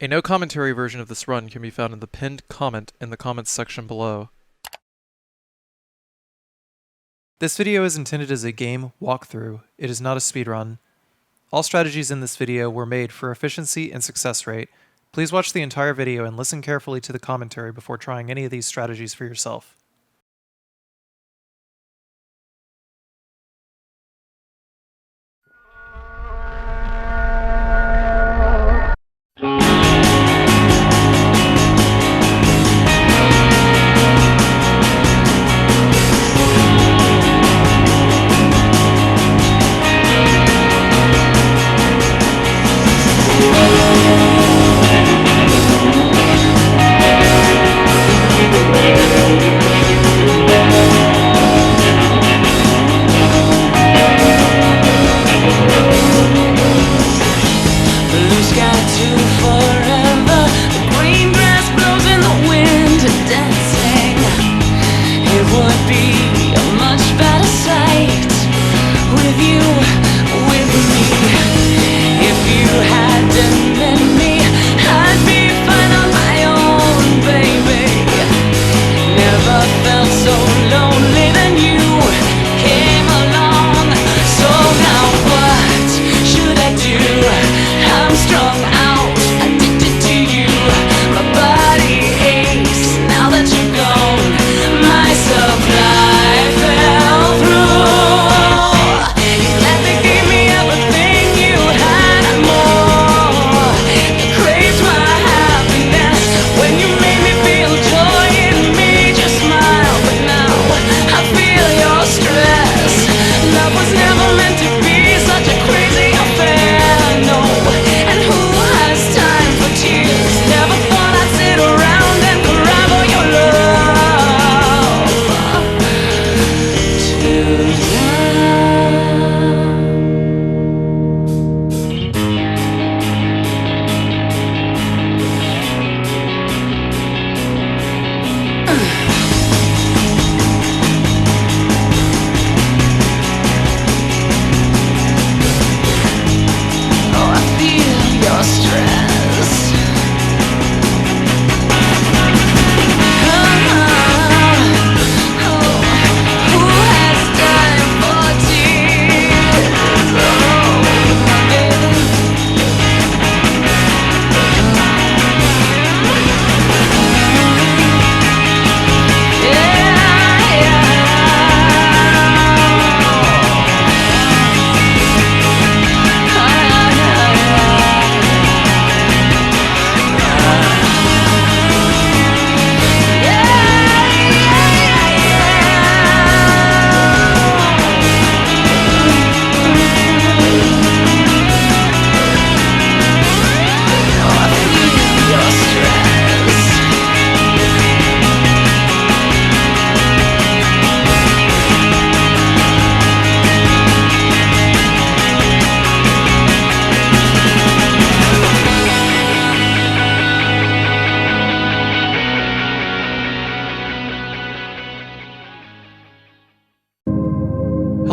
A no commentary version of this run can be found in the pinned comment in the comments section below. This video is intended as a game walkthrough. It is not a speedrun. All strategies in this video were made for efficiency and success rate. Please watch the entire video and listen carefully to the commentary before trying any of these strategies for yourself.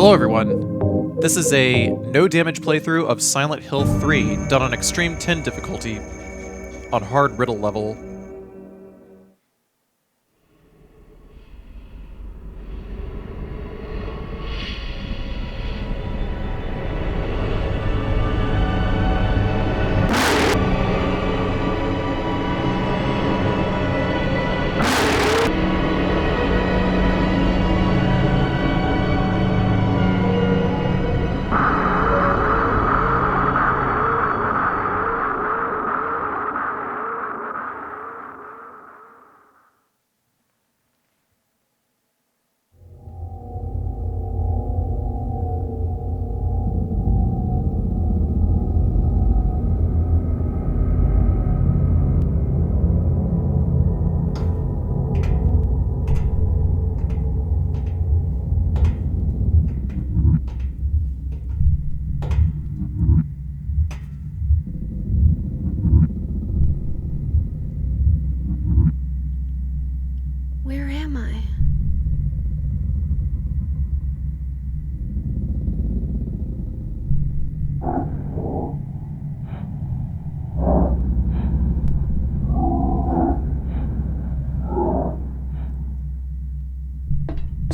Hello everyone, this is a no damage playthrough of Silent Hill 3 done on Extreme 10 difficulty on hard riddle level.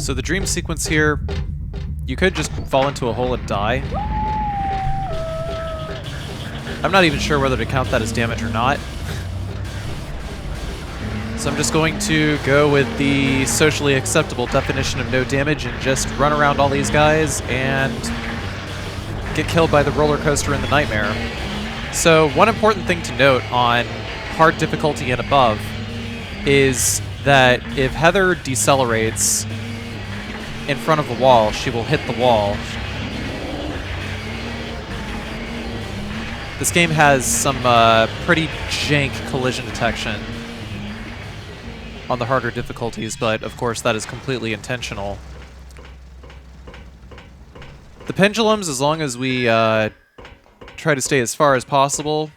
So the dream sequence here, you could just fall into a hole and die. I'm not even sure whether to count that as damage or not. So I'm just going to go with the socially acceptable definition of no damage and just run around all these guys and get killed by the roller coaster in the nightmare. So one important thing to note on hard difficulty and above is that if Heather decelerates in front of a wall, she will hit the wall. This game has some pretty jank collision detection on the harder difficulties, but of course that is completely intentional. The pendulums, as long as we try to stay as far as possible,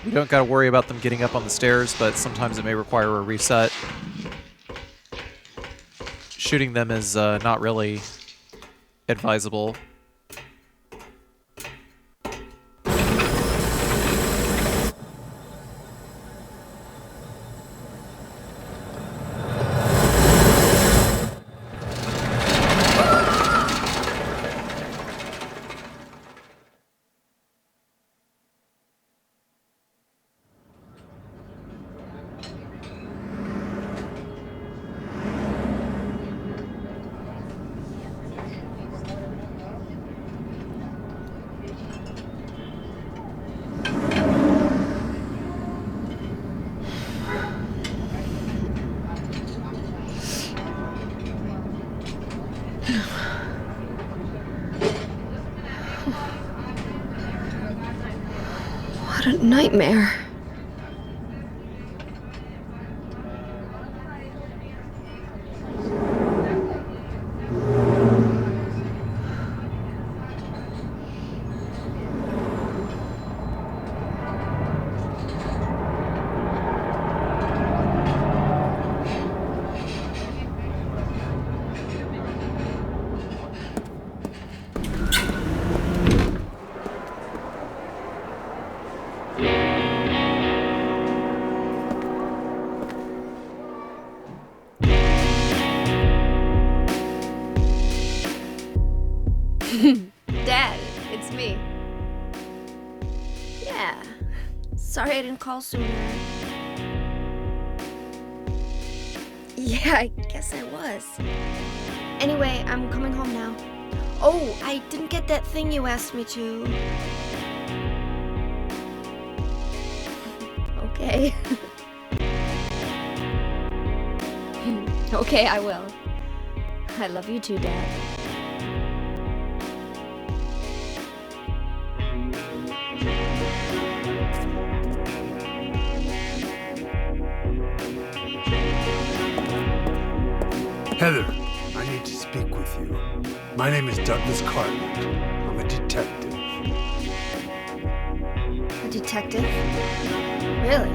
we don't got to worry about them getting up on the stairs, but sometimes it may require a reset. Shooting them is not really advisable. What a nightmare. Dad, it's me. Yeah. Sorry I didn't call sooner. Yeah, I guess I was. Anyway, I'm coming home now. Oh, I didn't get that thing you asked me to. Okay. Okay, I will. I love you too, Dad. Heather, I need to speak with you. My name is Douglas Cartland. I'm a detective. A detective? Really?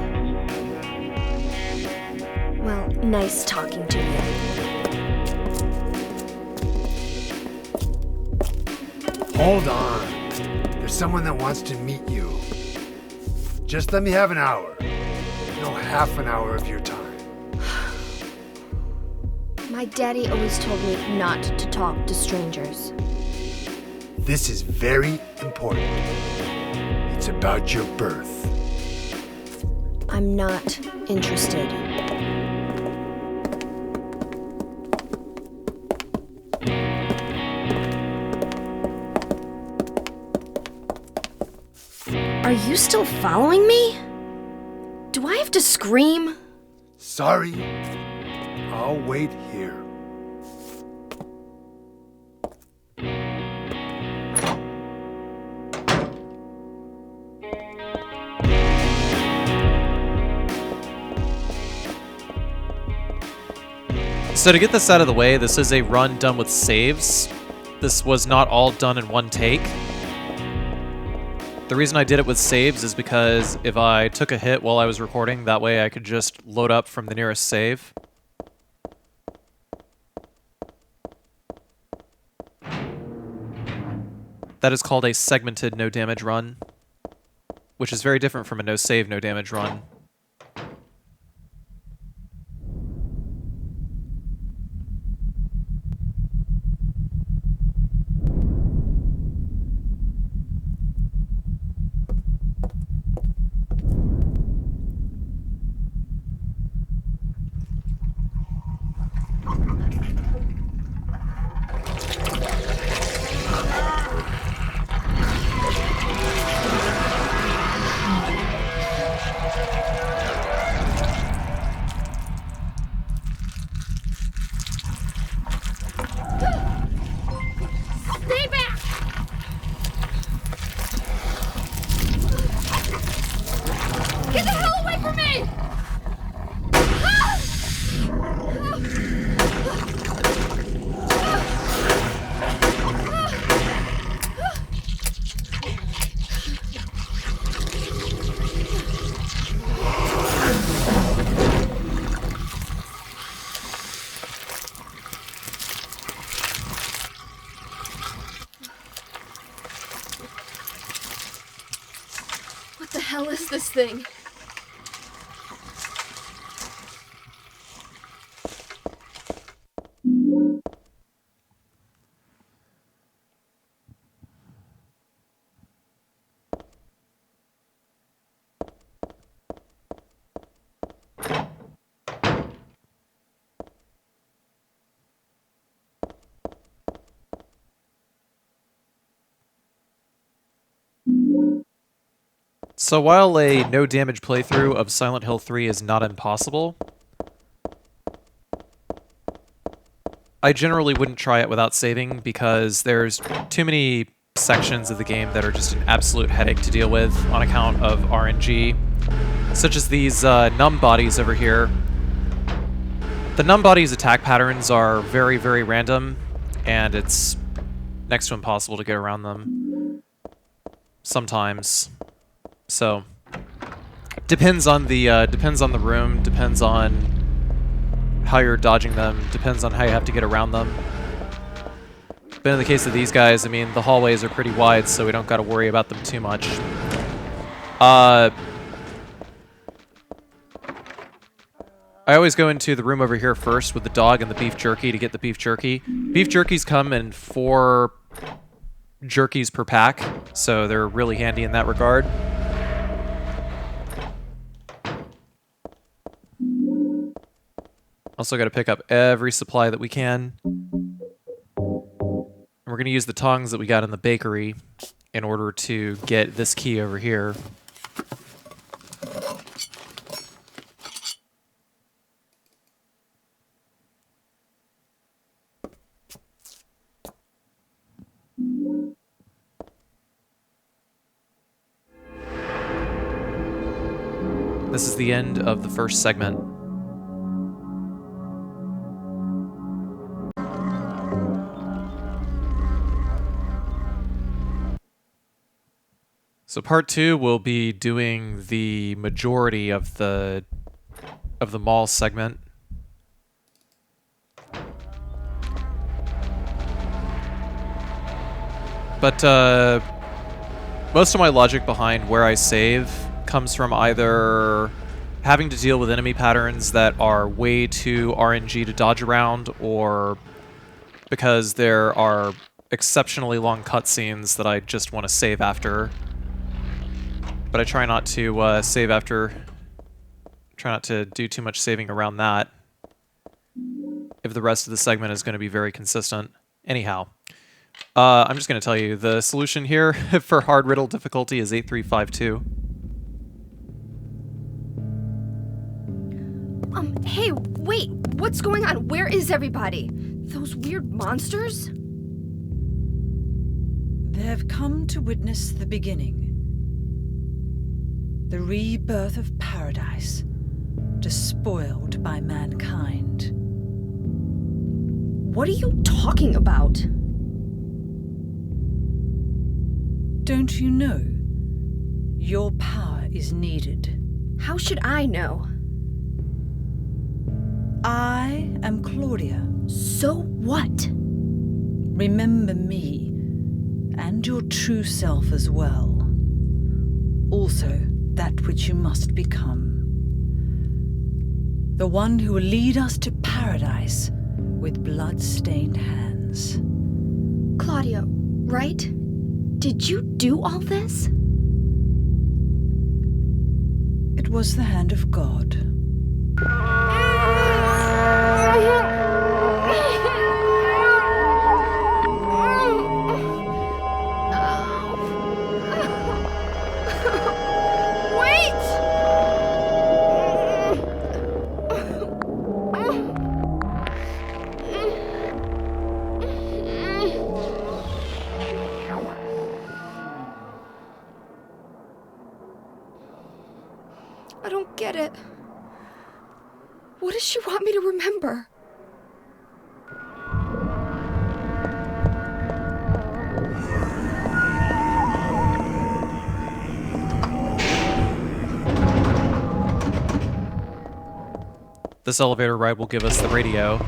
Well, nice talking to you. Hold on. There's someone that wants to meet you. Just let me have an hour. No, half an hour of your time. My daddy always told me not to talk to strangers. This is very important. It's about your birth. I'm not interested. Are you still following me? Do I have to scream? Sorry. I'll wait here. So to get this out of the way, this is a run done with saves. This was not all done in one take. The reason I did it with saves is because if I took a hit while I was recording, that way I could just load up from the nearest save. That is called a segmented no damage run, which is very different from a no save, no damage run. What the hell is this thing? So while a no damage playthrough of Silent Hill 3 is not impossible, I generally wouldn't try it without saving because there's too many sections of the game that are just an absolute headache to deal with on account of RNG, such as these numb bodies over here. The numb bodies' attack patterns are very, very random, and it's next to impossible to get around them sometimes. So depends on the room, depends on how you're dodging them, depends on how you have to get around them. But in the case of these guys, I mean, the hallways are pretty wide, so we don't got to worry about them too much. I always go into the room over here first with the dog and the beef jerky to get the beef jerky. Beef jerkies come in 4 jerkies per pack, so they're really handy in that regard. Also got to pick up every supply that we can. And we're going to use the tongs that we got in the bakery in order to get this key over here. This is the end of the first segment. So part 2 will be doing the majority of the mall segment. But most of my logic behind where I save comes from either having to deal with enemy patterns that are way too RNG to dodge around, or because there are exceptionally long cutscenes that I just want to save after. But I try not to save after. Try not to do too much saving around that if the rest of the segment is going to be very consistent. Anyhow, I'm just going to tell you the solution here for hard riddle difficulty is 8352. Hey, wait! What's going on? Where is everybody? Those weird monsters? They've come to witness the beginning. The rebirth of paradise, despoiled by mankind. What are you talking about? Don't you know? Your power is needed. How should I know? I am Claudia. So what? Remember me, and your true self as well. Also, that which you must become. The one who will lead us to paradise with blood-stained hands. Claudia, right? Did you do all this? It was the hand of God. get it. What does she want me to remember? This elevator ride will give us the radio.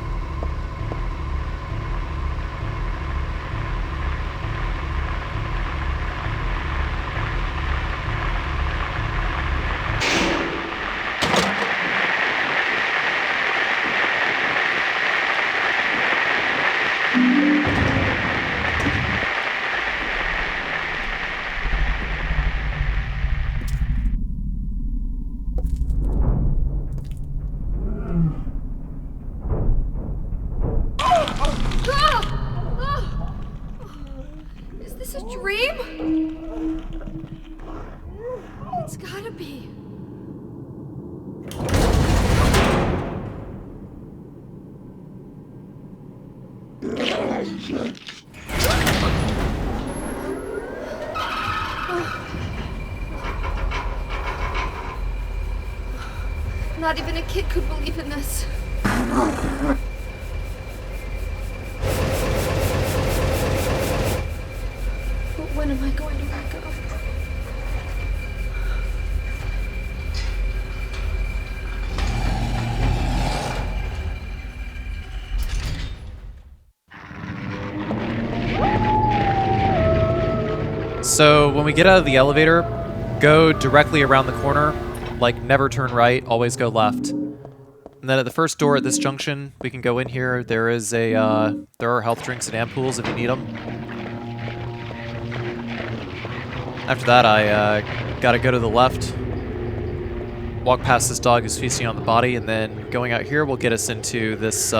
Is this a dream? It's gotta be. Not even a kid could believe in this. But when am I going to wake up? So when we get out of the elevator, go directly around the corner, like never turn right, always go left. And then at the first door at this junction, we can go in here. There is a there are health drinks and ampoules if you need them. After that, I gotta go to the left, walk past this dog who's feasting on the body, and then going out here will get us into this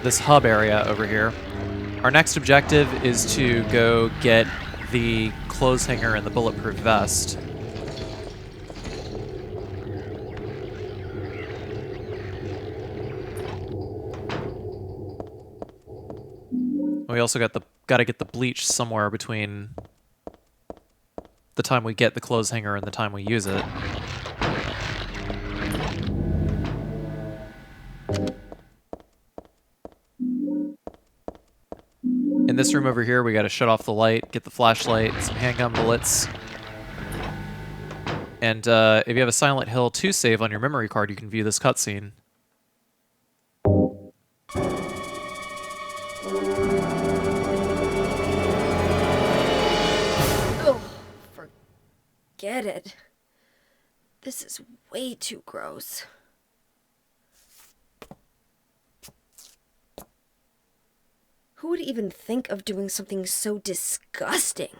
this hub area over here. Our next objective is to go get the clothes hanger and the bulletproof vest. We also gotta get the bleach somewhere between the time we get the clothes hanger and the time we use it. In this room over here, we gotta shut off the light, get the flashlight, some handgun bullets. And if you have a Silent Hill 2 save on your memory card, you can view this cutscene. Oh, forget it. This is way too gross. Who would even think of doing something so disgusting?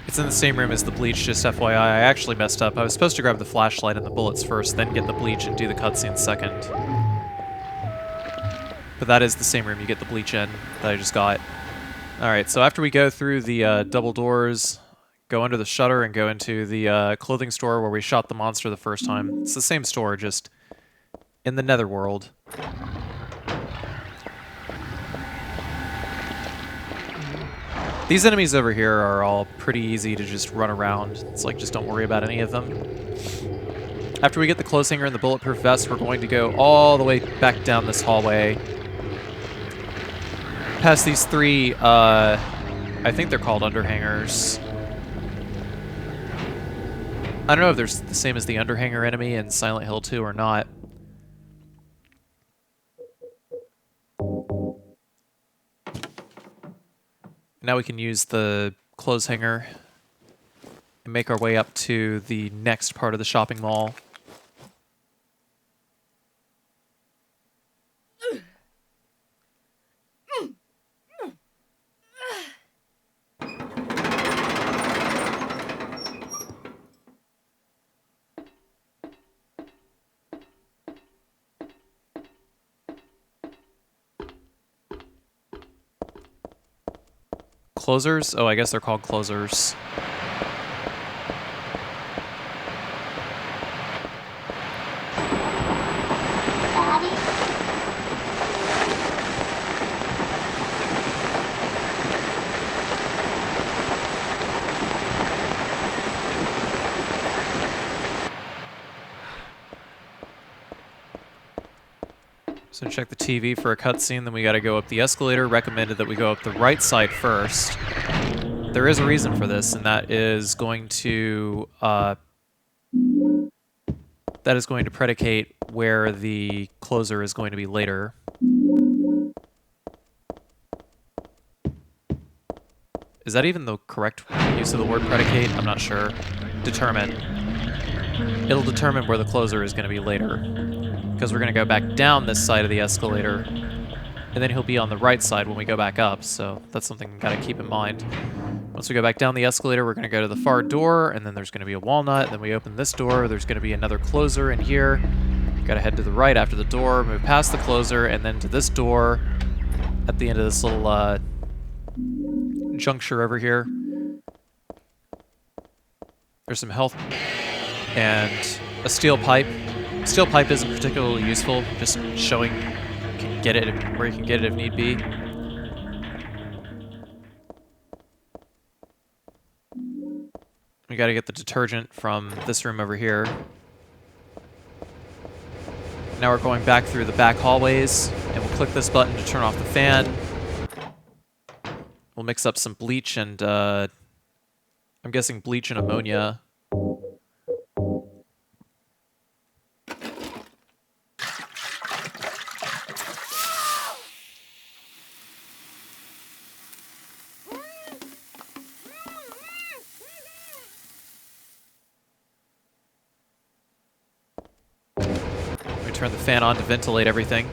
It's in the same room as the bleach, just FYI. I actually messed up. I was supposed to grab the flashlight and the bullets first, then get the bleach and do the cutscene second. But that is the same room you get the bleach in that I just got. Alright, so after we go through the double doors, go under the shutter and go into the clothing store where we shot the monster the first time. It's the same store, just in the Netherworld. These enemies over here are all pretty easy to just run around. It's like, just don't worry about any of them. After we get the clothes hanger and the bulletproof vest, we're going to go all the way back down this hallway. Past these three, I think they're called underhangers. I don't know if they're the same as the underhanger enemy in Silent Hill 2 or not. Now we can use the clothes hanger and make our way up to the next part of the shopping mall. Closers? Oh, I guess they're called closers. So check the TV for a cutscene, then we gotta go up the escalator. Recommended that we go up the right side first. There is a reason for this, and that is going to predicate where the closer is going to be later. Is that even the correct use of the word predicate? I'm not sure. Determine. It'll determine where the closer is going to be later. Because we're going to go back down this side of the escalator, and then he'll be on the right side when we go back up, so that's something we've got to keep in mind. Once we go back down the escalator, we're going to go to the far door, and then there's going to be a walnut, and then we open this door, there's going to be another closer in here. Got to head to the right after the door, move past the closer, and then to this door at the end of this little juncture over here. There's some health and a steel pipe. Steel pipe isn't particularly useful, just showing you can get it where you can get it if need be. We gotta get the detergent from this room over here. Now we're going back through the back hallways, and we'll click this button to turn off the fan. We'll mix up some bleach and, I'm guessing bleach and ammonia. We turn the fan on to ventilate everything.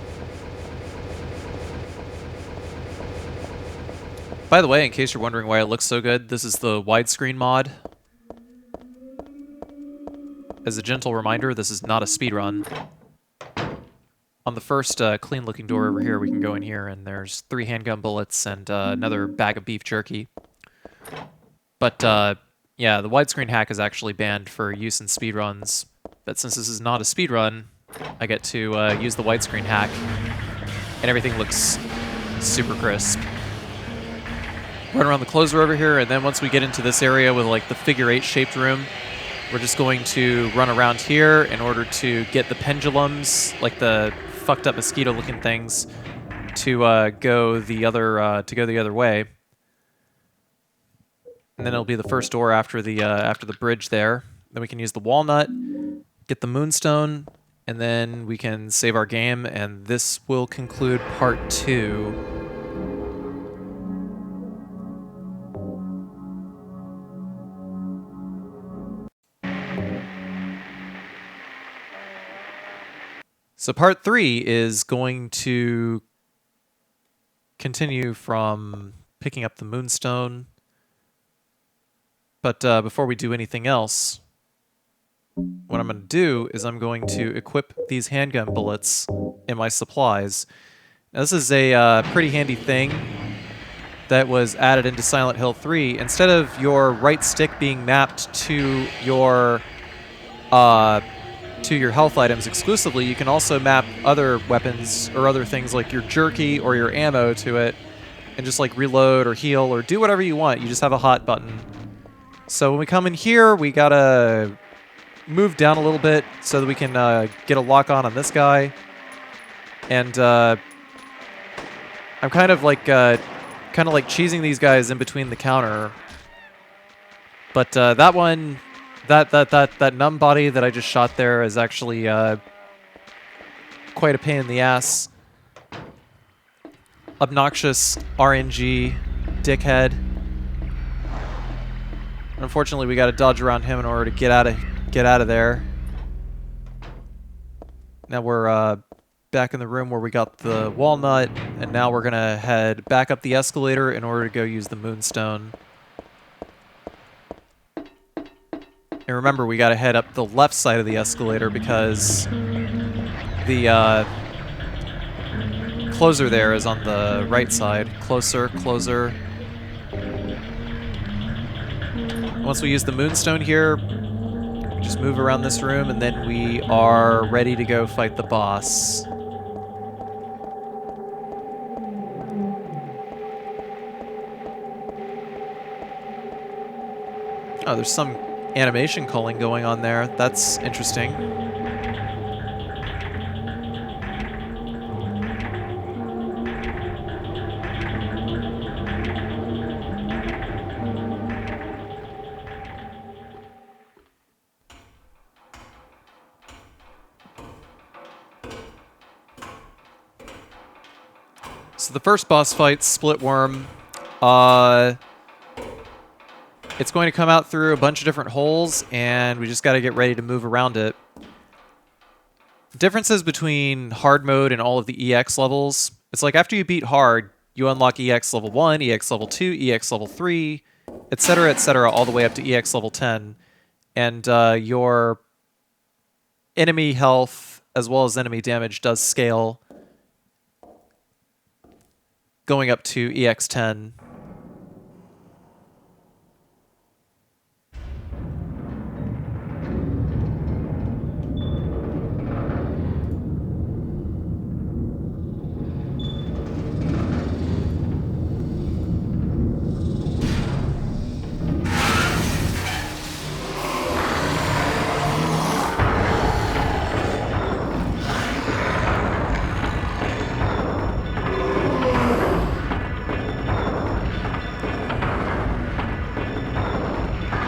By the way, in case you're wondering why it looks so good, this is the widescreen mod. As a gentle reminder, this is not a speedrun. On the first clean-looking door over here, we can go in here, and there's 3 handgun bullets and another bag of beef jerky. But, yeah, the widescreen hack is actually banned for use in speedruns. But since this is not a speedrun, I get to use the widescreen hack, and everything looks super crisp. Run around the closer over here, and then once we get into this area with like the figure 8 shaped room, we're just going to run around here in order to get the pendulums, like the fucked up mosquito looking things, to go the other way. And then it'll be the first door after the bridge there. Then we can use the walnut, get the moonstone, and then we can save our game, and this will conclude part 2. So part 3 is going to continue from picking up the moonstone. But before we do anything else, what I'm going to do is I'm going to equip these handgun bullets in my supplies. Now, this is a pretty handy thing that was added into Silent Hill 3. Instead of your right stick being mapped to your health items exclusively, you can also map other weapons or other things like your jerky or your ammo to it and just like reload or heal or do whatever you want. You just have a hot button. So when we come in here, we gotta move down a little bit so that we can get a lock on this guy. And I'm kind of like cheesing these guys in between the counter. But that one, that numb body that I just shot there is actually quite a pain in the ass. Obnoxious RNG dickhead. Unfortunately, we got to dodge around him in order to get out of there. Now we're back in the room where we got the walnut, and now we're gonna head back up the escalator in order to go use the moonstone. And remember, we got to head up the left side of the escalator because the closer there is on the right side. Closer. Once we use the moonstone here, just move around this room, and then we are ready to go fight the boss. Oh, there's some animation culling going on there. That's interesting. So the first boss fight, Split Worm, it's going to come out through a bunch of different holes, and we just got to get ready to move around it. The differences between hard mode and all of the EX levels, it's like after you beat hard, you unlock EX level 1, EX level 2, EX level 3, etc., all the way up to EX level 10. And your enemy health as well as enemy damage does scale going up to EX 10.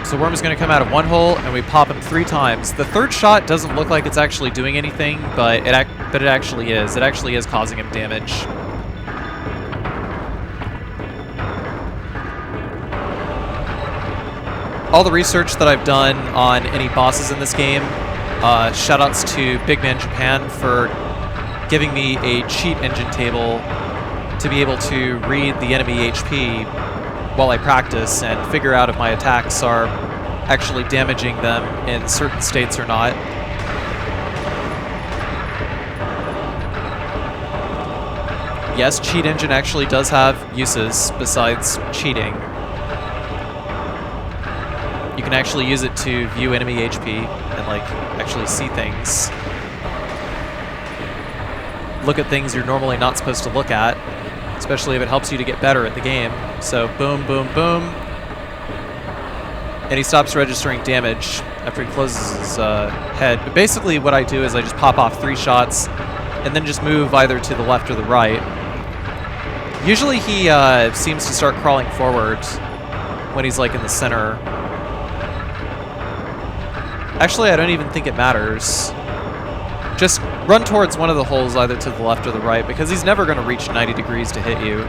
So Worm is going to come out of one hole, and we pop him 3 times. The third shot doesn't look like it's actually doing anything, but it actually is. It actually is causing him damage. All the research that I've done on any bosses in this game, shoutouts to Big Man Japan for giving me a cheat engine table to be able to read the enemy HP while I practice and figure out if my attacks are actually damaging them in certain states or not. Yes, Cheat Engine actually does have uses besides cheating. You can actually use it to view enemy HP and like actually see things. Look at things you're normally not supposed to look at, especially if it helps you to get better at the game. So boom, boom, boom. And he stops registering damage after he closes his head. But basically what I do is I just pop off 3 shots and then just move either to the left or the right. Usually he seems to start crawling forward when he's like in the center. Actually, I don't even think it matters. Just run towards one of the holes either to the left or the right, because he's never going to reach 90 degrees to hit you.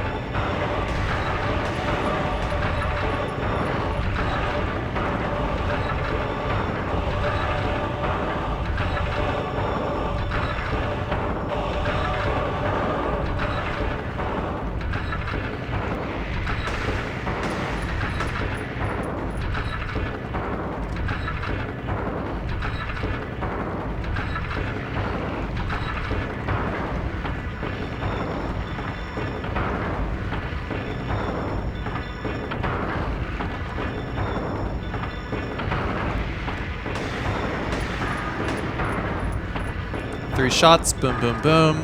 Three shots, boom, boom, boom.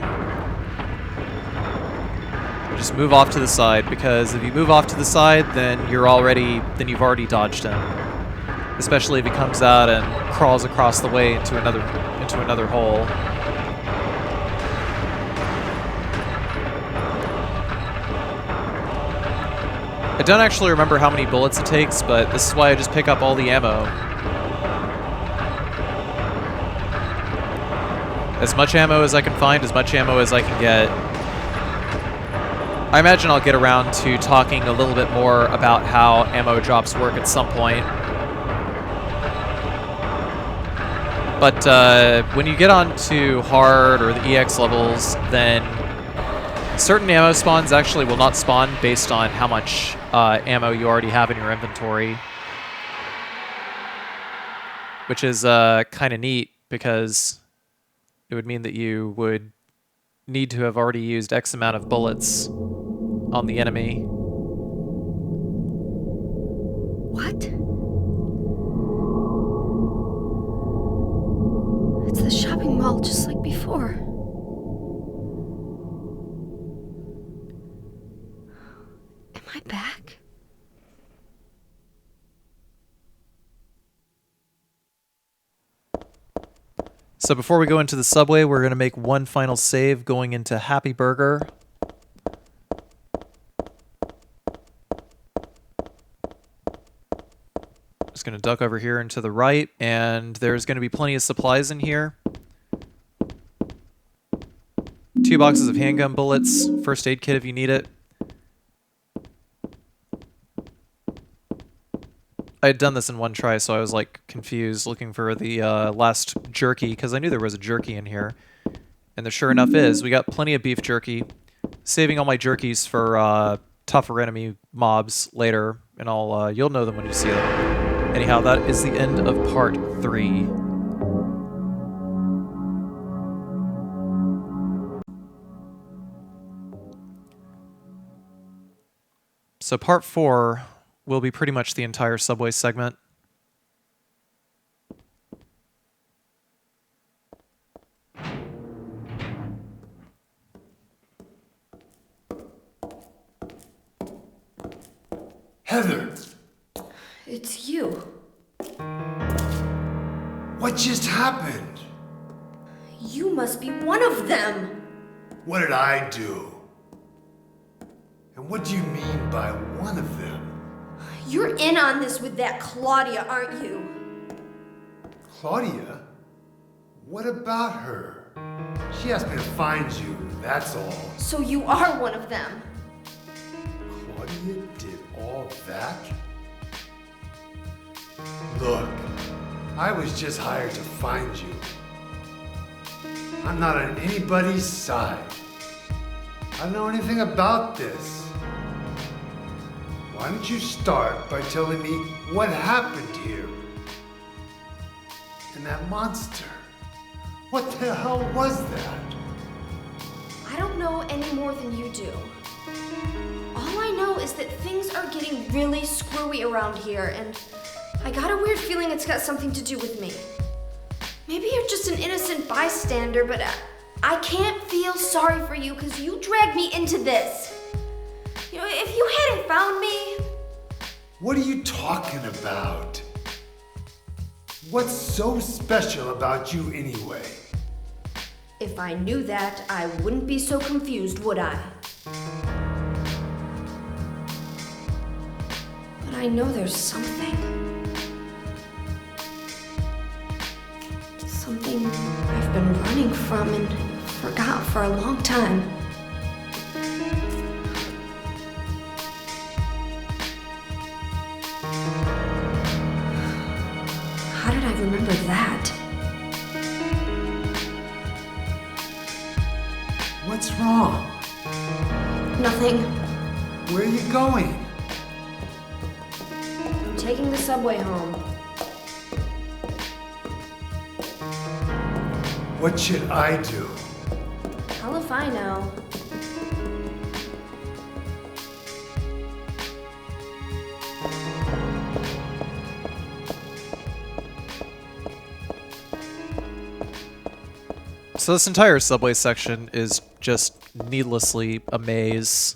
Just move off to the side, because if you move off to the side, then you've already dodged him. Especially if he comes out and crawls across the way into another hole. I don't actually remember how many bullets it takes, but this is why I just pick up all the ammo. As much ammo as I can find, as much ammo as I can get. I imagine I'll get around to talking a little bit more about how ammo drops work at some point. But when you get on to hard or the EX levels, then certain ammo spawns actually will not spawn based on how much ammo you already have in your inventory. Which is kind of neat, because it would mean that you would need to have already used X amount of bullets on the enemy. What? It's the shopping mall just like before. Am I back? So before we go into the subway, we're going to make one final save going into Happy Burger. Just going to duck over here and to the right, and there's going to be plenty of supplies in here. 2 boxes of handgun bullets, first aid kit if you need it. I had done this in one try, so I was like confused looking for the last jerky because I knew there was a jerky in here. And there sure enough is. We got plenty of beef jerky. Saving all my jerkies for tougher enemy mobs later, and you'll know them when you see them. Anyhow, that is the end of part 3. So part 4 will be pretty much the entire subway segment. Heather! It's you. What just happened? You must be one of them. What did I do? And what do you mean by one of them? You're in on this with that Claudia, aren't you? Claudia? What about her? She asked me to find you, that's all. So you are one of them. Claudia did all that? Look, I was just hired to find you. I'm not on anybody's side. I don't know anything about this. Why don't you start by telling me what happened here? And that monster, what the hell was that? I don't know any more than you do. All I know is that things are getting really screwy around here, and I got a weird feeling it's got something to do with me. Maybe you're just an innocent bystander, but I can't feel sorry for you because you dragged me into this. You know, if you hadn't found me... What are you talking about? What's so special about you anyway? If I knew that, I wouldn't be so confused, would I? But I know there's something. Something I've been running from and forgot for a long time. How did I remember that? What's wrong? Nothing. Where are you going? I'm taking the subway home. What should I do? Hell if I know. So this entire subway section is just needlessly a maze.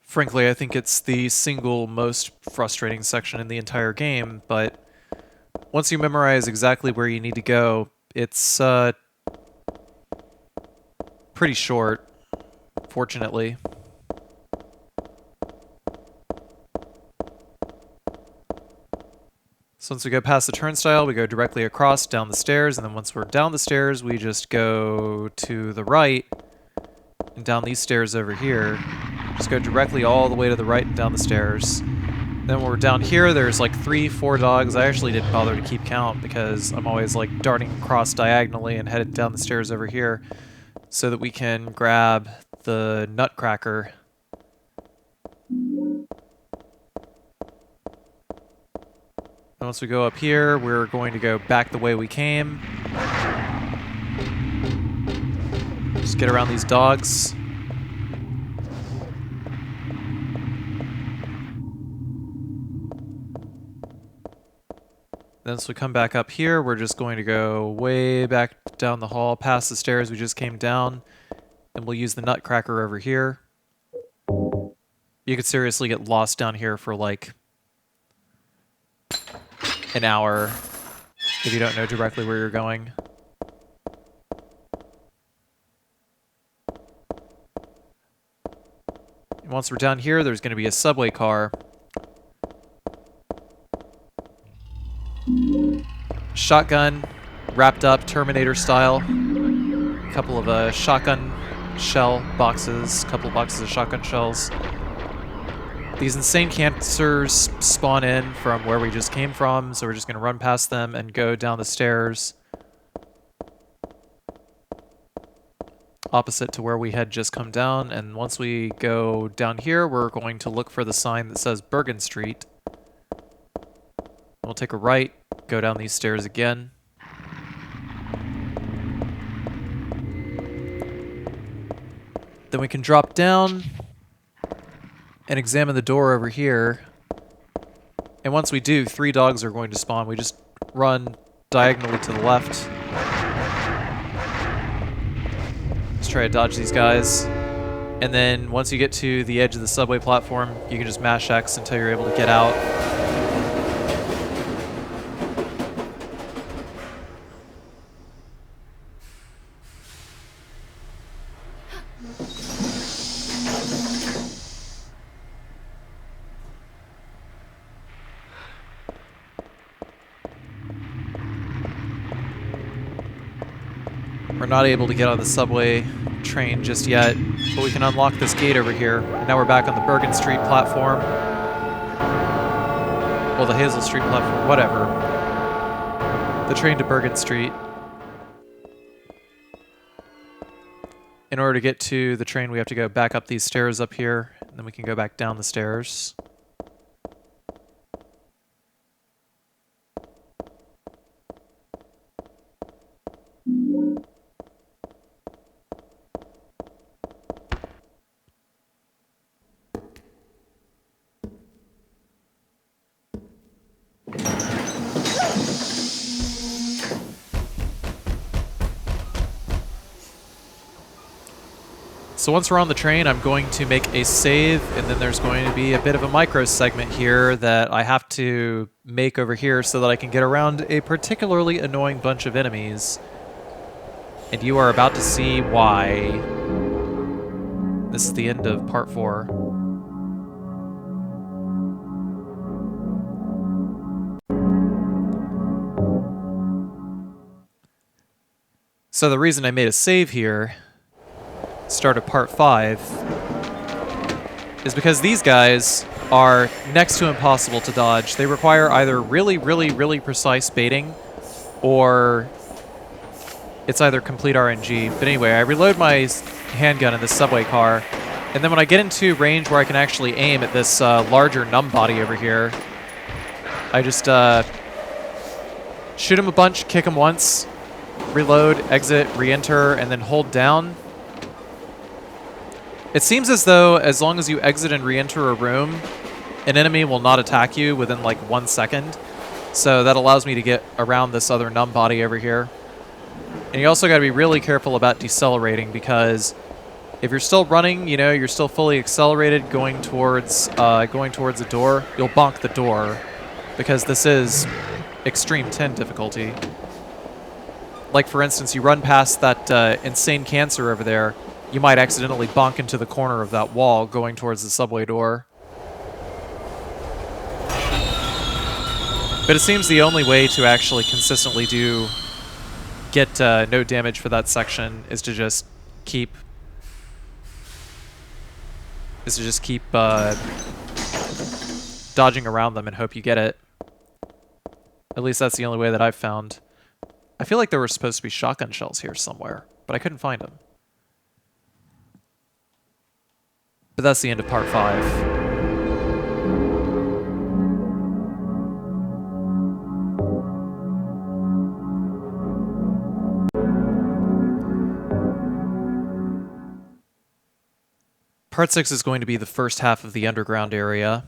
Frankly, I think it's the single most frustrating section in the entire game, but once you memorize exactly where you need to go, it's pretty short, fortunately. So once we go past the turnstile, we go directly across down the stairs, and then once we're down the stairs, we just go to the right and down these stairs over here. Just go directly all the way to the right and down the stairs. Then when we're down here, there's like 3-4 dogs. I actually didn't bother to keep count because I'm always like darting across diagonally and headed down the stairs over here so that we can grab the nutcracker. And once we go up here, we're going to go back the way we came. Just get around these dogs. Then once we come back up here, we're just going to go way back down the hall, past the stairs we just came down, and we'll use the nutcracker over here. You could seriously get lost down here for like an hour if you don't know directly where you're going. And once we're down here, there's going to be a subway car. shotgun wrapped up Terminator style. A couple of shotgun shell boxes, a couple boxes of shotgun shells. These insane cancers spawn in from where we just came from, so we're just going to run past them and go down the stairs opposite to where we had just come down. And once we go down here, we're going to look for the sign that says Bergen Street. We'll take a right, go down these stairs again. Then we can drop down and examine the door over here. And once we do, 3 dogs are going to spawn. We just run diagonally to the left. Let's try to dodge these guys. And then once you get to the edge of the subway platform, you can just mash X until you're able to get out. We're not able to get on the subway train just yet, but we can unlock this gate over here. And now we're back on the Bergen Street platform. Well, the Hazel Street platform, whatever. The train to Bergen Street. In order to get to the train, we have to go back up these stairs up here, and then we can go back down the stairs. So once we're on the train, I'm going to make a save, and then there's going to be a bit of a micro segment here that I have to make over here so that I can get around a particularly annoying bunch of enemies. And you are about to see why. This is the end of part 4. So the reason I made a save here, start of part 5, is because these guys are next to impossible to dodge. They require either really, really, really precise baiting, or it's either complete RNG. But anyway, I reload my handgun in this subway car, and then when I get into range where I can actually aim at this larger numb body over here, I just shoot him a bunch, kick him once, reload, exit, re-enter, and then hold down. It seems as though as long as you exit and re-enter a room, an enemy will not attack you within like 1 second. So that allows me to get around this other numb body over here. And you also got to be really careful about decelerating, because if you're still running, you know, you're still fully accelerated going towards the door, you'll bonk the door, because this is extreme 10 difficulty. Like for instance, you run past that insane cancer over there, you might accidentally bonk into the corner of that wall going towards the subway door. But it seems the only way to actually consistently get no damage for that section is to just keep dodging around them and hope you get it. At least that's the only way that I've found. I feel like there were supposed to be shotgun shells here somewhere, but I couldn't find them. But that's the end of part 5. Part 6 is going to be the first half of the underground area.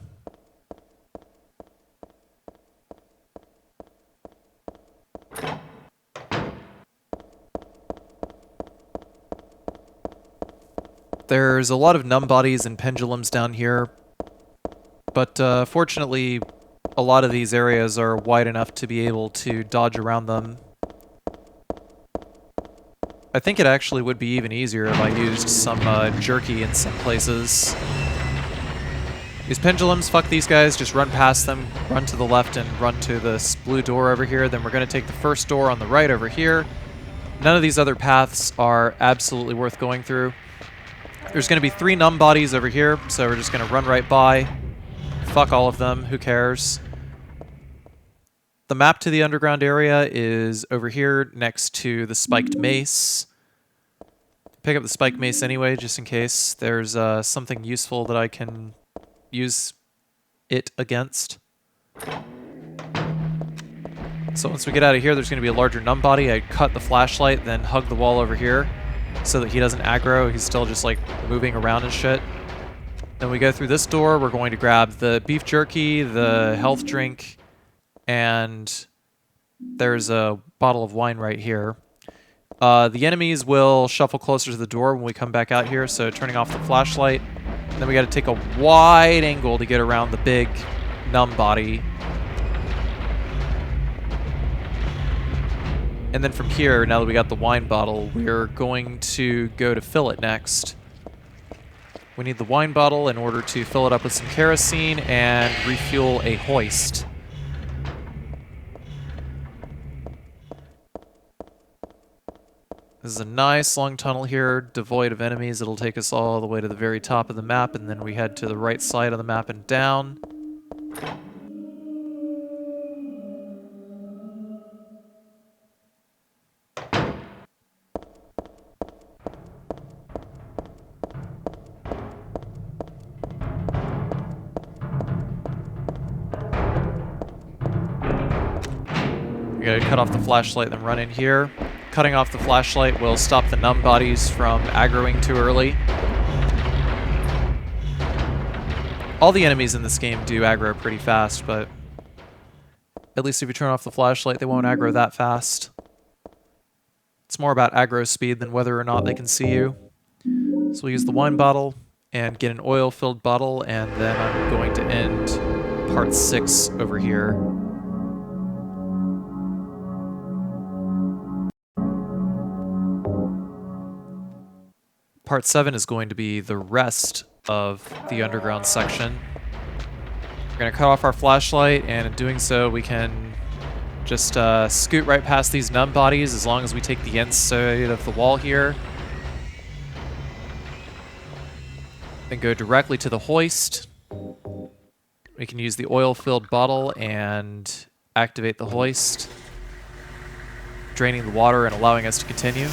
There's a lot of numb bodies and pendulums down here, but fortunately a lot of these areas are wide enough to be able to dodge around them. I think it actually would be even easier if I used some jerky in some places. These pendulums, fuck these guys, just run past them, run to the left and run to this blue door over here. Then we're going to take the first door on the right over here. None of these other paths are absolutely worth going through. There's going to be 3 numb bodies over here, so we're just going to run right by. Fuck all of them, who cares? The map to the underground area is over here next to the spiked mace. Pick up the spiked mace anyway, just in case there's something useful that I can use it against. So once we get out of here, there's going to be a larger numb body. I cut the flashlight, then hug the wall over here so that he doesn't aggro. He's still just like moving around and shit. Then we go through this door. We're going to grab the beef jerky, the health drink, and there's a bottle of wine right here. The enemies will shuffle closer to the door when we come back out here, so turning off the flashlight. Then we got to take a wide angle to get around the big numb body. And then from here, now that we got the wine bottle, we're going to go to fill it next. We need the wine bottle in order to fill it up with some kerosene and refuel a hoist. This is a nice long tunnel here, devoid of enemies. It'll take us all the way to the very top of the map, and then we head to the right side of the map and down. We gotta cut off the flashlight, then run in here. Cutting off the flashlight will stop the numb bodies from aggroing too early. All the enemies in this game do aggro pretty fast, but at least if you turn off the flashlight, they won't aggro that fast. It's more about aggro speed than whether or not they can see you. So we'll use the wine bottle and get an oil-filled bottle, and then I'm going to end part 6 over here. Part 7 is going to be the rest of the underground section. We're going to cut off our flashlight, and in doing so, we can just scoot right past these numb bodies as long as we take the inside of the wall here. Then go directly to the hoist. We can use the oil-filled bottle and activate the hoist, draining the water and allowing us to continue.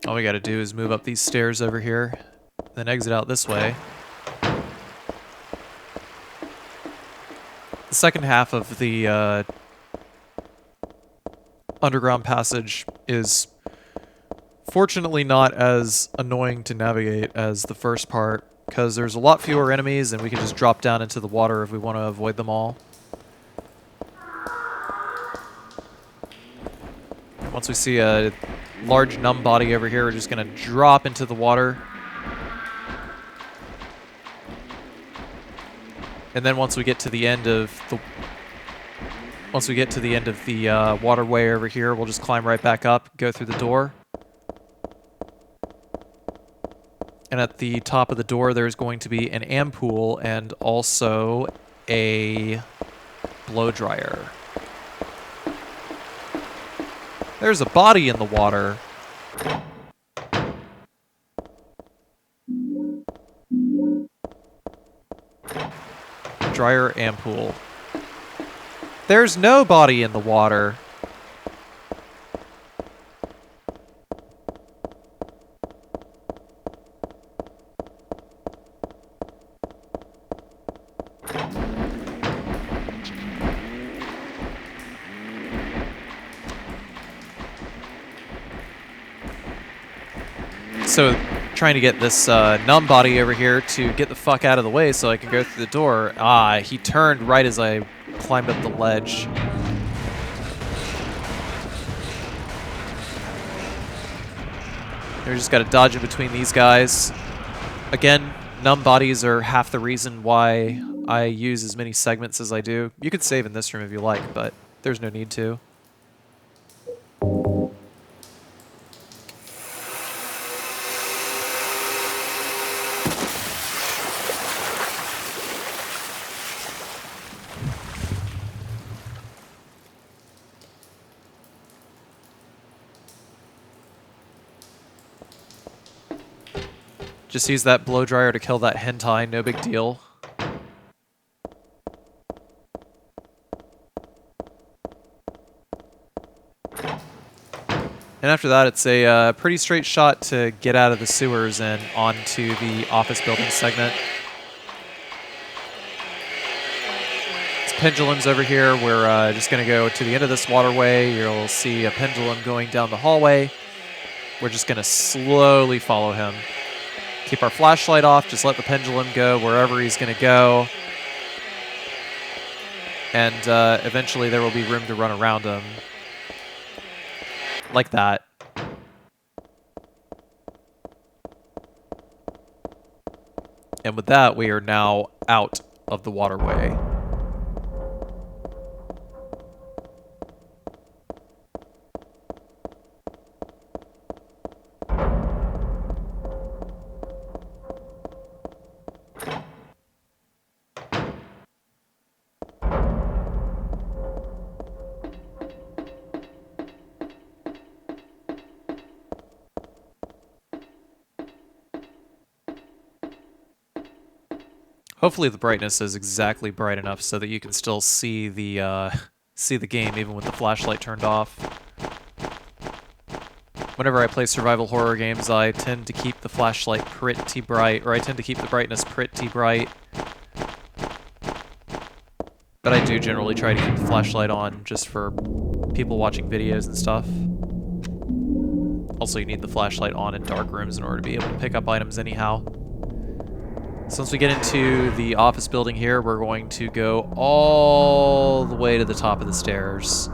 All we gotta do is move up these stairs over here, then exit out this way. The second half of the underground passage is fortunately not as annoying to navigate as the first part, because there's a lot fewer enemies and we can just drop down into the water if we want to avoid them all. Once we see a large numb body over here, we're just going to drop into the water. And then once we get to the end of the waterway over here, we'll just climb right back up, go through the door. And at the top of the door, there's going to be an ampoule and also a blow dryer. There's a body in the water. Dryer ampoule. There's no body in the water. So, trying to get this numb body over here to get the fuck out of the way so I can go through the door. Ah, he turned right as I climbed up the ledge. We just gotta dodge in between these guys. Again, numb bodies are half the reason why I use as many segments as I do. You could save in this room if you like, but there's no need to. Just use that blow dryer to kill that hentai, no big deal. And after that, it's a pretty straight shot to get out of the sewers and onto the office building segment. It's pendulums over here. We're just going to go to the end of this waterway. You'll see a pendulum going down the hallway. We're just going to slowly follow him. Keep our flashlight off, just let the pendulum go wherever he's going to go. And eventually there will be room to run around him. Like that. And with that, we are now out of the waterway. Hopefully the brightness is exactly bright enough so that you can still see the game even with the flashlight turned off. Whenever I play survival horror games, I tend to keep the flashlight pretty bright, or I tend to keep the brightness pretty bright. But I do generally try to keep the flashlight on just for people watching videos and stuff. Also, you need the flashlight on in dark rooms in order to be able to pick up items anyhow. So once we get into the office building here, we're going to go all the way to the top of the stairs.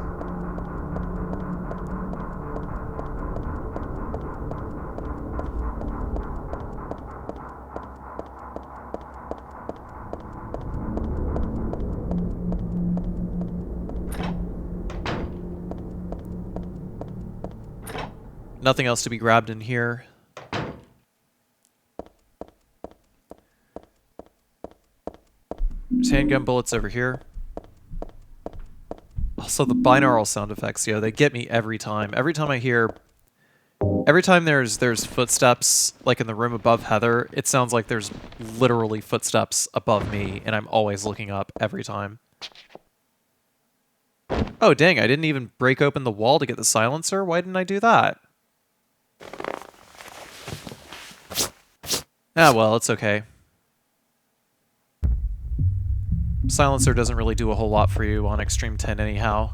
Nothing else to be grabbed in here. There's handgun bullets over here. Also, the binaural sound effects, they get me every time. Every time there's footsteps, like in the room above Heather, it sounds like there's literally footsteps above me, and I'm always looking up every time. Oh, dang, I didn't even break open the wall to get the silencer? Why didn't I do that? Ah, well, it's okay. Silencer doesn't really do a whole lot for you on Extreme 10 anyhow.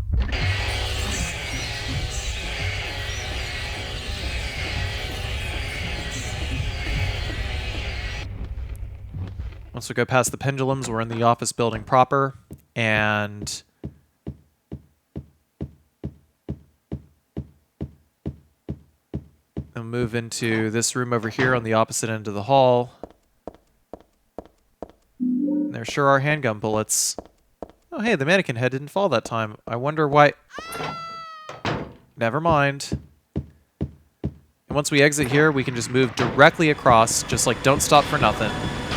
Once we go past the pendulums, we're in the office building proper, and we'll move into this room over here on the opposite end of the hall. There sure are handgun bullets. Oh, hey, the mannequin head didn't fall that time. I wonder why... Never mind. And once we exit here, we can just move directly across. Just, like, don't stop for nothing.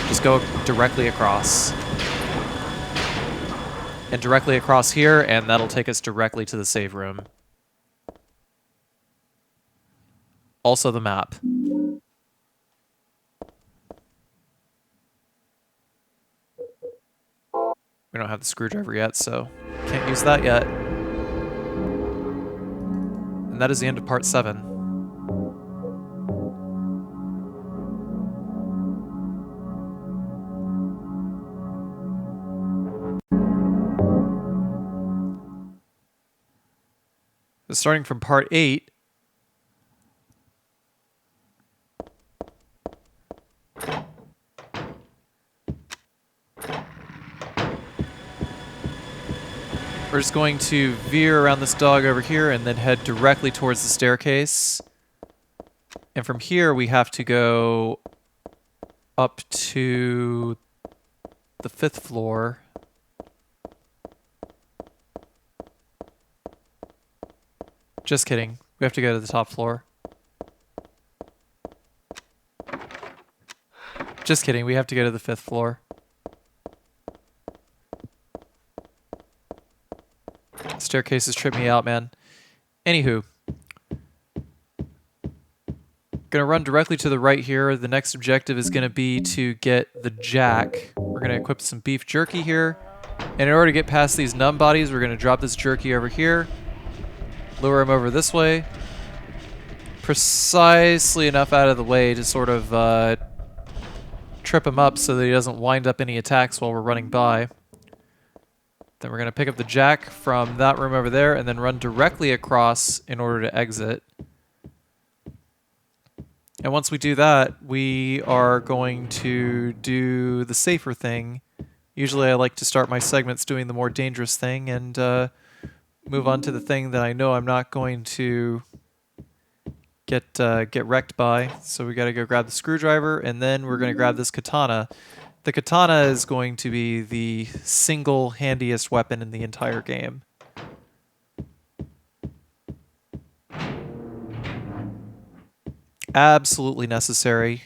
Just go directly across. And directly across here, and that'll take us directly to the save room. Also the map. We don't have the screwdriver yet, so can't use that yet. And that is the end of part 7. So starting from part 8, we're just going to veer around this dog over here and then head directly towards the staircase. And from here, we have to go up to the 5th floor. Just kidding. We have to go to the top floor. Just kidding. We have to go to the 5th floor. Staircases trip me out, man. Anywho. Gonna run directly to the right here. The next objective is gonna be to get the jack. We're gonna equip some beef jerky here. And in order to get past these numb bodies, we're gonna drop this jerky over here. Lure him over this way. Precisely enough out of the way to sort of trip him up so that he doesn't wind up any attacks while we're running by. Then we're gonna pick up the jack from that room over there and then run directly across in order to exit. And once we do that, we are going to do the safer thing. Usually I like to start my segments doing the more dangerous thing and move on to the thing that I know I'm not going to get wrecked by. So we gotta go grab the screwdriver, and then we're gonna grab this katana. The katana is going to be the single handiest weapon in the entire game. Absolutely necessary.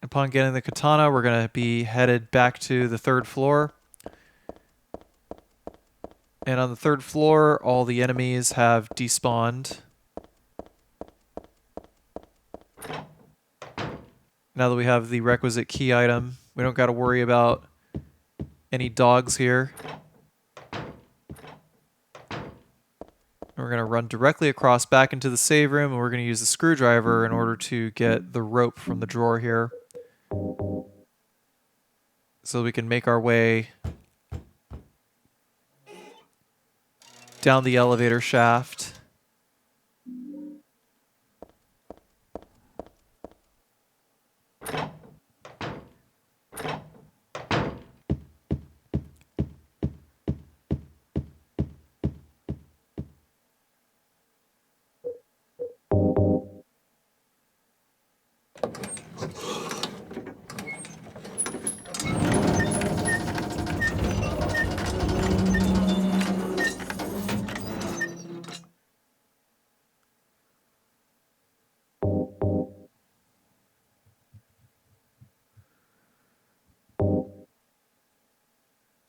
Upon getting the katana, we're going to be headed back to the 3rd floor. And on the 3rd floor, all the enemies have despawned. Now that we have the requisite key item, we don't got to worry about any dogs here. We're going to run directly across back into the save room, and we're going to use the screwdriver in order to get the rope from the drawer here. So we can make our way down the elevator shaft.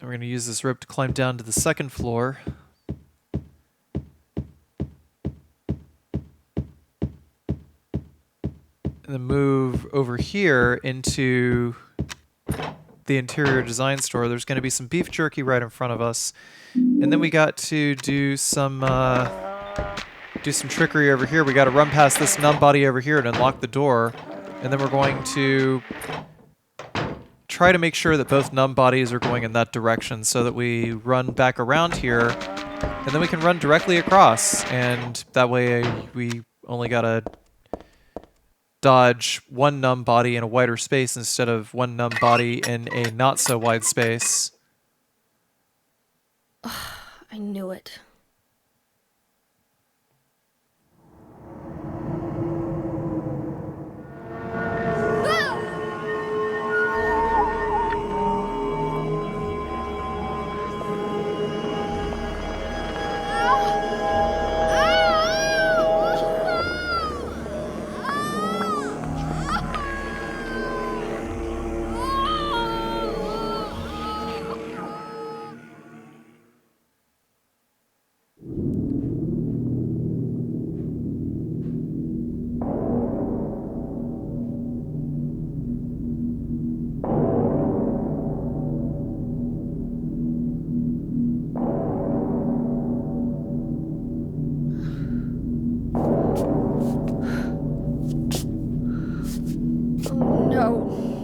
We're going to use this rope to climb down to the 2nd floor. And then move over here into the interior design store. There's going to be some beef jerky right in front of us. And then we got to do some trickery over here. We got to run past this numb body over here and unlock the door. And then we're going to try to make sure that both numb bodies are going in that direction so that we run back around here and then we can run directly across, and that way we only gotta dodge one numb body in a wider space instead of one numb body in a not so wide space. I knew it.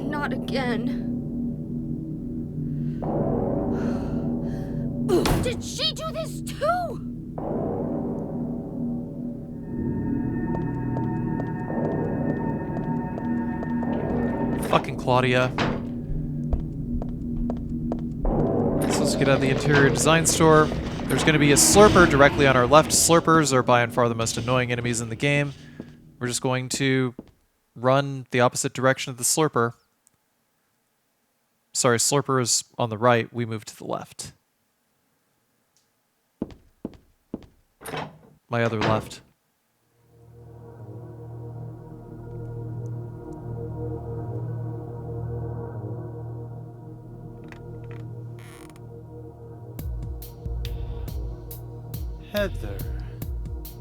Not again. Did she do this too? Fucking Claudia. So let's get out of the interior design store, There's going to be a slurper directly on our left. Slurpers are by and far the most annoying enemies in the game. We're just going to run the opposite direction of the slurper. Sorry, slurper is on the right. We move to the left. My other left. Heather.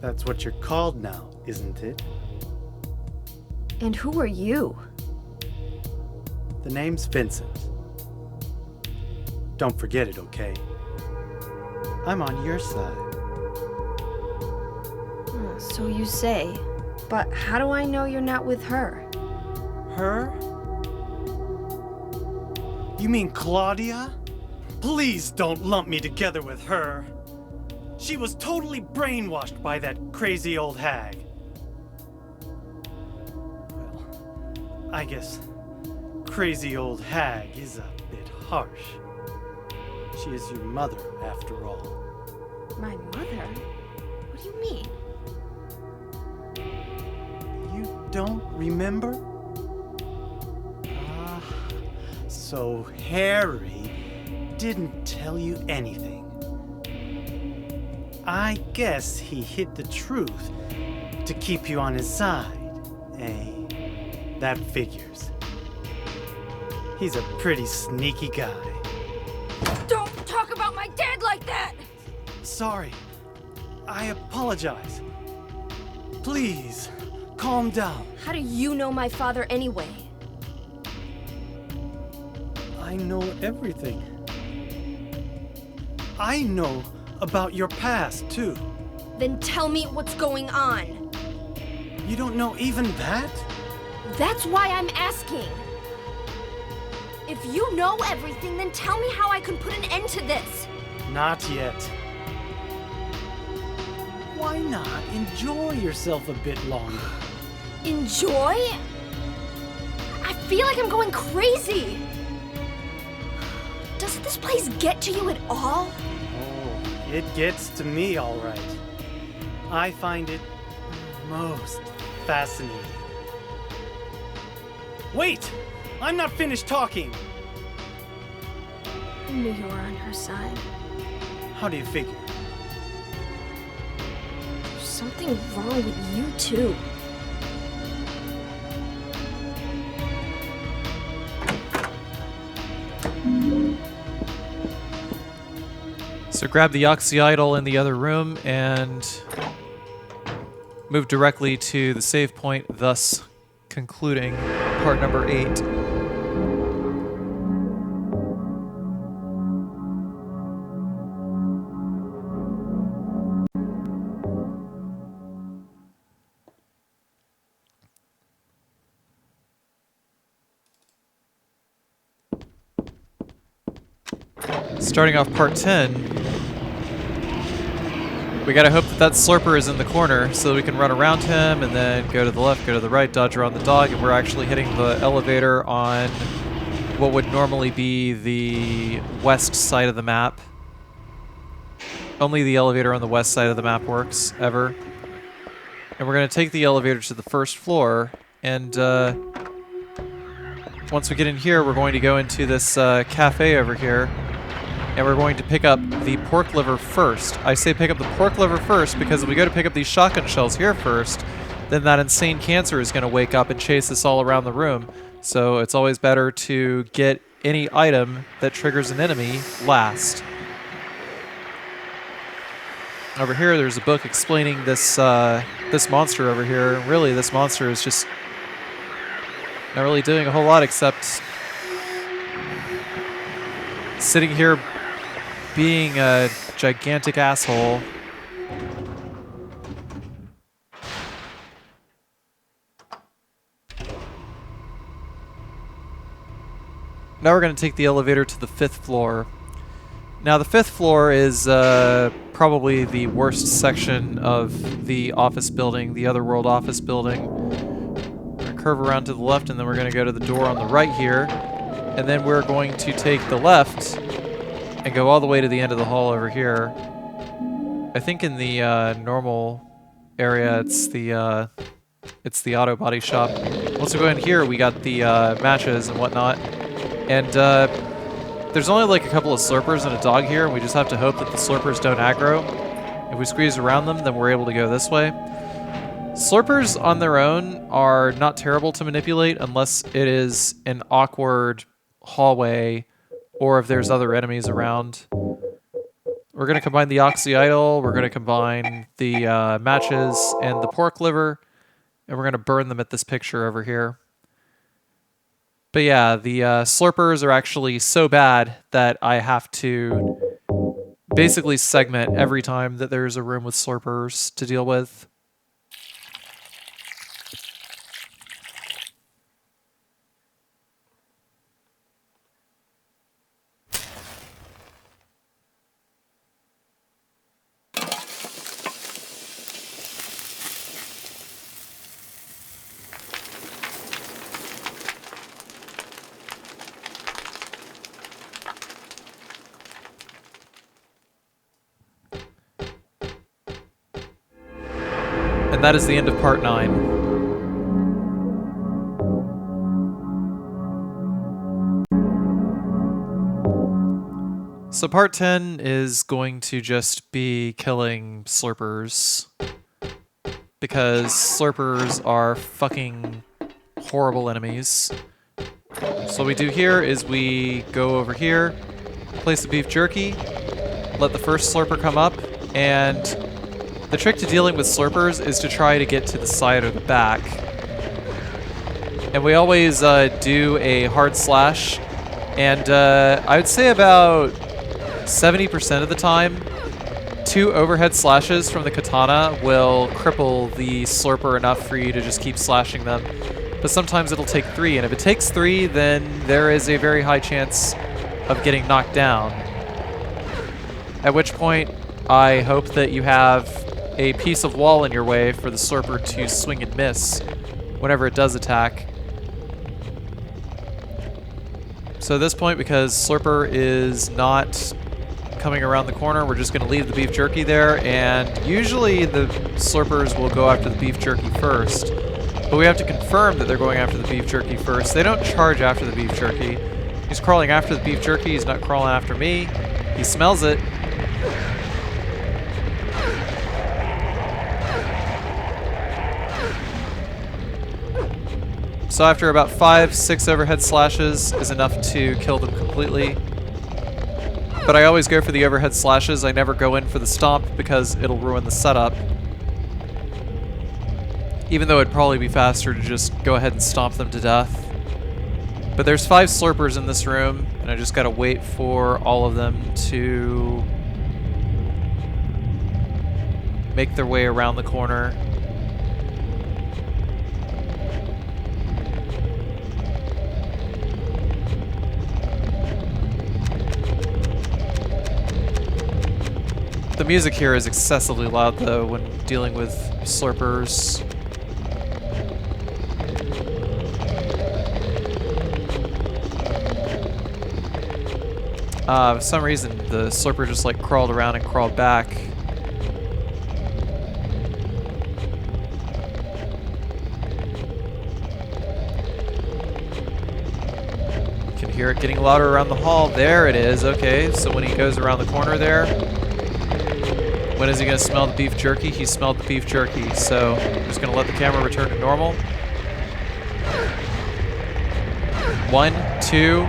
That's what you're called now, isn't it? And who are you? The name's Vincent. Don't forget it, okay? I'm on your side. So you say. But how do I know you're not with her? Her? You mean Claudia? Please don't lump me together with her. She was totally brainwashed by that crazy old hag. Well, I guess crazy old hag is a bit harsh. She is your mother, after all. My mother? What do you mean? You don't remember? Ah, so Harry didn't tell you anything. I guess he hid the truth to keep you on his side, eh? That figures. He's a pretty sneaky guy. Don't talk about my dad like that! Sorry. I apologize. Please, calm down. How do you know my father anyway? I know everything. I know about your past, too. Then tell me what's going on. You don't know even that? That's why I'm asking. If you know everything, then tell me how I can put an end to this. Not yet. Why not enjoy yourself a bit longer? Enjoy? I feel like I'm going crazy. Does this place get to you at all? Oh, it gets to me, all right. I find it most fascinating. Wait! I'm not finished talking! I knew you were on her side. How do you figure? There's something wrong with you, too. So grab the Oxyidol in the other room and move directly to the save point, thus concluding part number 8. Starting off part 10, we gotta hope that that slurper is in the corner so that we can run around him and then go to the left, go to the right, dodge around the dog, and we're actually hitting the elevator on what would normally be the west side of the map. Only the elevator on the west side of the map works, ever. And we're gonna take the elevator to the first floor, and once we get in here, we're going to go into this cafe over here. And we're going to pick up the pork liver first. I say pick up the pork liver first because if we go to pick up these shotgun shells here first, then that insane cancer is going to wake up and chase us all around the room. So it's always better to get any item that triggers an enemy last. Over here, there's a book explaining this this monster over here. Really, this monster is just not really doing a whole lot except sitting here being a gigantic asshole. Now we're going to take the elevator to the 5th floor. Now the 5th floor is probably the worst section of the office building, the Otherworld office building. We're going to curve around to the left and then we're going to go to the door on the right here. And then we're going to take the left and go all the way to the end of the hall over here. I think in the normal area, it's the auto body shop. Once we go in here, we got the matches and whatnot. And there's only like a couple of slurpers and a dog here, and we just have to hope that the slurpers don't aggro. If we squeeze around them, then we're able to go this way. Slurpers on their own are not terrible to manipulate unless it is an awkward hallway or if there's other enemies around. We're going to combine the oxyidol, we're going to combine the matches and the pork liver, and we're going to burn them at this picture over here. But yeah, the slurpers are actually so bad that I have to basically segment every time that there's a room with slurpers to deal with. And that is the end of part 9. So part 10 is going to just be killing slurpers. Because slurpers are fucking horrible enemies. So what we do here is we go over here, place the beef jerky, let the first slurper come up, and the trick to dealing with slurpers is to try to get to the side or the back. And we always do a hard slash, and I would say about 70% of the time, 2 overhead slashes from the katana will cripple the slurper enough for you to just keep slashing them. But sometimes it'll take 3, and if it takes 3, then there is a very high chance of getting knocked down. At which point, I hope that you have a piece of wall in your way for the slurper to swing and miss whenever it does attack. So at this point, because slurper is not coming around the corner, we're just going to leave the beef jerky there, and usually the slurpers will go after the beef jerky first, but we have to confirm that they're going after the beef jerky first. They don't charge after the beef jerky. He's crawling after the beef jerky, he's not crawling after me. He smells it. So after about 5-6 overhead slashes is enough to kill them completely. But I always go for the overhead slashes. I never go in for the stomp because it'll ruin the setup. Even though it'd probably be faster to just go ahead and stomp them to death. But there's 5 slurpers in this room, and I just gotta wait for all of them to make their way around the corner. The music here is excessively loud, though, when dealing with slurpers. For some reason, the slurper just like crawled around and crawled back. You can hear it getting louder around the hall. There it is. Okay, so when he goes around the corner there, when is he going to smell the beef jerky? He smelled the beef jerky, so I'm just going to let the camera return to normal. 1, 2.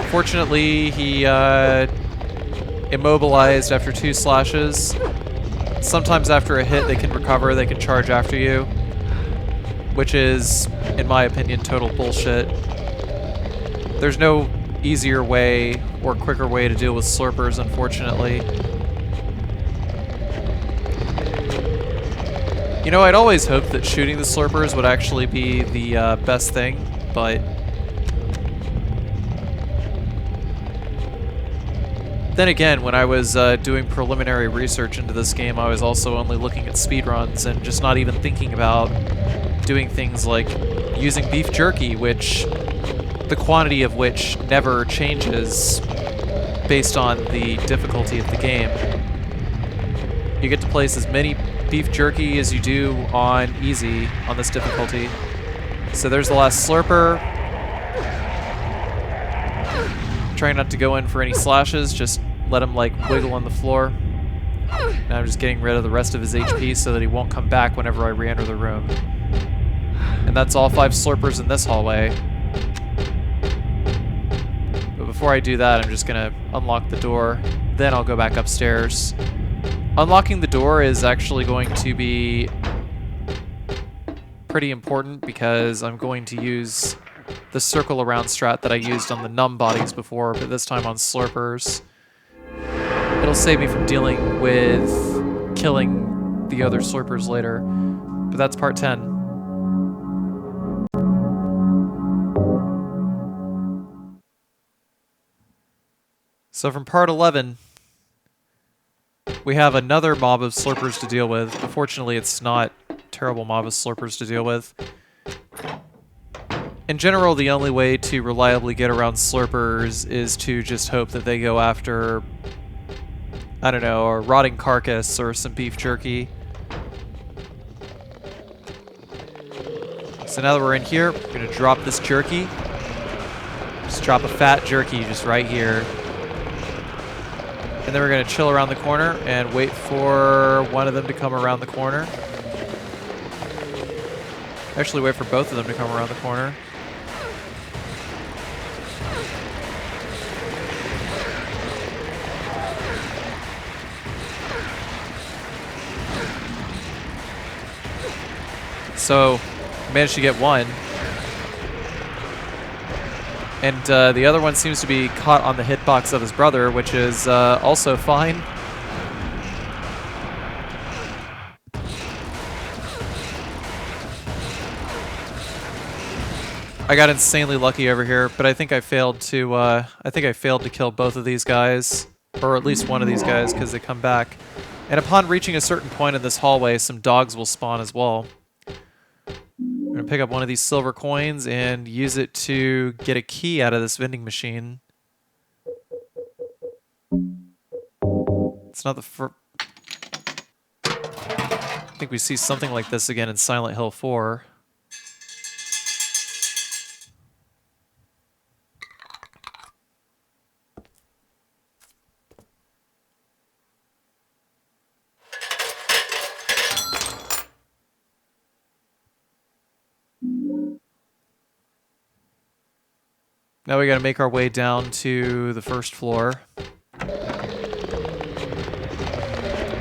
Fortunately, he immobilized after 2 slashes. Sometimes after a hit, they can recover, they can charge after you, which is, in my opinion, total bullshit. There's no easier way or quicker way to deal with slurpers, unfortunately. You know, I'd always hoped that shooting the slurpers would actually be the best thing, but then again, when I was doing preliminary research into this game, I was also only looking at speedruns and just not even thinking about doing things like using beef jerky, which the quantity of which never changes based on the difficulty of the game. You get to place as many beef jerky as you do on easy on this difficulty. So there's the last slurper. Trying not to go in for any slashes, just let him like wiggle on the floor. Now I'm just getting rid of the rest of his HP so that he won't come back whenever I re-enter the room. And that's all 5 slurpers in this hallway. But before I do that, I'm just gonna unlock the door. Then I'll go back upstairs. Unlocking the door is actually going to be pretty important because I'm going to use the circle around strat that I used on the numb bodies before, but this time on slurpers. It'll save me from dealing with killing the other slurpers later. But that's part 10. So from part 11, we have another mob of slurpers to deal with. But fortunately, it's not a terrible mob of slurpers to deal with. In general, the only way to reliably get around slurpers is to just hope that they go after, I don't know, a rotting carcass or some beef jerky. So now that we're in here, we're going to drop this jerky. Just drop a fat jerky just right here. And then we're going to chill around the corner and wait for one of them to come around the corner. Actually, wait for both of them to come around the corner. So, managed to get one. And the other one seems to be caught on the hitbox of his brother, which is also fine. I got insanely lucky over here, but I think I failed to kill both of these guys, or at least one of these guys, because they come back. And upon reaching a certain point in this hallway, some dogs will spawn as well. I'm going to pick up one of these silver coins and use it to get a key out of this vending machine. It's not the first... I think we see something like this again in Silent Hill 4. Now we gotta make our way down to the first floor.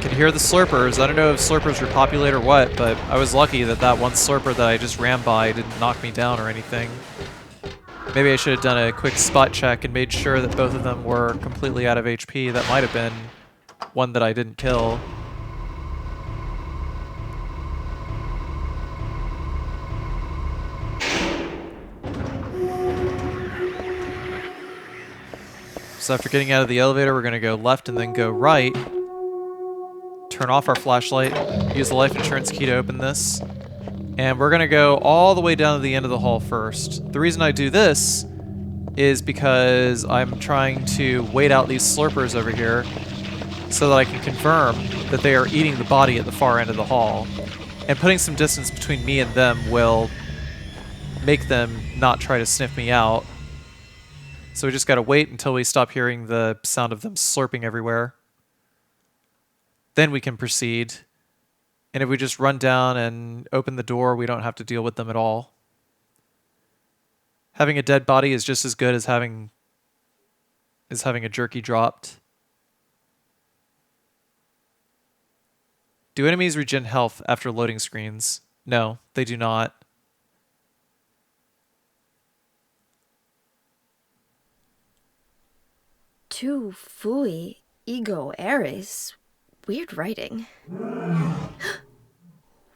Can hear the slurpers. I don't know if slurpers repopulate or what, but I was lucky that that one slurper that I just ran by didn't knock me down or anything. Maybe I should have done a quick spot check and made sure that both of them were completely out of HP. That might have been one that I didn't kill. So after getting out of the elevator, we're going to go left and then go right. Turn off our flashlight. Use the life insurance key to open this. And we're going to go all the way down to the end of the hall first. The reason I do this is because I'm trying to wait out these slurpers over here so that I can confirm that they are eating the body at the far end of the hall. And putting some distance between me and them will make them not try to sniff me out. So we just gotta wait until we stop hearing the sound of them slurping everywhere. Then we can proceed. And if we just run down and open the door, we don't have to deal with them at all. Having a dead body is just as good as having a jerky dropped. Do enemies regen health after loading screens? No, they do not. Tu fui ego eris. Weird writing.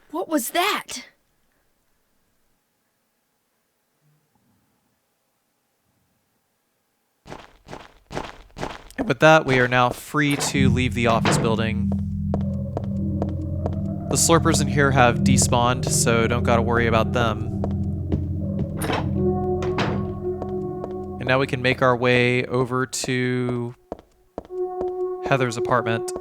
What was that? And with that, we are now free to leave the office building. The slurpers in here have despawned, so don't gotta worry about them. And now we can make our way over to Heather's apartment.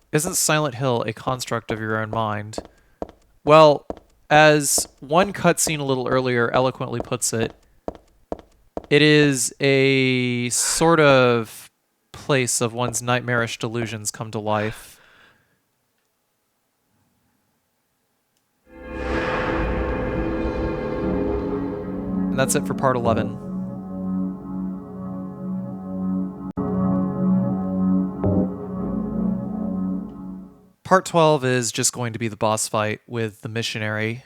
Isn't Silent Hill a construct of your own mind? Well, as one cutscene a little earlier eloquently puts it, it is a sort of place of one's nightmarish delusions come to life. And that's it for part 11. Part 12 is just going to be the boss fight with the Missionary.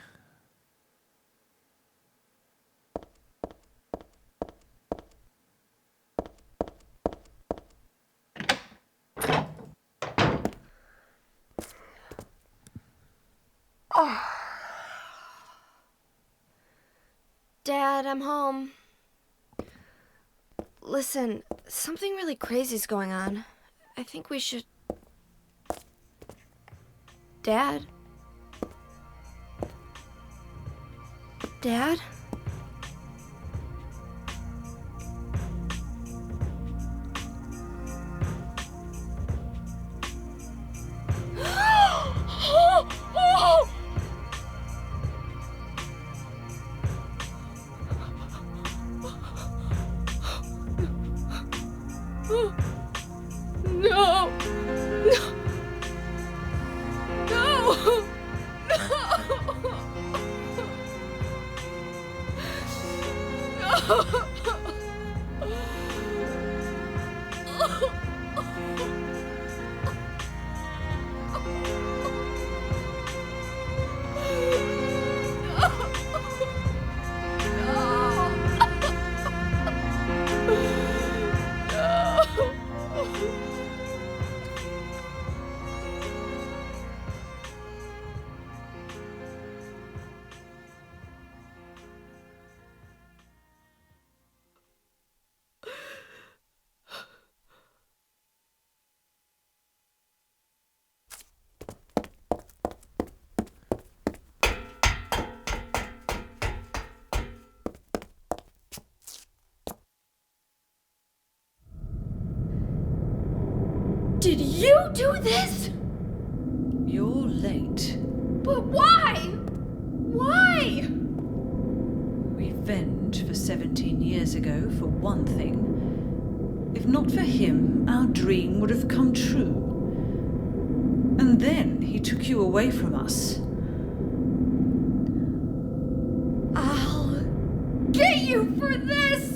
Dad, I'm home. Listen, something really crazy's going on. I think we should... Dad? Dad? No! Did you do this? You're late. But why? Why? Revenge for 17 years ago, for one thing. If not for him, our dream would have come true. And then he took you away from us. I'll get you for this!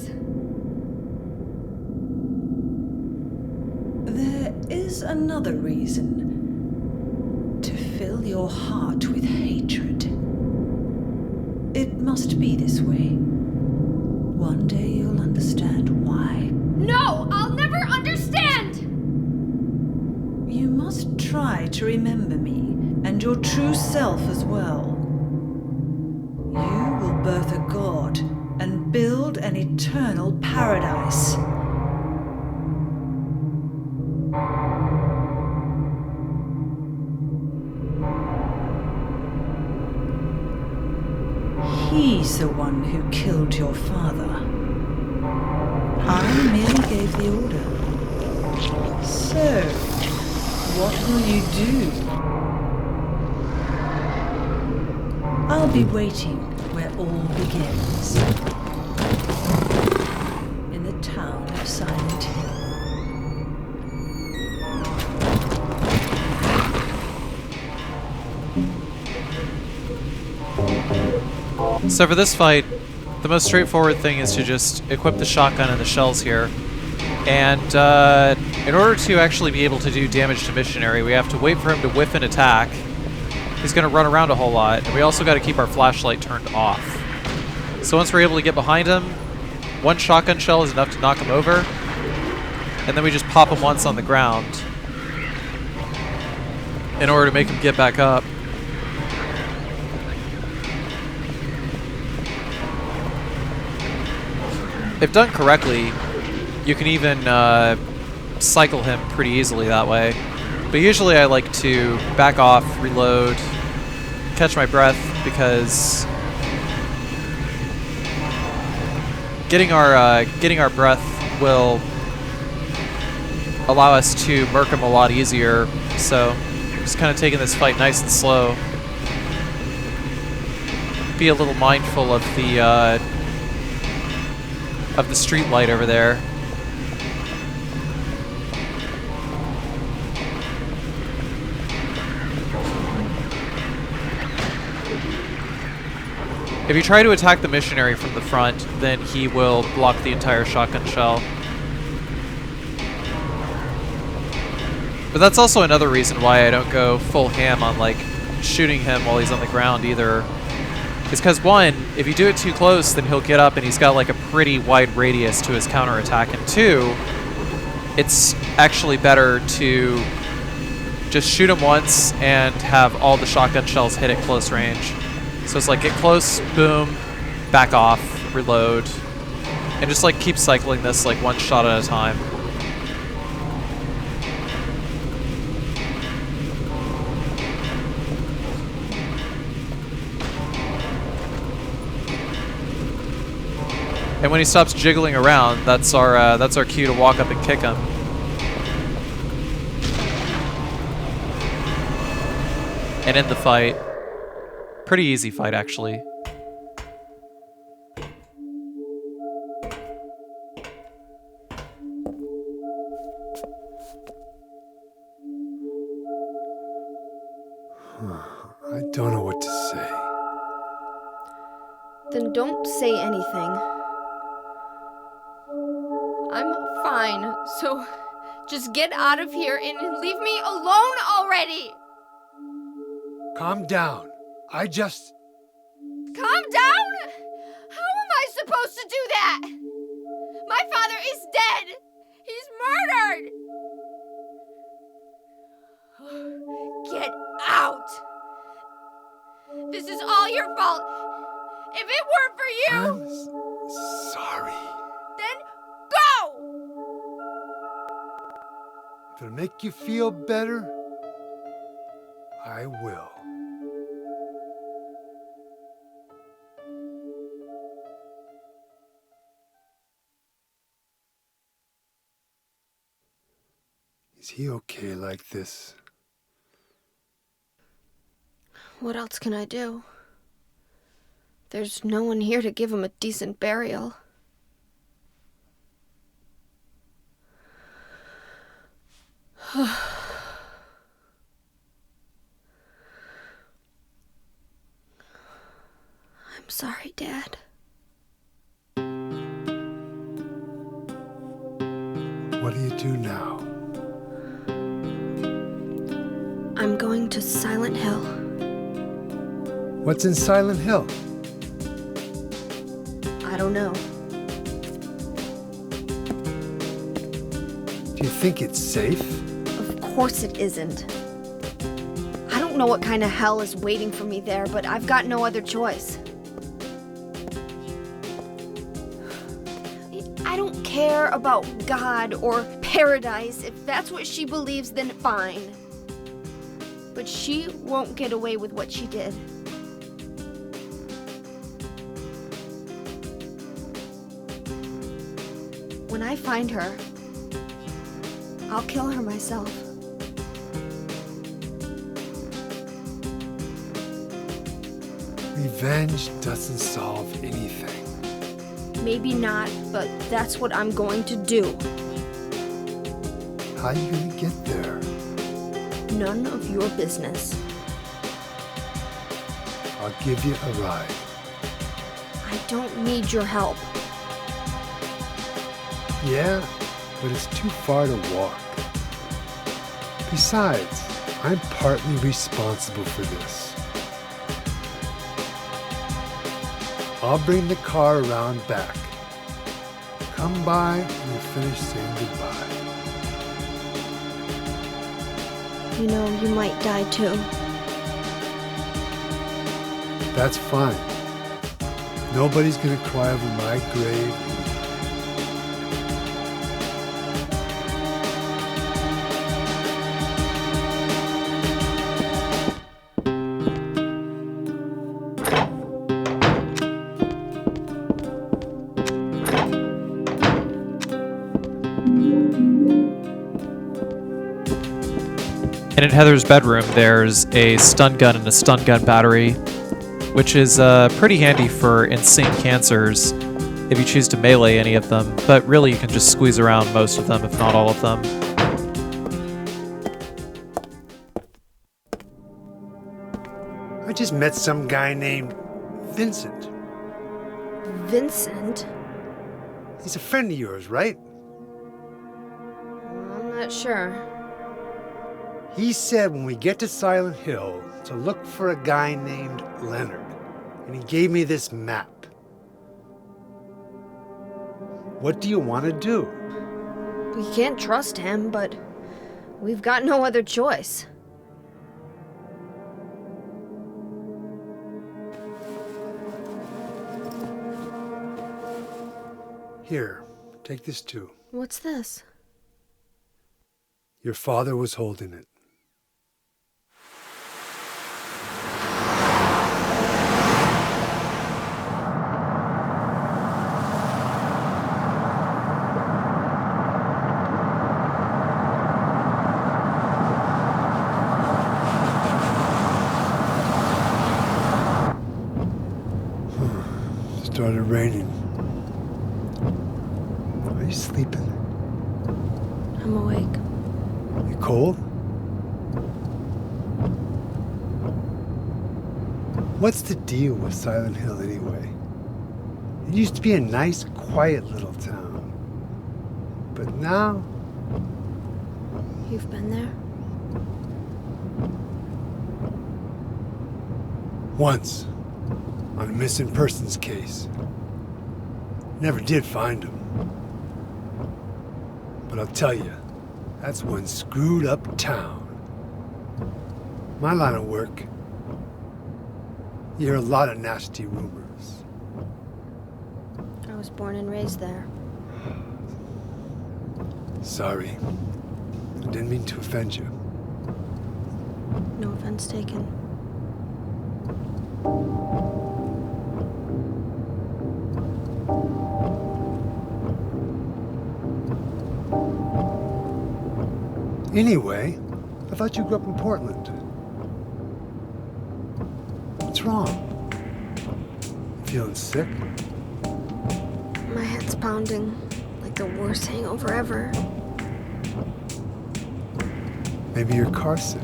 There is another reason. To fill your heart with hatred. It must be this way. One day you'll understand why. No, I'll never understand! You must try to remember me, and your true self as well. You will birth a god, and build an eternal paradise. He's the one who killed your father. I merely gave the order. So, what will you do? I'll be waiting where all begins. In the town of Silent Hill. So for this fight, the most straightforward thing is to just equip the shotgun and the shells here. And in order to actually be able to do damage to Missionary, we have to wait for him to whiff an attack. He's going to run around a whole lot, and we also got to keep our flashlight turned off. So once we're able to get behind him, one shotgun shell is enough to knock him over, and then we just pop him once on the ground in order to make him get back up. If done correctly, you can even cycle him pretty easily that way. But usually I like to back off, reload, catch my breath, because getting our breath will allow us to murk him a lot easier so just kind of taking this fight nice and slow. Be a little mindful of the street light over there. If you try to attack the missionary from the front, then he will block the entire shotgun shell. But that's also another reason why I don't go full ham on like shooting him while he's on the ground either. Is because one, if you do it too close, then he'll get up and he's got like a pretty wide radius to his counterattack. And two, it's actually better to just shoot him once and have all the shotgun shells hit at close range. So it's like get close, boom, back off, reload, and just like keep cycling this like one shot at a time. And when he stops jiggling around, that's our cue to walk up and kick him. And end the fight. Pretty easy fight, actually. I don't know what to say. Then don't say anything. I'm fine, so just get out of here and leave me alone already! Calm down. Calm down? How am I supposed to do that? My father is dead! He's murdered! Get out! This is all your fault! If it weren't for you, I'm sorry. then go! If it'll make you feel better, I will. Is he okay like this? What else can I do? There's no one here to give him a decent burial. I'm sorry, Dad. What do you do now? I'm going to Silent Hill. What's in Silent Hill? I don't know. Do you think it's safe? Of course it isn't. I don't know what kind of hell is waiting for me there, but I've got no other choice. I don't care about God or paradise. If that's what she believes, then fine. But she won't get away with what she did. When I find her, I'll kill her myself. Revenge doesn't solve anything. Maybe not, but that's what I'm going to do. How are you gonna get there? None of your business. I'll give you a ride. I don't need your help. Yeah, but it's too far to walk. Besides, I'm partly responsible for this. I'll bring the car around back. Come by when you finish saying goodbye. You know, you might die too. That's fine. Nobody's gonna cry over my grave. And in Heather's bedroom, there's a stun gun and a stun gun battery, which is pretty handy for insane cancers if you choose to melee any of them, but really you can just squeeze around most of them, if not all of them. I just met some guy named Vincent. Vincent? He's a friend of yours, right? I'm not sure. He said when we get to Silent Hill to look for a guy named Leonard, and he gave me this map. What do you want to do? We can't trust him, but we've got no other choice. Here, take this too. What's this? Your father was holding it. Started raining. Are you sleeping? I'm awake. You cold? What's the deal with Silent Hill anyway? It used to be a nice, quiet little town. But now... You've been there? Once. On a missing persons case. Never did find him. But I'll tell you, that's one screwed up town. My line of work, you hear a lot of nasty rumors. I was born and raised there. Sorry. I didn't mean to offend you. No offense taken. Anyway, I thought you grew up in Portland. What's wrong? Feeling sick? My head's pounding like the worst hangover ever. Maybe your car's sick.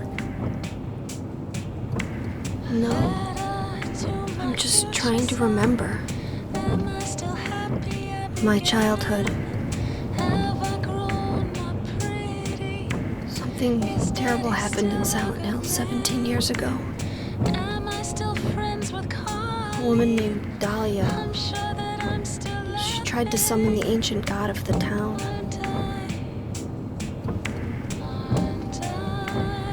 No. I'm just trying to remember. My childhood. Something terrible happened in Silent Hill 17 years ago. A woman named Dahlia. She tried to summon the ancient god of the town.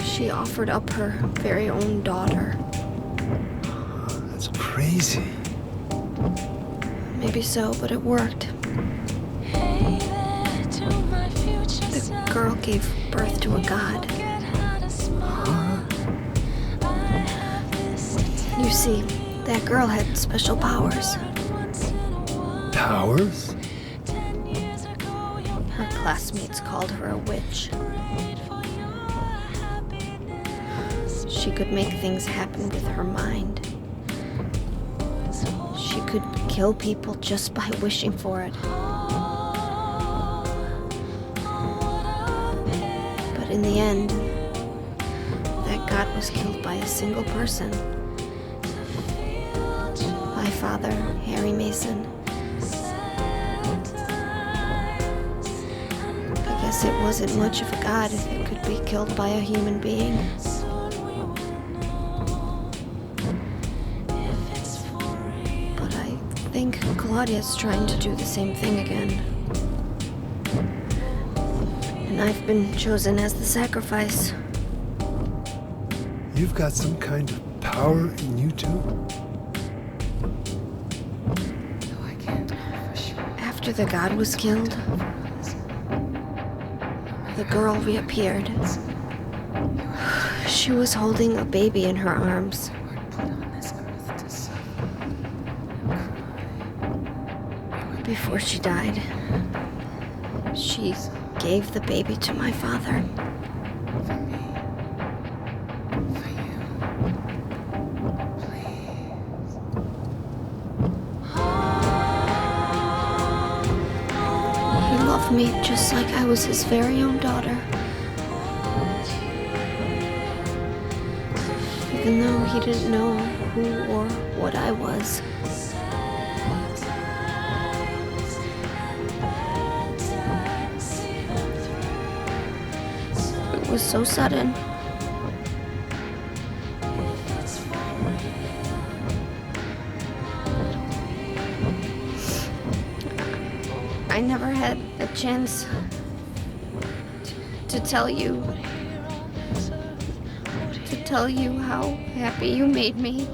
She offered up her very own daughter. That's crazy. Maybe so, but it worked. The girl gave birth to a god. You see, that girl had special powers. Powers? Her classmates called her a witch. She could make things happen with her mind. She could kill people just by wishing for it. But in the end, that god was killed by a single person. My father, Harry Mason. I guess it wasn't much of a god if it could be killed by a human being. But I think Claudia's trying to do the same thing again. And I've been chosen as the sacrifice. You've got some kind of power in you too? After the god was killed, the girl reappeared. She was holding a baby in her arms. Before she died, she gave the baby to my father. me just like I was his very own daughter. Even though he didn't know who or what I was. It was so sudden. I never had a chance to tell you how happy you made me.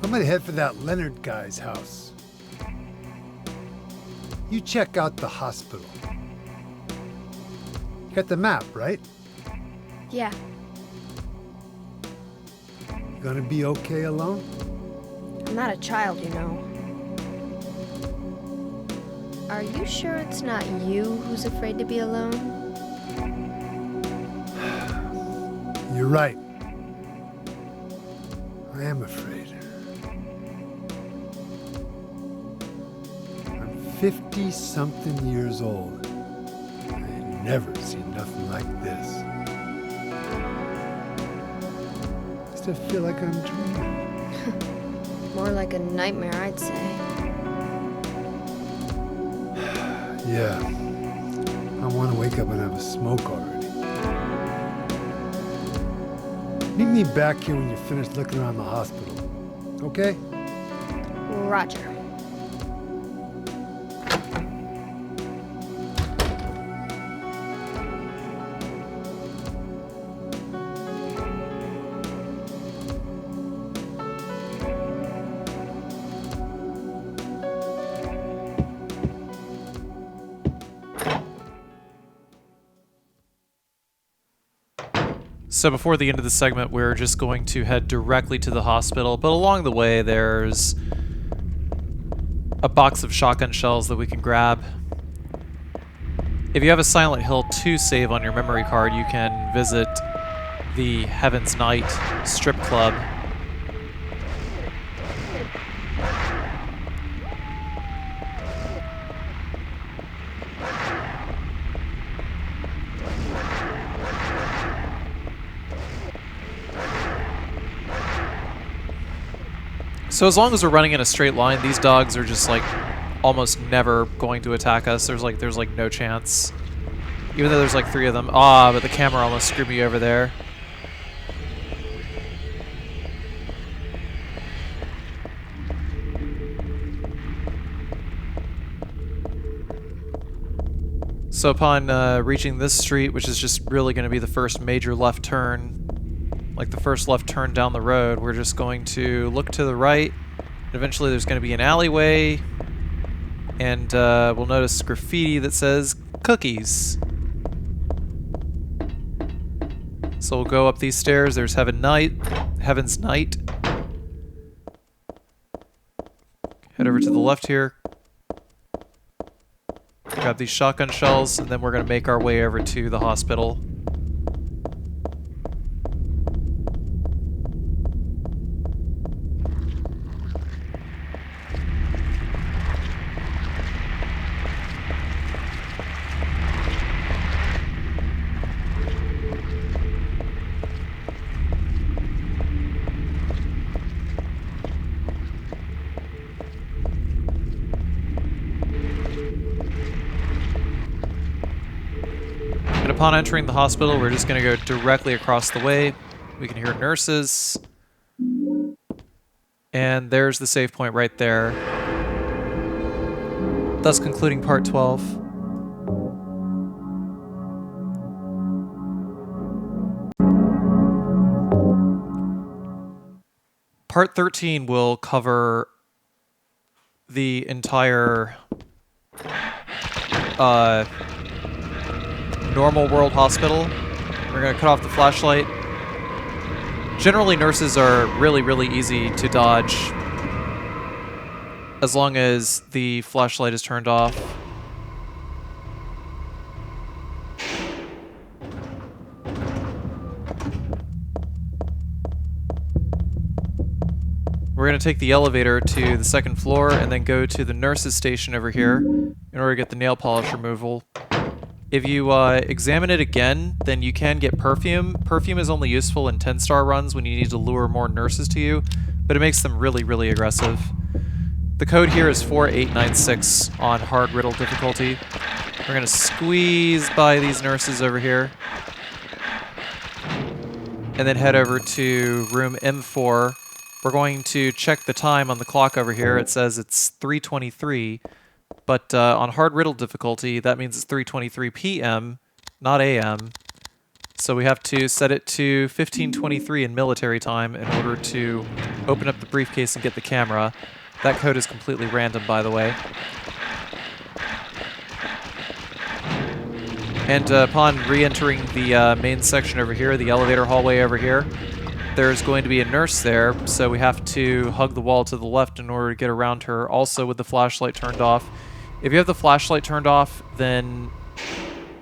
I'm gonna head for that Leonard guy's house. You check out the hospital. You got the map, right? Yeah, You gonna be okay alone? I'm not a child, you know. Are you sure it's not you who's afraid to be alone? You're right. I am afraid. I'm 50-something years old. I ain't never seen nothing like this. I still feel like I'm dreaming. More like a nightmare, I'd say. Yeah. I want to wake up and have a smoke already. Meet me back here when you're finished looking around the hospital. Okay? Roger. So before the end of the segment, we're just going to head directly to the hospital, but along the way there's a box of shotgun shells that we can grab. If you have a Silent Hill 2 save on your memory card, you can visit the Heaven's Night strip club. So as long as we're running in a straight line, these dogs are just like almost never going to attack us. There's like no chance. Even though there's like 3 of them. Ah, but the camera almost screwed me over there. So upon reaching this street, which is just really going to be the first major left turn, like the first left turn down the road, we're just going to look to the right. Eventually there's going to be an alleyway, and we'll notice graffiti that says cookies. So we'll go up these stairs. There's Heaven's Night. Head over to the left here. Grab these shotgun shells, and then we're going to make our way over to the hospital. And upon entering the hospital, we're just going to go directly across the way. We can hear nurses. And there's the save point right there. Thus concluding part 12. Part 13 will cover the entire normal world hospital. We're going to cut off the flashlight. Generally, nurses are really, really easy to dodge as long as the flashlight is turned off. We're going to take the elevator to the second floor and then go to the nurse's station over here in order to get the nail polish removal. If you examine it again, then you can get perfume. Perfume is only useful in 10-star runs when you need to lure more nurses to you, but it makes them really, really aggressive. The code here is 4896 on hard riddle difficulty. We're going to squeeze by these nurses over here and then head over to room M4. We're going to check the time on the clock over here. It says it's 3:23. But on hard riddle difficulty, that means it's 3:23 p.m., not a.m. So we have to set it to 15:23 in military time in order to open up the briefcase and get the camera. That code is completely random, by the way. And upon re-entering the main section over here, the elevator hallway over here, there's going to be a nurse there, so we have to hug the wall to the left in order to get around her, also with the flashlight turned off. If you have the flashlight turned off, then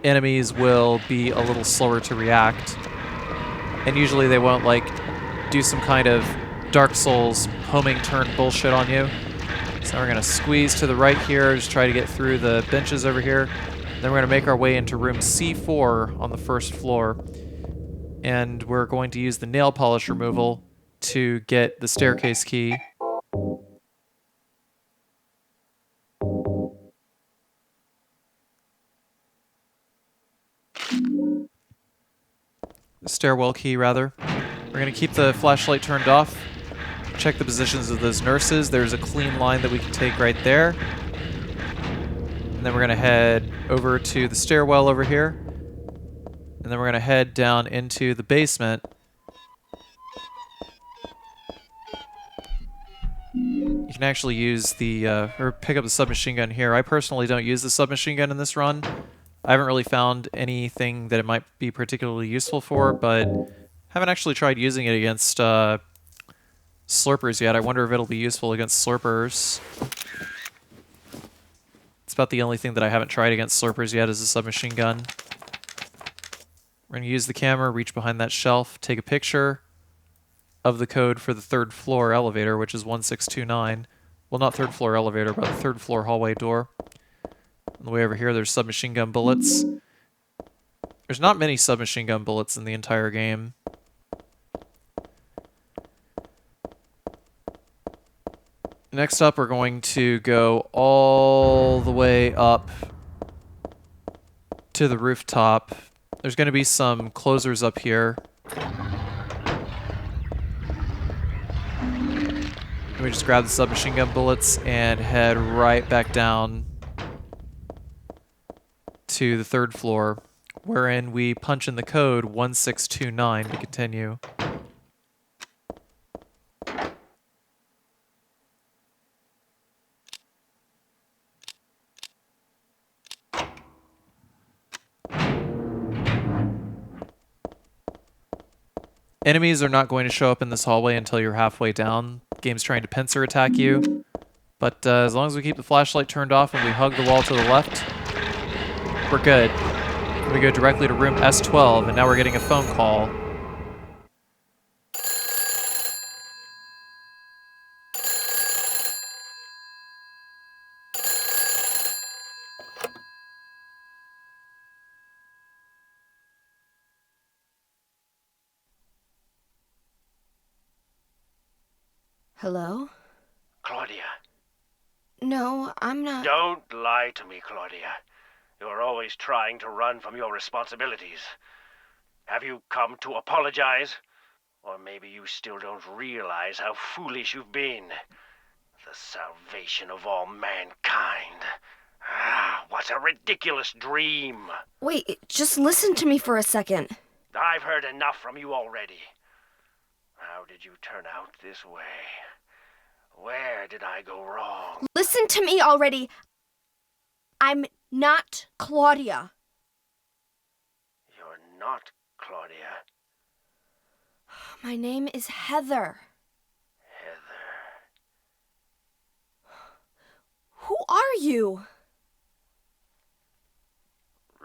enemies will be a little slower to react. And usually they won't, like, do some kind of Dark Souls homing turn bullshit on you. So we're going to squeeze to the right here, just try to get through the benches over here. Then we're going to make our way into room C4 on the first floor. And we're going to use the nail polish removal to get the staircase key. The stairwell key, rather. We're going to keep the flashlight turned off. Check the positions of those nurses. There's a clean line that we can take right there. And then we're going to head over to the stairwell over here. And then we're going to head down into the basement. You can actually use the, or pick up the submachine gun here. I personally don't use the submachine gun in this run. I haven't really found anything that it might be particularly useful for, but haven't actually tried using it against slurpers yet. I wonder if it'll be useful against slurpers. It's about the only thing that I haven't tried against slurpers yet is the submachine gun. We're going to use the camera, reach behind that shelf, take a picture of the code for the third floor elevator, which is 1629. Well, not third floor elevator, but the third floor hallway door. On the way over here, there's submachine gun bullets. There's not many submachine gun bullets in the entire game. Next up, we're going to go all the way up to the rooftop. There's going to be some closers up here. And we just grab the submachine gun bullets and head right back down to the third floor, wherein we punch in the code 1629 to continue. Enemies are not going to show up in this hallway until you're halfway down. The game's trying to pincer attack you. But as long as we keep the flashlight turned off and we hug the wall to the left, we're good. We go directly to room S12, and now we're getting a phone call. Hello? Claudia. No, I'm not. Don't lie to me, Claudia. You're always trying to run from your responsibilities. Have you come to apologize? Or maybe you still don't realize how foolish you've been. The salvation of all mankind. Ah, what a ridiculous dream. Wait, just listen to me for a second. I've heard enough from you already. How did you turn out this way? Where did I go wrong? Listen to me already. I'm not Claudia. not Claudia. My name is Heather. Heather. Who are you?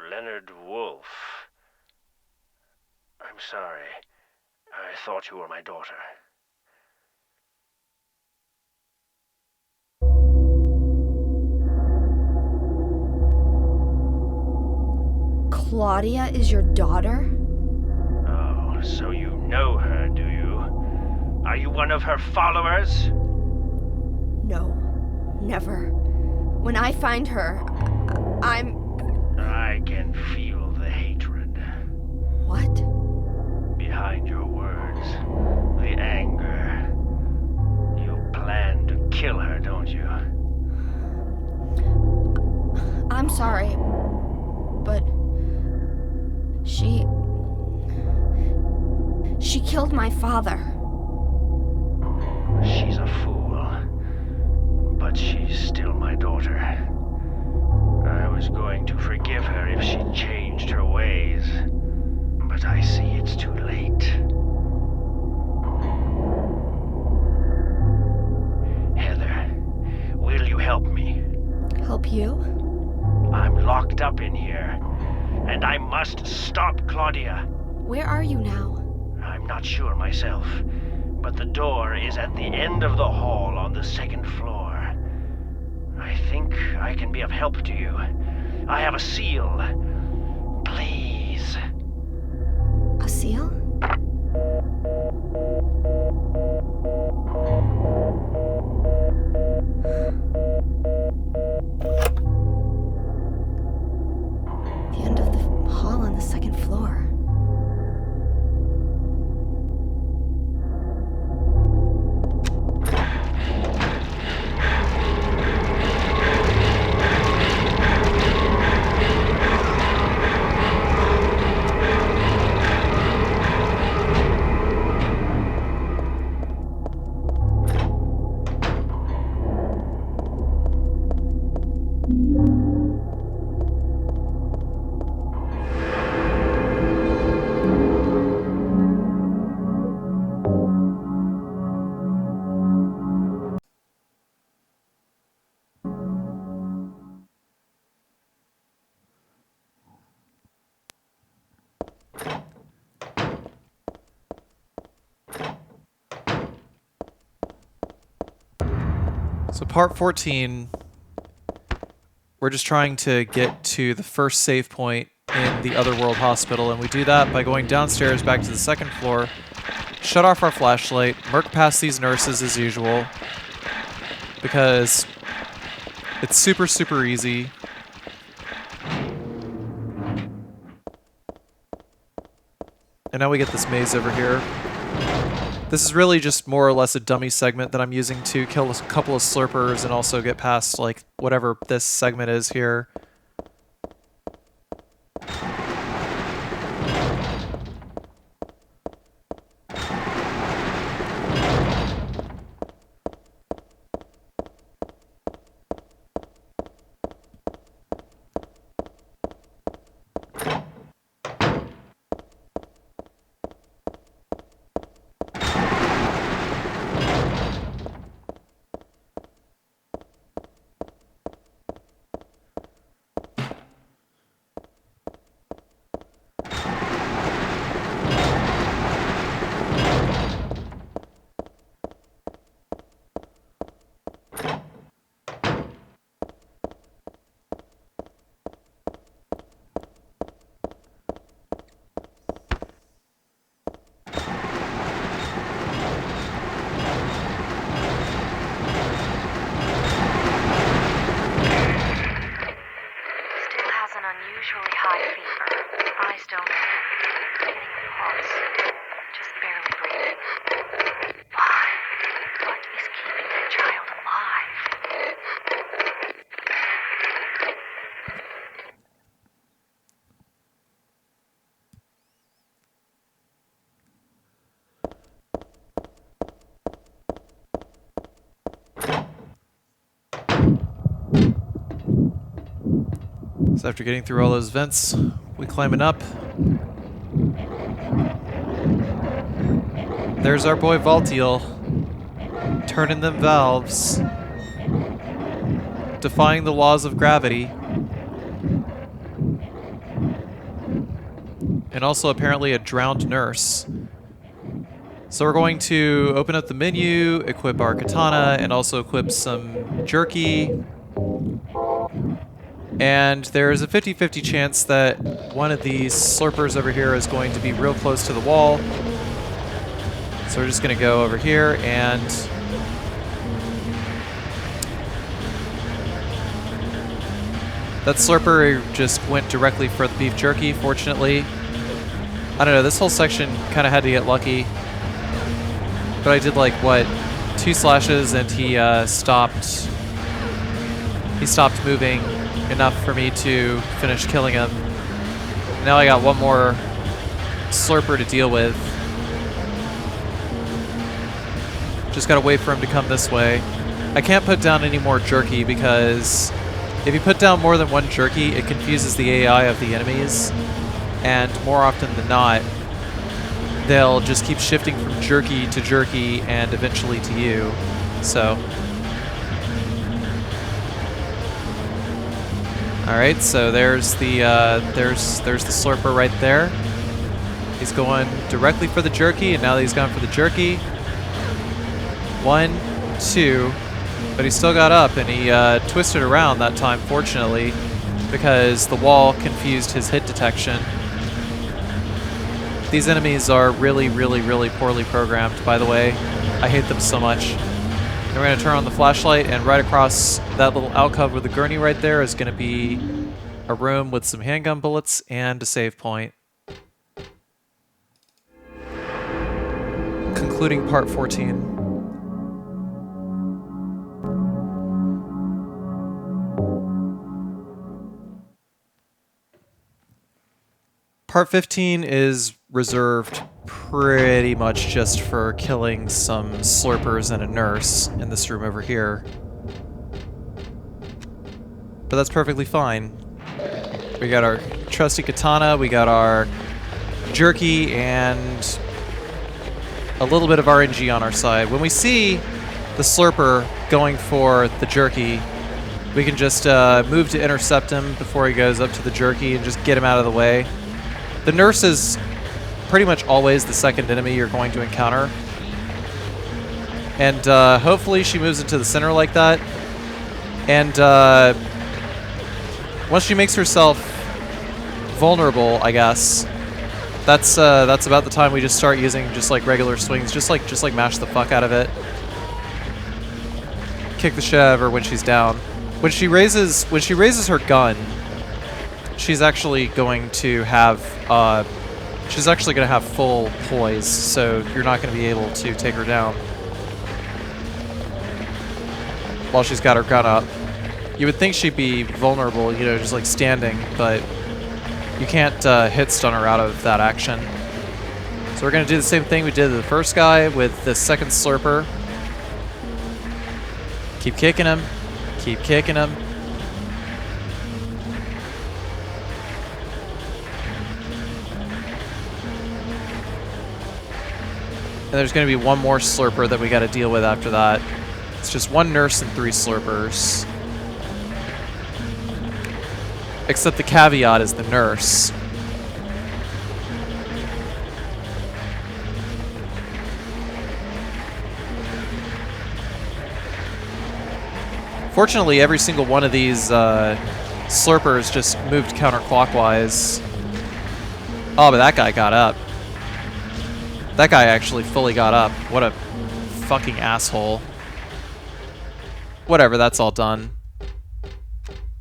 Leonard Wolf. I'm sorry. I thought you were my daughter. Claudia is your daughter? Oh, so you know her, do you? Are you one of her followers? No, never. When I find her, I can feel the hatred. What? Behind your words. The anger. You plan to kill her, don't you? I'm sorry, but She killed my father. She's a fool. But she's still my daughter. I was going to forgive her if she changed her ways. But I see it's too late. Heather, will you help me? Help you? I'm locked up in here, and I must stop Claudia. Where are you now? I'm not sure myself, but the door is at the end of the hall on the second floor. I think I can be of help to you. I have a seal. Please. A seal? The end of the hall on the second floor. So part 14, we're just trying to get to the first save point in the Otherworld hospital, and we do that by going downstairs back to the second floor, shut off our flashlight, murk past these nurses as usual, because it's super, super easy. And now we get this maze over here. This is really just more or less a dummy segment that I'm using to kill a couple of slurpers and also get past, like, whatever this segment is here. Unusually high fever. Eyes don't open. Getting a pulse. Just barely breathing. Why? What is keeping that child alive? So after getting through all those vents, we climbing up. There's our boy Valtiel. Turning them valves. Defying the laws of gravity. And also apparently a drowned nurse. So we're going to open up the menu, equip our katana, and also equip some jerky. And there's a 50-50 chance that one of these slurpers over here is going to be real close to the wall. So we're just going to go over here and... That slurper just went directly for the beef jerky, fortunately. I don't know, this whole section kind of had to get lucky. But I did like, what, 2 slashes and he stopped moving enough for me to finish killing him. Now I got one more slurper to deal with. Just gotta wait for him to come this way. I can't put down any more jerky because if you put down more than one jerky, it confuses the AI of the enemies. And more often than not, they'll just keep shifting from jerky to jerky and eventually to you. So. Alright, so there's the slurper right there. He's going directly for the jerky, and now that he's gone for the jerky. 1, 2, but he still got up, and he twisted around that time, fortunately, because the wall confused his hit detection. These enemies are really, really, really poorly programmed, by the way. I hate them so much. And we're going to turn on the flashlight, and right across that little alcove with the gurney right there is going to be a room with some handgun bullets and a save point. Concluding part 14. Part 15 is reserved pretty much just for killing some slurpers and a nurse in this room over here. But that's perfectly fine. We got our trusty katana, we got our jerky, and a little bit of RNG on our side. When we see the slurper going for the jerky, we can just move to intercept him before he goes up to the jerky and just get him out of the way. The nurse is pretty much always the second enemy you're going to encounter. And hopefully she moves into the center like that. And once she makes herself vulnerable, I guess, that's about the time we just start using just like regular swings, just like mash the fuck out of it. Kick the shit out of her when she's down. When she raises her gun, she's actually going to have full poise, so you're not going to be able to take her down while she's got her gun up. You would think she'd be vulnerable, you know, just like standing, but you can't hit stun her out of that action. So we're going to do the same thing we did to the first guy with the second slurper. Keep kicking him. Keep kicking him. And there's going to be one more slurper that we got to deal with after that. It's just one nurse and 3 slurpers. Except the caveat is the nurse. Fortunately, every single one of these slurpers just moved counterclockwise. Oh, but that guy got up. That guy actually fully got up. What a fucking asshole. Whatever, that's all done.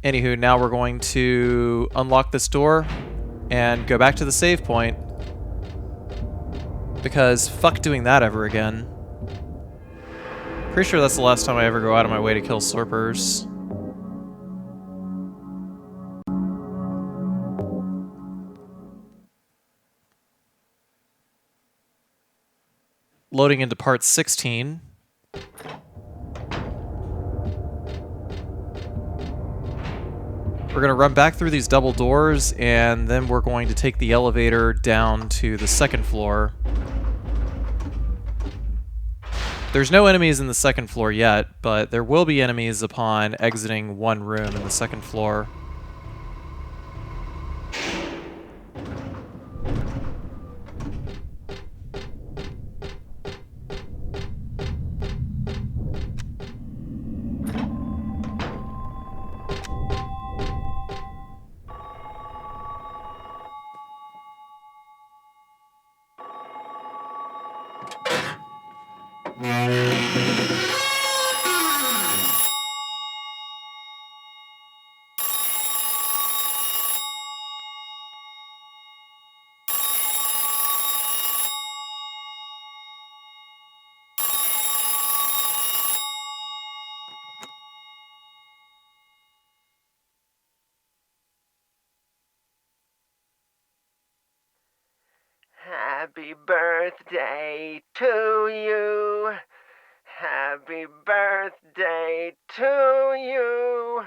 Anywho, now we're going to unlock this door and go back to the save point. Because fuck doing that ever again. Pretty sure that's the last time I ever go out of my way to kill slurpers. Loading into part 16. We're going to run back through these double doors, and then we're going to take the elevator down to the second floor. There's no enemies in the second floor yet, but there will be enemies upon exiting one room in the second floor. Happy birthday to you. Happy birthday to you.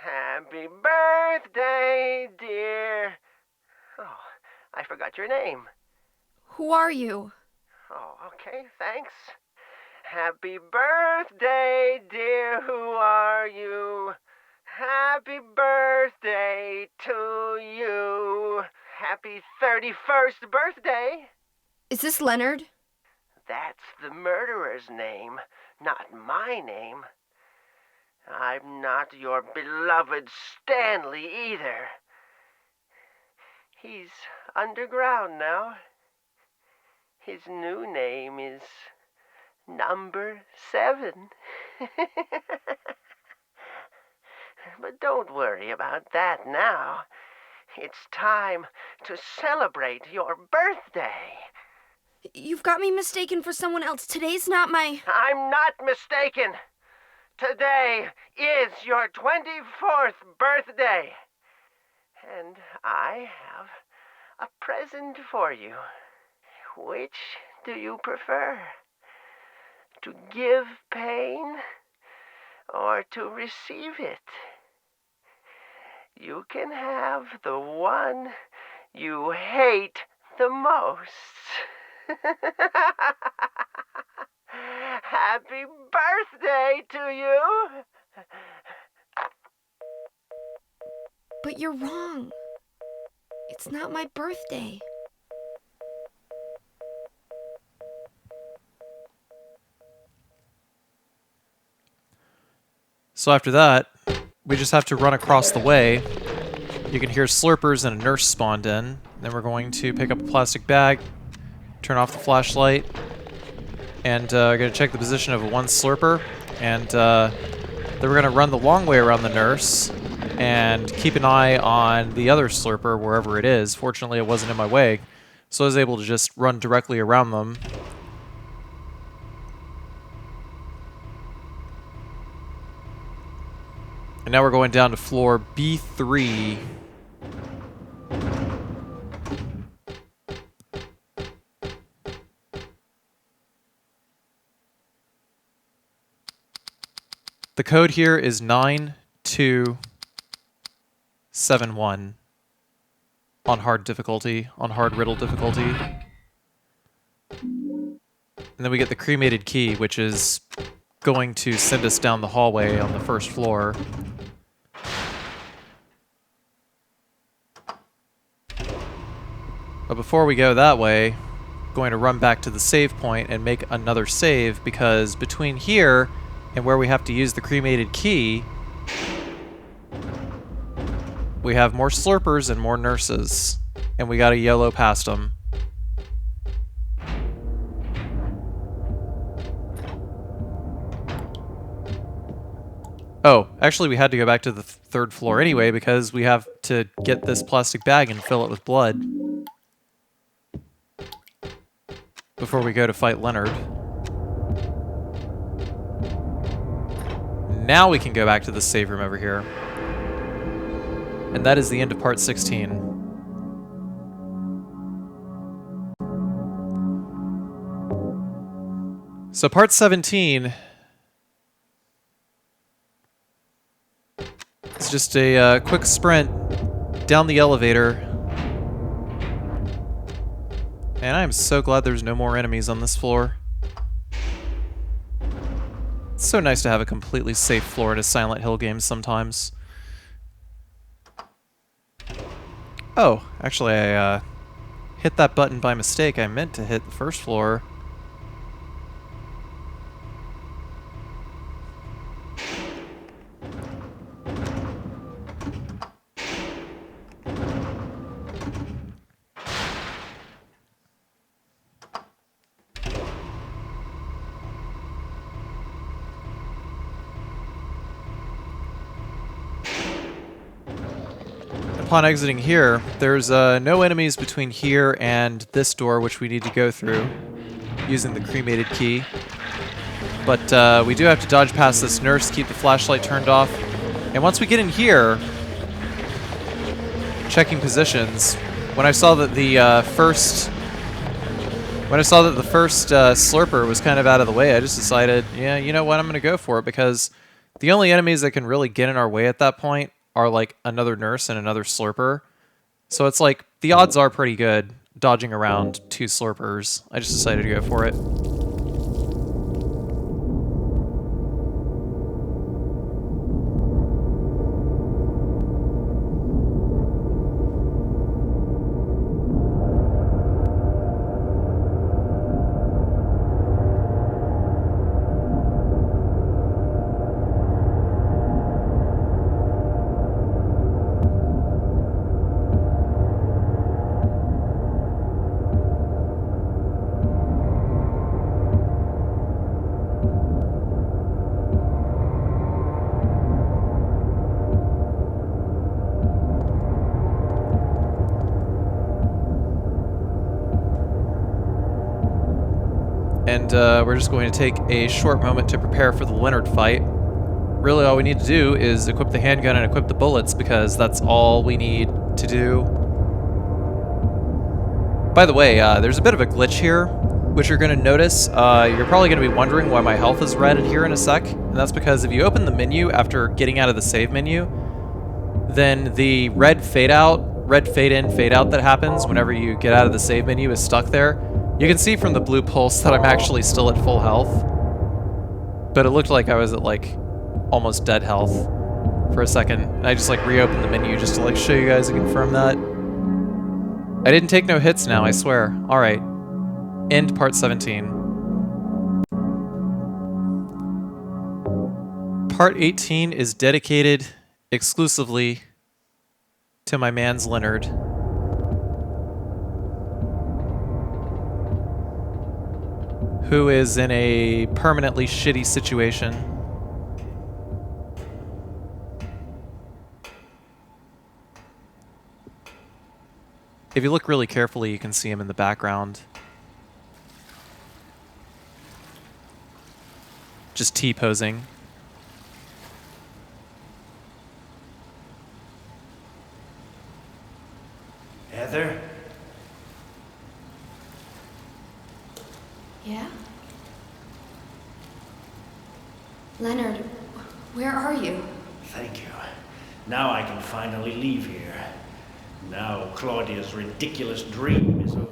Happy birthday, dear. Oh, I forgot your name. Who are you? Oh, okay, thanks. Happy birthday, dear. Who are you? Happy birthday to you. Happy 31st birthday. Is this Leonard? That's the murderer's name, not my name. I'm not your beloved Stanley either. He's underground now. His new name is Number 7. But don't worry about that now. It's time to celebrate your birthday. You've got me mistaken for someone else. Today's not my... I'm not mistaken. Today is your 24th birthday. And I have a present for you. Which do you prefer? To give pain or to receive it? You can have the one you hate the most. Happy birthday to you! But you're wrong. It's not my birthday. So after that, we just have to run across the way. You can hear slurpers and a nurse spawned in. Then we're going to pick up a plastic bag, turn off the flashlight, and we're going to check the position of one slurper. And then we're going to run the long way around the nurse and keep an eye on the other slurper wherever it is. Fortunately, it wasn't in my way, so I was able to just run directly around them. And now we're going down to floor B3. The code here is 9271 on hard difficulty, on hard riddle difficulty. And then we get the cremated key, which is going to send us down the hallway on the first floor. But before we go that way, I'm going to run back to the save point and make another save, because between here and where we have to use the cremated key, we have more slurpers and more nurses, and we gotta YOLO past them. Oh, actually we had to go back to the third floor anyway, because we have to get this plastic bag and fill it with blood before we go to fight Leonard. Now we can go back to the save room over here. And that is the end of part 16. So part 17 is just a quick sprint down the elevator. And I am so glad there's no more enemies on this floor. It's so nice to have a completely safe floor in a Silent Hill game sometimes. Oh, actually I hit that button by mistake. I meant to hit the first floor. Upon exiting here, there's no enemies between here and this door, which we need to go through using the cremated key. But we do have to dodge past this nurse, keep the flashlight turned off. And once we get in here, checking positions, when I saw that the first slurper was kind of out of the way, I just decided, yeah, you know what, I'm going to go for it, because the only enemies that can really get in our way at that point are like another nurse and another slurper. So it's like the odds are pretty good dodging around two slurpers. I just decided to go for it. And we're just going to take a short moment to prepare for the Leonard fight. Really, all we need to do is equip the handgun and equip the bullets, because that's all we need to do. By the way, there's a bit of a glitch here, which you're going to notice. You're probably going to be wondering why my health is red here in a sec. And that's because if you open the menu after getting out of the save menu, then the red fade in, fade out that happens whenever you get out of the save menu is stuck there. You can see from the blue pulse that I'm actually still at full health. But it looked like I was at like almost dead health for a second. And I just like reopened the menu just to like show you guys and confirm that. I didn't take no hits now, I swear. Alright. End part 17. Part 18 is dedicated exclusively to my man's Leonard. Who is in a permanently shitty situation. If you look really carefully, you can see him in the background. Just T-posing. Heather? Yeah? Leonard, where are you? Thank you. Now I can finally leave here. Now Claudia's ridiculous dream is over.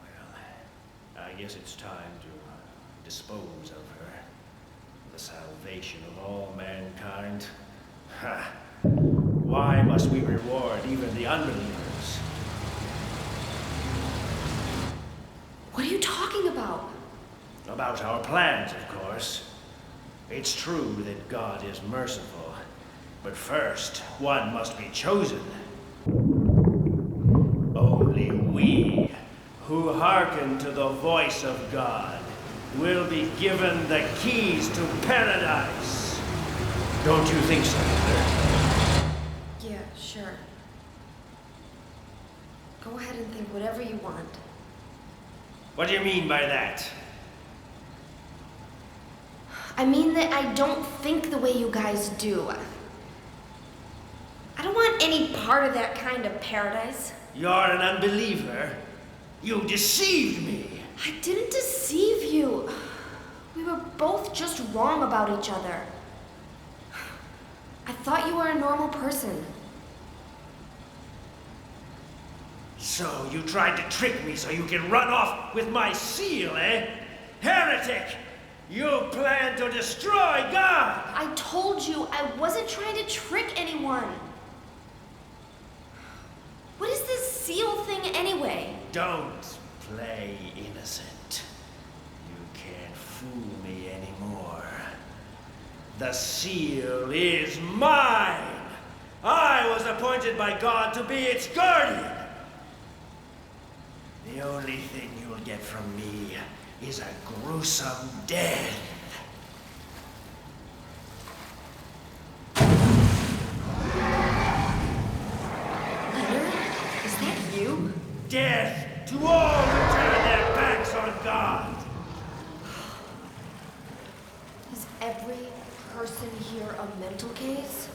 Well, I guess it's time to dispose of her. The salvation of all mankind. Ha! Why must we reward even the unbelievers? What are you talking about? About our plans, of course. It's true that God is merciful, but first, one must be chosen. Only we, who hearken to the voice of God, will be given the keys to paradise. Don't you think so, Leonard? Yeah, sure. Go ahead and think whatever you want. What do you mean by that? I mean that I don't think the way you guys do. I don't want any part of that kind of paradise. You're an unbeliever. You deceived me. I didn't deceive you. We were both just wrong about each other. I thought you were a normal person. So you tried to trick me so you can run off with my seal, eh? Heretic! You plan to destroy God! I told you I wasn't trying to trick anyone. What is this seal thing anyway? Don't play innocent. You can't fool me anymore. The seal is mine! I was appointed by God to be its guardian! The only thing you'll get from me is a gruesome death. Leonard, is that you? Death to all who turn their backs on God! Is every person here a mental case?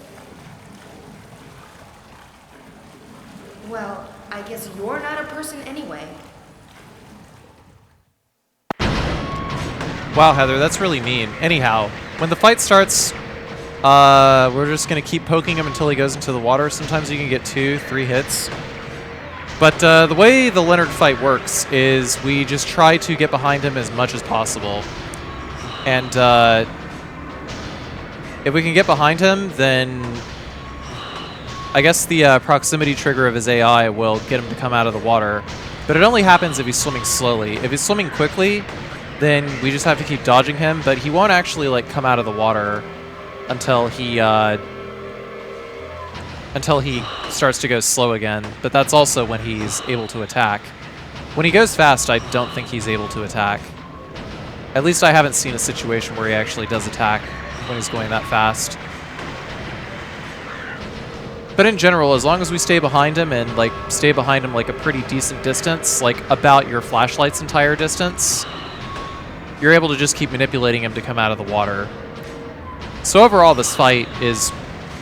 Well, I guess you're not a person anyway. Wow, Heather, that's really mean. Anyhow, when the fight starts, we're just going to keep poking him until he goes into the water. Sometimes you can get 2-3 hits. But the way the Leonard fight works is we just try to get behind him as much as possible. And if we can get behind him, then I guess the proximity trigger of his AI will get him to come out of the water. But it only happens if he's swimming slowly. If he's swimming quickly, then we just have to keep dodging him, but he won't actually like come out of the water until he starts to go slow again. But that's also when he's able to attack. When he goes fast, I don't think he's able to attack. At least I haven't seen a situation where he actually does attack when he's going that fast. But in general, as long as we stay behind him and like stay behind him like a pretty decent distance, like about your flashlight's entire distance, you're able to just keep manipulating him to come out of the water. So overall, this fight is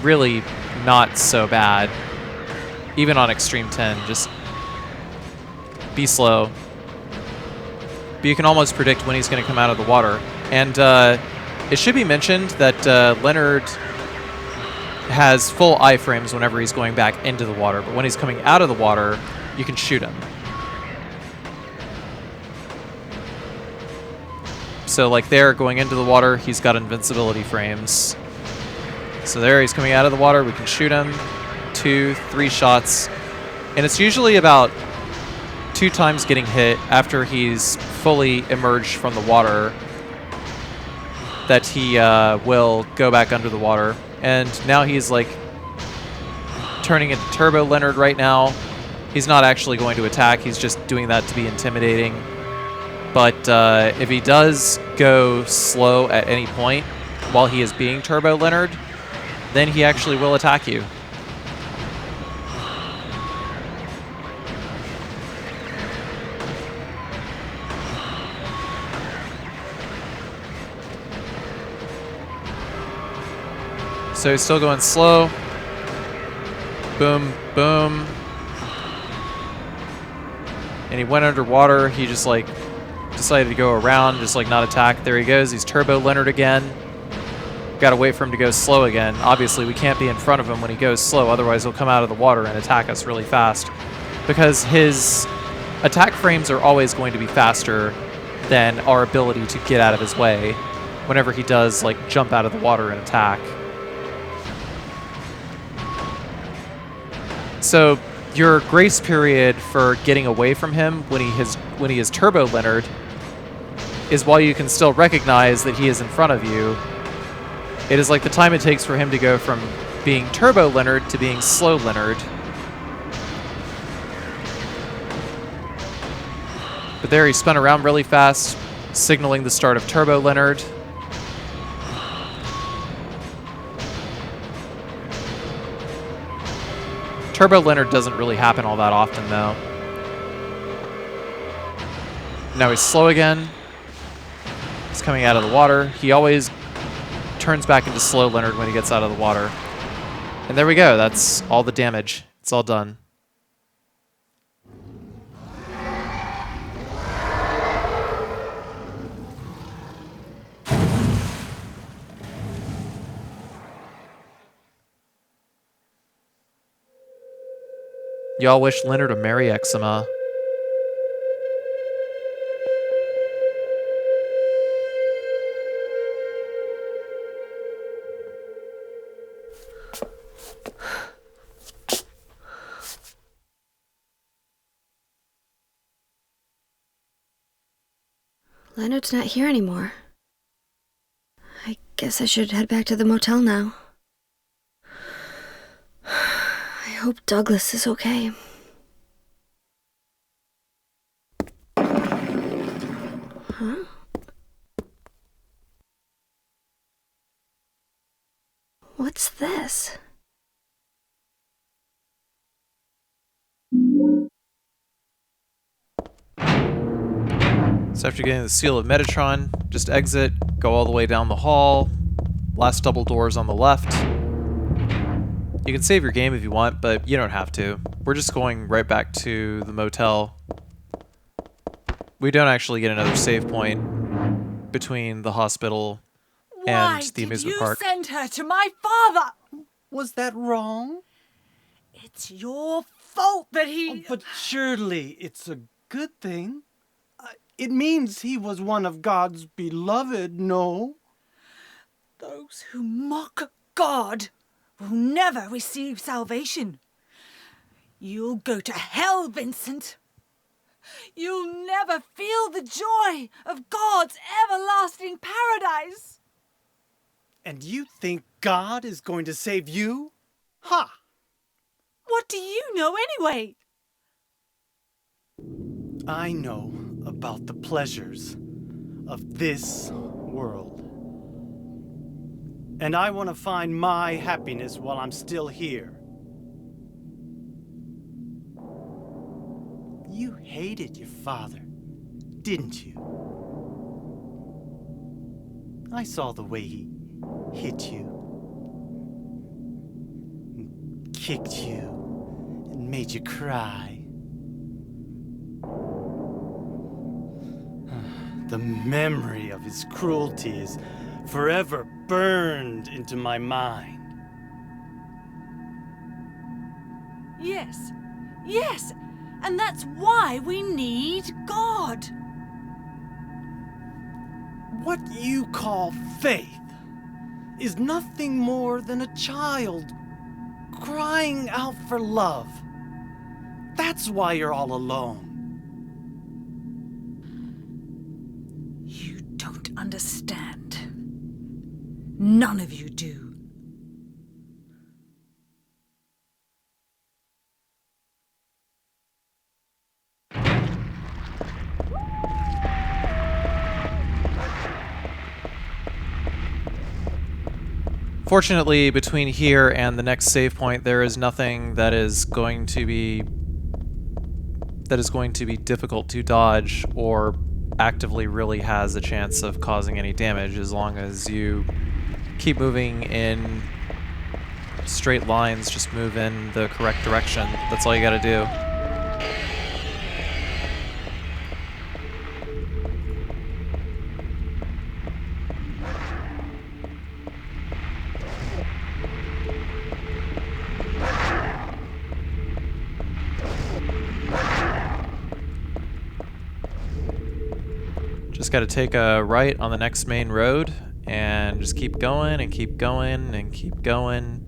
really not so bad. Even on Extreme 10, just be slow. But you can almost predict when he's going to come out of the water. And it should be mentioned that Leonard has full iframes whenever he's going back into the water, but when he's coming out of the water, you can shoot him. So like there, going into the water, he's got invincibility frames. So there, he's coming out of the water, we can shoot him. 2-3 shots. And it's usually about 2 times getting hit after he's fully emerged from the water that he will go back under the water. And now he's like turning into Turbo Leonard right now. He's not actually going to attack, he's just doing that to be intimidating. But if he does go slow at any point while he is being Turbo Leonard, then he actually will attack you. So he's still going slow. Boom, boom. And he went underwater. He just like decided to go around, just like not attack. There he goes. He's Turbo Leonard again. Got to wait for him to go slow again. Obviously, we can't be in front of him when he goes slow. Otherwise, he'll come out of the water and attack us really fast. Because his attack frames are always going to be faster than our ability to get out of his way whenever he does like jump out of the water and attack. So your grace period for getting away from him when he is Turbo Leonard is while you can still recognize that he is in front of you. It is like the time it takes for him to go from being Turbo Leonard to being Slow Leonard. But there he spun around really fast, signaling the start of Turbo Leonard. Turbo Leonard doesn't really happen all that often, though. Now he's slow again. He's coming out of the water. He always turns back into Slow Leonard when he gets out of the water. And there we go. That's all the damage. It's all done. Y'all wish Leonard a Merry Eczema. Leonard's not here anymore. I guess I should head back to the motel now. I hope Douglas is okay. Huh? What's this? So after getting the seal of Metatron, just exit, go all the way down the hall, last double doors on the left. You can save your game if you want, but you don't have to. We're just going right back to the motel. We don't actually get another save point between the hospital and the amusement park. Why did you send her to my father? Was that wrong? It's your fault that he... Oh, but surely it's a good thing. It means he was one of God's beloved, no? Those who mock God will never receive salvation. You'll go to hell, Vincent. You'll never feel the joy of God's everlasting paradise. And you think God is going to save you? Ha! What do you know anyway? I know about the pleasures of this world. And I want to find my happiness while I'm still here. You hated your father, didn't you? I saw the way he hit you, and kicked you, and made you cry. The memory of his cruelty is forever burned into my mind. Yes, yes, and that's why we need God. What you call faith is nothing more than a child crying out for love. That's why you're all alone. You don't understand. None of you do. Fortunately, between here and the next save point, there is nothing that is going to be difficult to dodge or actively really has a chance of causing any damage, as long as you keep moving in straight lines, just move in the correct direction. That's all you gotta do. Just got to take a right on the next main road and just keep going and keep going and keep going.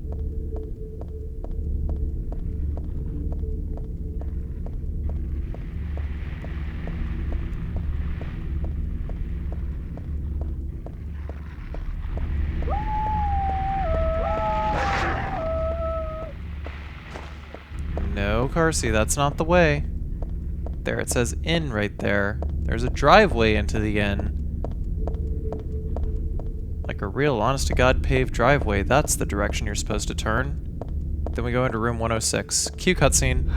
No, Carcy, that's not the way. There, it says inn right there. There's a driveway into the inn. Like a real honest-to-God paved driveway. That's the direction you're supposed to turn. Then we go into room 106. Cue cutscene.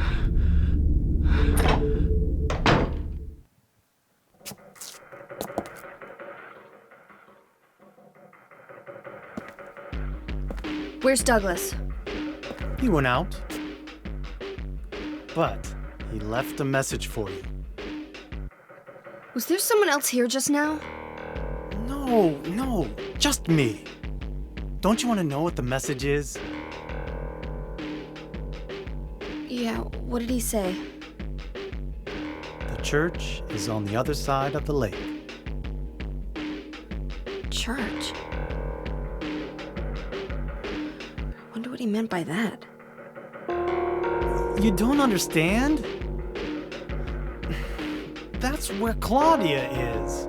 Where's Douglas? He went out. But he left a message for you. Was there someone else here just now? No, just me. Don't you want to know what the message is? Yeah, what did he say? The church is on the other side of the lake. Church? Wonder what he meant by that. You don't understand? That's where Claudia is.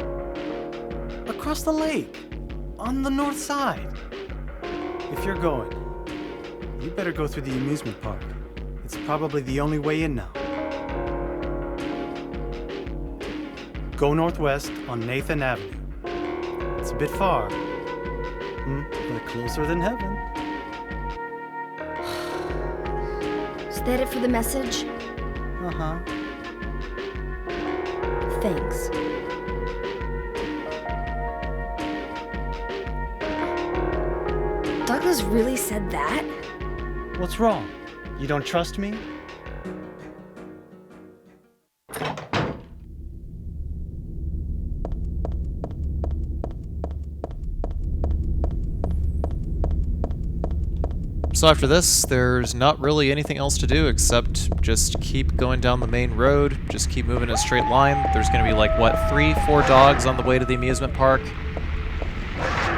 across the lake, on the north side. If you're going, you better go through the amusement park. It's probably the only way in now. Go northwest on Nathan Avenue. It's a bit far, but closer than heaven. Is that it for the message? Uh-huh. Thanks. Douglas really said that? What's wrong? You don't trust me? So after this, there's not really anything else to do except just keep going down the main road, just keep moving in a straight line. There's going to be like, what, 3-4 dogs on the way to the amusement park,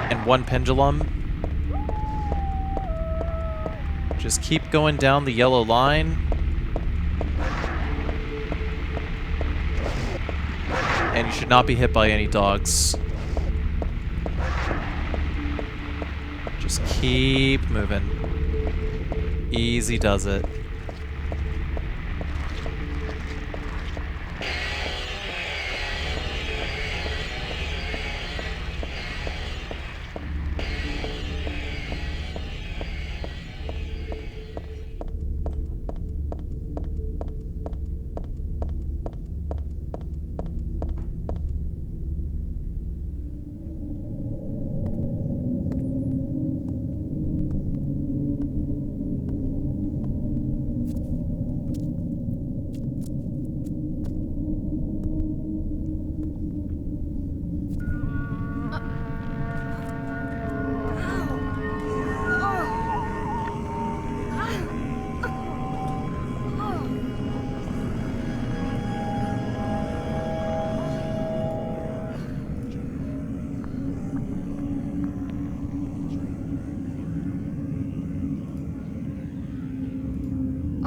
and 1 pendulum. Just keep going down the yellow line. And you should not be hit by any dogs. Just keep moving. Easy does it.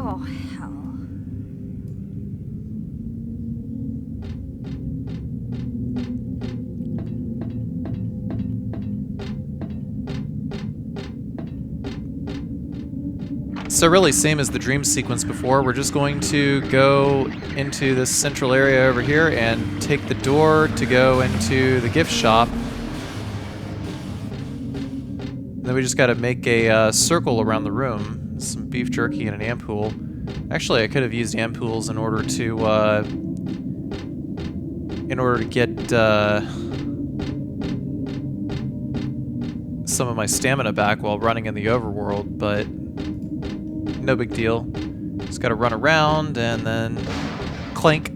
Oh, hell. So really, same as the dream sequence before, we're just going to go into this central area over here and take the door to go into the gift shop. Then we just got to make a circle around the room. Some beef jerky and an ampoule. Actually, I could have used ampoules in order to get some of my stamina back while running in the overworld, but no big deal. Just got to run around and then clink.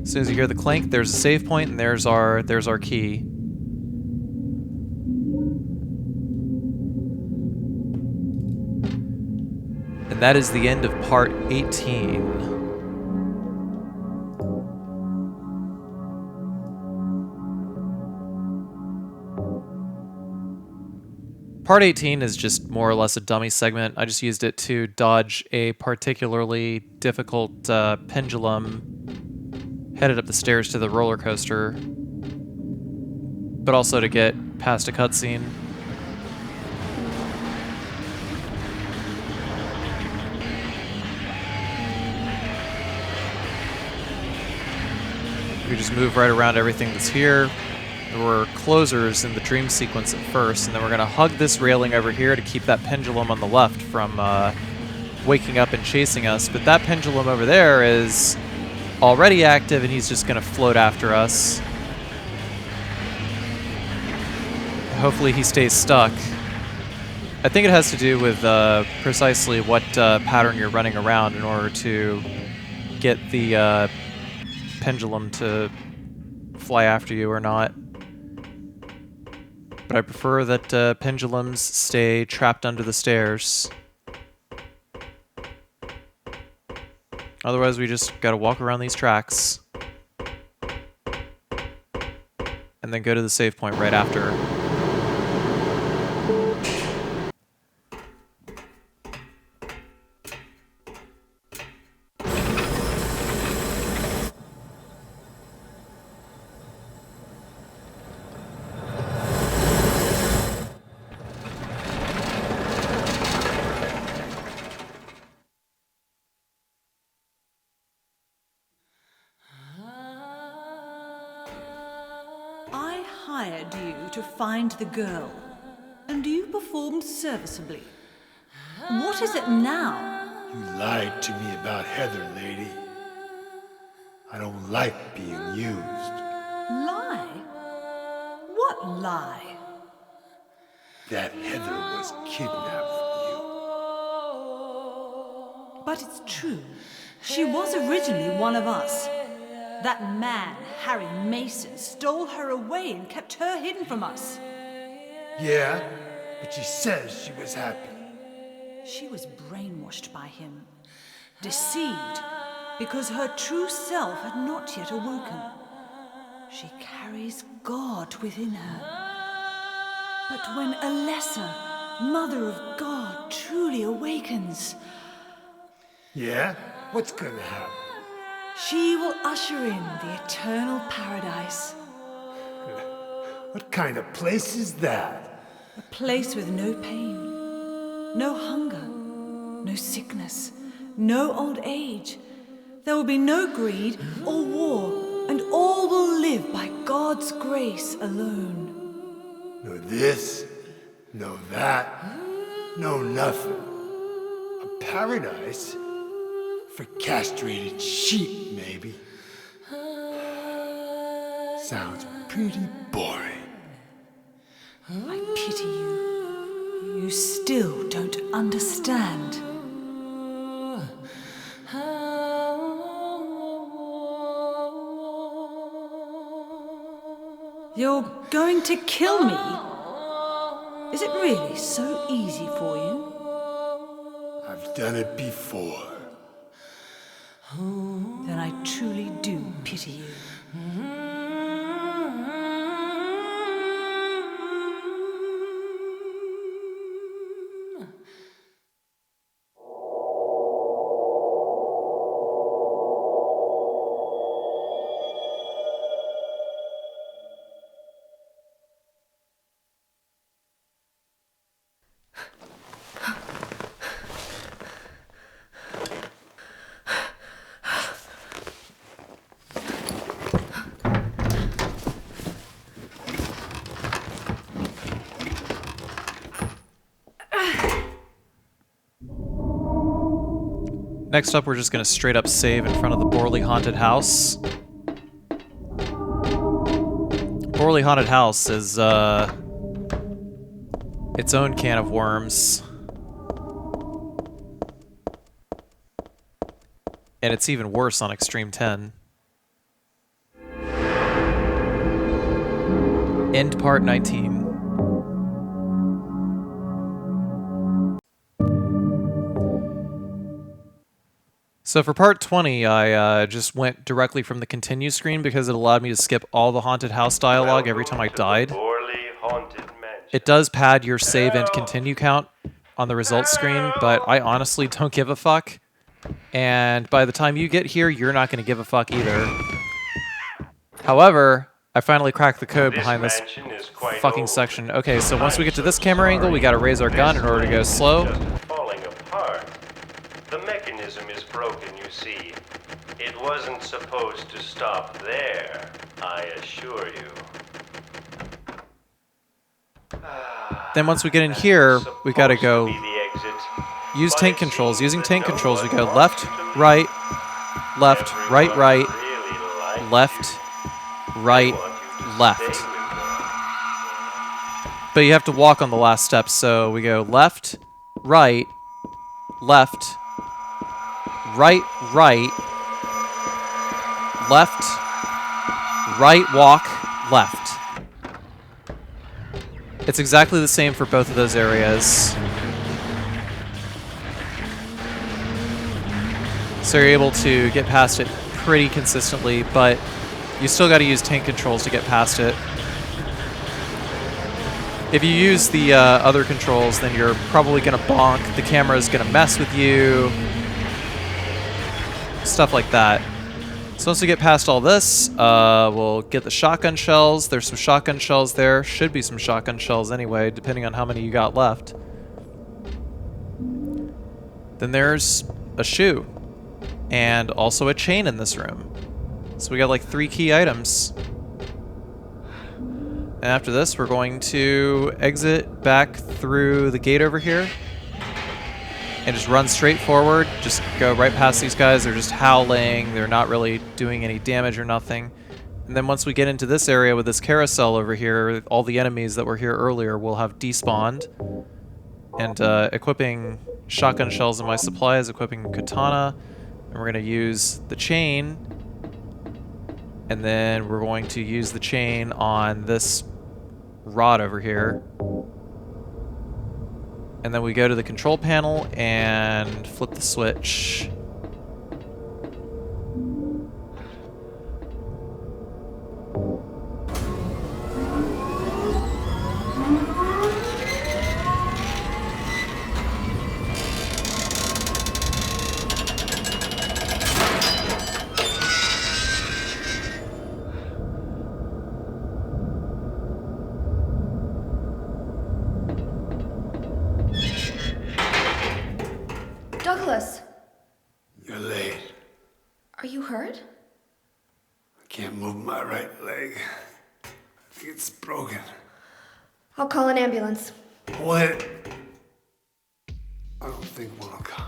As soon as you hear the clink, there's a save point and there's our key. And that is the end of part 18. Part 18 is just more or less a dummy segment. I just used it to dodge a particularly difficult pendulum headed up the stairs to the roller coaster, but also to get past a cutscene. We just move right around everything that's here. There were closers in the dream sequence at first, and then we're going to hug this railing over here to keep that pendulum on the left from waking up and chasing us. But that pendulum over there is already active, and he's just going to float after us. Hopefully he stays stuck. I think it has to do with precisely what pattern you're running around in order to get the pendulum to fly after you or not. But I prefer that pendulums stay trapped under the stairs. Otherwise, we just gotta walk around these tracks. And then go to the save point right after. hired you to find the girl, and you performed serviceably. What is it now? You lied to me about Heather, lady. I don't like being used. Lie? What lie? That Heather was kidnapped from you. But it's true. She was originally one of us. That man, Harry Mason, stole her away and kept her hidden from us. Yeah, but she says she was happy. She was brainwashed by him, deceived, because her true self had not yet awoken. She carries God within her. But when Alessa, Mother of God, truly awakens, Yeah? What's gonna happen? she will usher in the eternal paradise. What kind of place is that? A place with no pain, no hunger, no sickness, no old age. There will be no greed or war, and all will live by God's grace alone. No this, no that, no nothing. A paradise? For castrated sheep, maybe. Sounds pretty boring. I pity you. You still don't understand. You're going to kill me? Is it really so easy for you? I've done it before. Then I truly do pity you. Next up, we're just gonna straight up save in front of the Borley Haunted House. Borley Haunted House is, its own can of worms. And it's even worse on Extreme 10. End part 19. So for part 20, I just went directly from the continue screen because it allowed me to skip all the haunted house dialogue every time I died. It does pad your save and continue count on the results screen, but I honestly don't give a fuck. And by the time you get here, you're not going to give a fuck either. However, I finally cracked the code behind this fucking section. Okay, so once we get to this camera angle, we got to raise our gun in order to go slow. The mechanism is broken, you see. It wasn't supposed to stop there, I assure you. Then once we get in here, we gotta go use tank controls. Using tank controls, we go left, right, left, right, right, left, right, left. But you have to walk on the last step, so we go left, right, left, right, right, left, right, walk, left. It's exactly the same for both of those areas. So you're able to get past it pretty consistently, but you still got to use tank controls to get past it. If you use the other controls, then you're probably going to bonk, the camera is going to mess with you, stuff like that. So once we get past all this, we'll get the shotgun shells. There's some shotgun shells there. Should be some shotgun shells anyway, depending on how many you got left. Then there's a shoe. And also a chain in this room. So we got like 3 key items. And after this, we're going to exit back through the gate over here. And just run straight forward. Just go right past these guys. They're just howling. They're not really doing any damage or nothing. And then once we get into this area with this carousel over here, all the enemies that were here earlier will have despawned. And equipping shotgun shells in my supplies, equipping katana. And we're going to use the chain. And then we're going to use the chain on this rod over here. And then we go to the control panel and flip the switch. Douglas, You're late. are you hurt? I can't move my right leg. I think it's broken. I'll call an ambulance. What? I don't think one will come.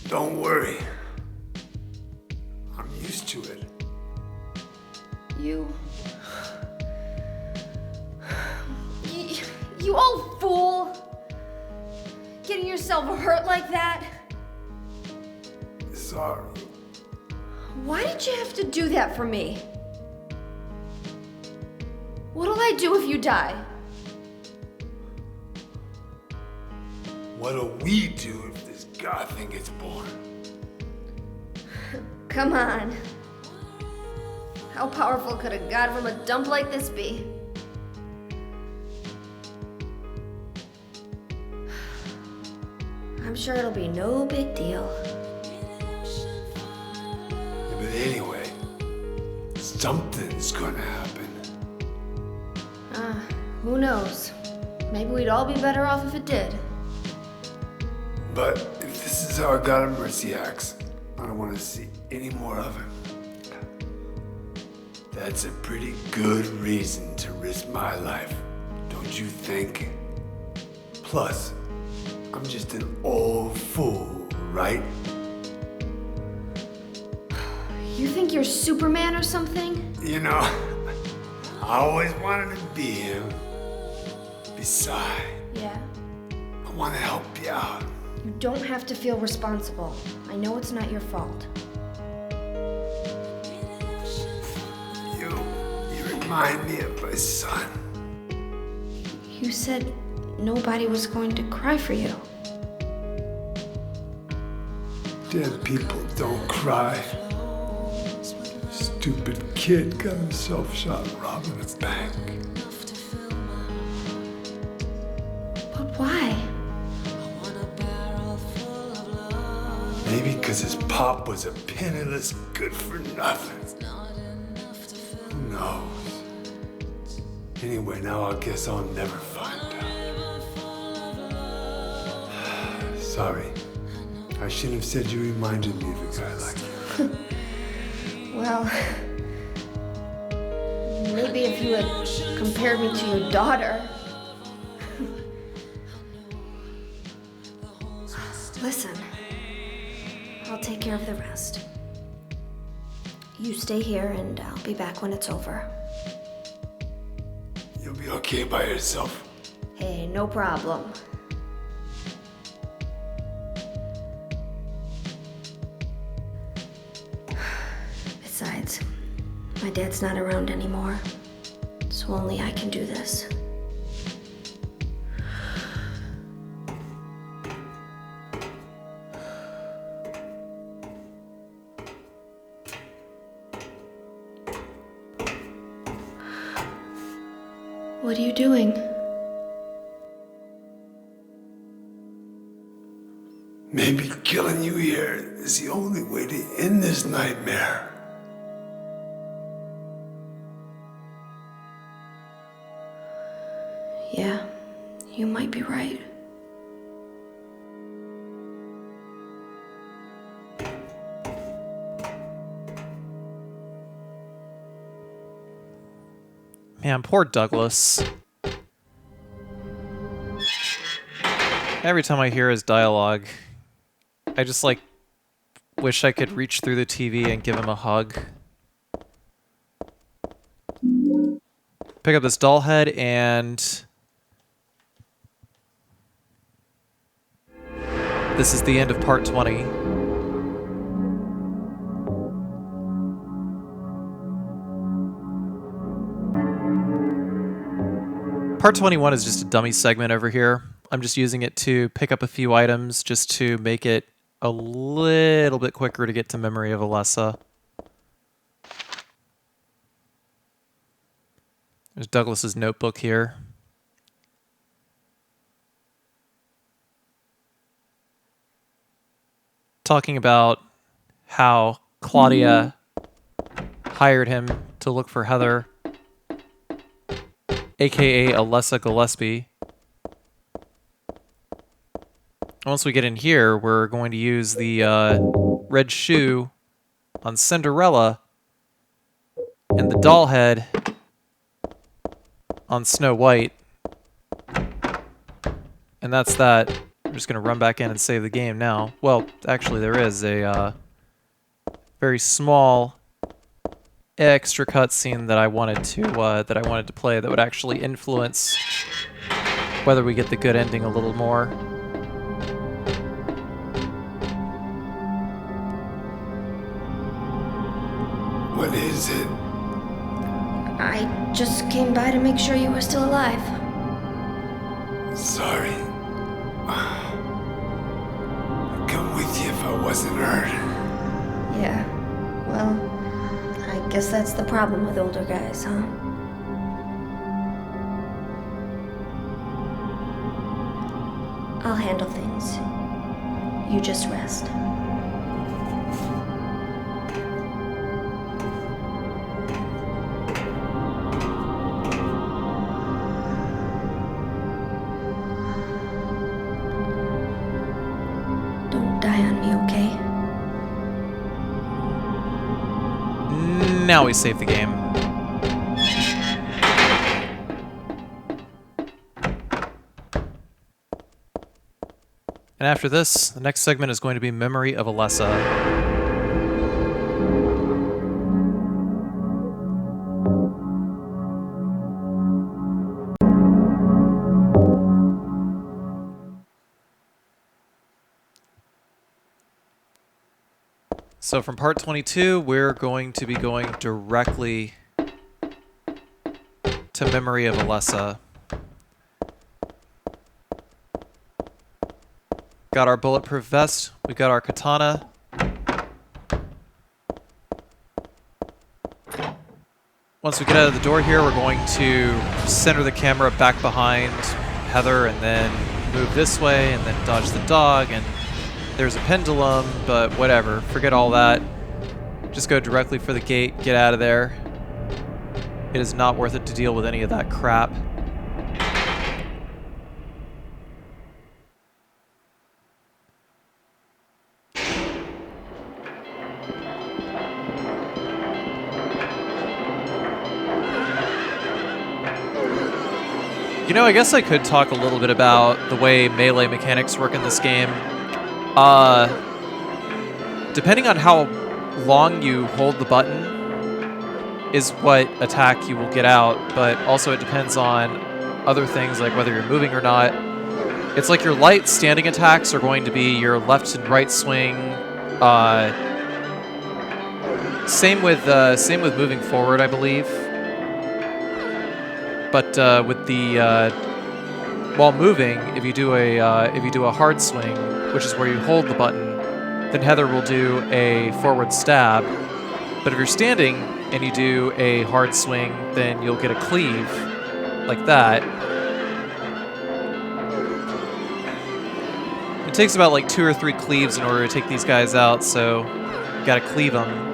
Don't worry. I'm used to it. You old fool! Getting yourself hurt like that? Sorry. Why did you have to do that for me? What'll I do if you die? What'll we do if this god thing gets born? Come on. How powerful could a god from a dump like this be? I'm sure it'll be no big deal. Yeah, but anyway, something's gonna happen. Who knows? Maybe we'd all be better off if it did. But if this is how our God of Mercy acts, I don't want to see any more of him. That's a pretty good reason to risk my life, don't you think? Plus, I'm just an old fool, right? You think you're Superman or something? You know, I always wanted to be him. Besides, Yeah. I want to help you out. You don't have to feel responsible. I know it's not your fault. You remind me of my son. You said nobody was going to cry for you. Dead people don't cry. Stupid kid got himself shot robbing a bank. But why? Maybe because his pop was a penniless good-for-nothing. Who knows? Anyway, now I guess I'll never find out. Sorry. I shouldn't have said you reminded me of a guy like you. Well, maybe if you had compared me to your daughter. Listen, I'll take care of the rest. You stay here and I'll be back when it's over. You'll be okay by yourself. Hey, no problem. Besides, my dad's not around anymore, so only I can do this. What are you doing? Maybe killing you here is the only way to end this nightmare. Yeah, you might be right. Man, poor Douglas. Every time I hear his dialogue, I just, like, wish I could reach through the TV and give him a hug. Pick up this doll head, and this is the end of part 20. Part 21 is just a dummy segment over here. I'm just using it to pick up a few items just to make it a little bit quicker to get to Memory of Alessa. There's Douglas's notebook here. Talking about how Claudia hired him to look for Heather, aka Alessa Gillespie. Once we get in here, we're going to use the red shoe on Cinderella and the doll head on Snow White. And that's that. I'm just going to run back in and save the game now. Well, actually there is a very small extra cutscene that I wanted to play that would actually influence whether we get the good ending a little more. What is it? I just came by to make sure you were still alive. Sorry. I'd come with you if I wasn't hurt. Yeah, well, I guess that's the problem with older guys, huh? I'll handle things. You just rest. Don't die on me, okay? Now we save the game. And after this, the next segment is going to be Memory of Alessa. So from part 22, we're going to be going directly to Memory of Alessa. Got our bulletproof vest, we got our katana. Once we get out of the door here, we're going to center the camera back behind Heather and then move this way and then dodge the dog, and there's a pendulum, but whatever, forget all that. Just go directly for the gate, get out of there. It is not worth it to deal with any of that crap. You know, I guess I could talk a little bit about the way melee mechanics work in this game. Depending on how long you hold the button is what attack you will get out, but also it depends on other things like whether you're moving or not. It's like your light standing attacks are going to be your left and right swing. Same with moving forward, I believe. But with the while moving, if you do a hard swing, which is where you hold the button, then Heather will do a forward stab. But if you're standing and you do a hard swing, then you'll get a cleave, like that. It takes about like 2 or 3 cleaves in order to take these guys out, so you gotta cleave them.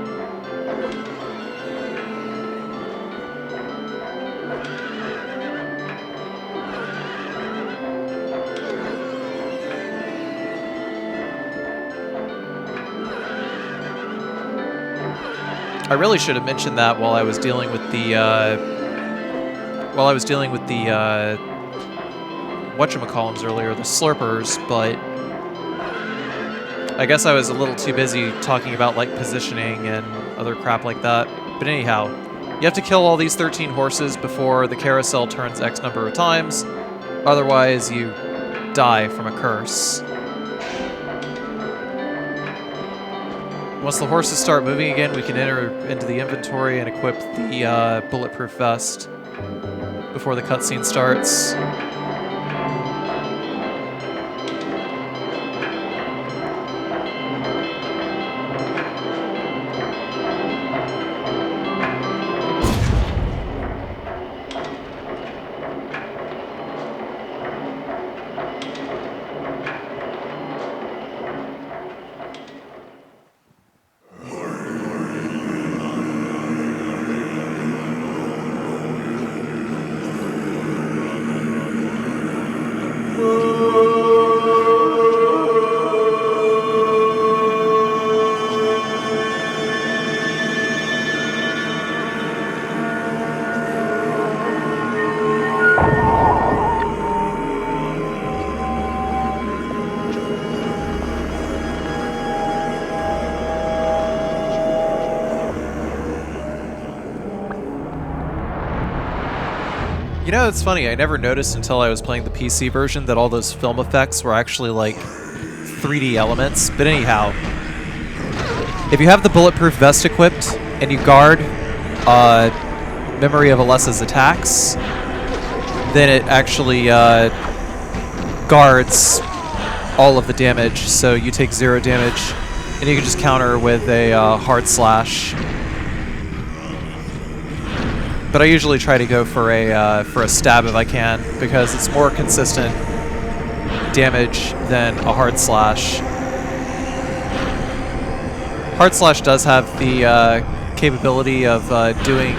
I really should have mentioned that while I was dealing with the while I was dealing with the whatchamacallums earlier, the slurpers, but I guess I was a little too busy talking about like positioning and other crap like that. But anyhow, you have to kill all these 13 horses before the carousel turns X number of times, otherwise you die from a curse. Once the horses start moving again, we can enter into the inventory and equip the bulletproof vest before the cutscene starts. You know, it's funny, I never noticed until I was playing the PC version that all those film effects were actually like 3D elements. But anyhow, if you have the bulletproof vest equipped and you guard memory of Alessa's attacks, then it actually guards all of the damage, so you take 0 damage, and you can just counter with a hard slash. But I usually try to go for a stab if I can, because it's more consistent damage than a hard slash. Hard slash does have the capability of doing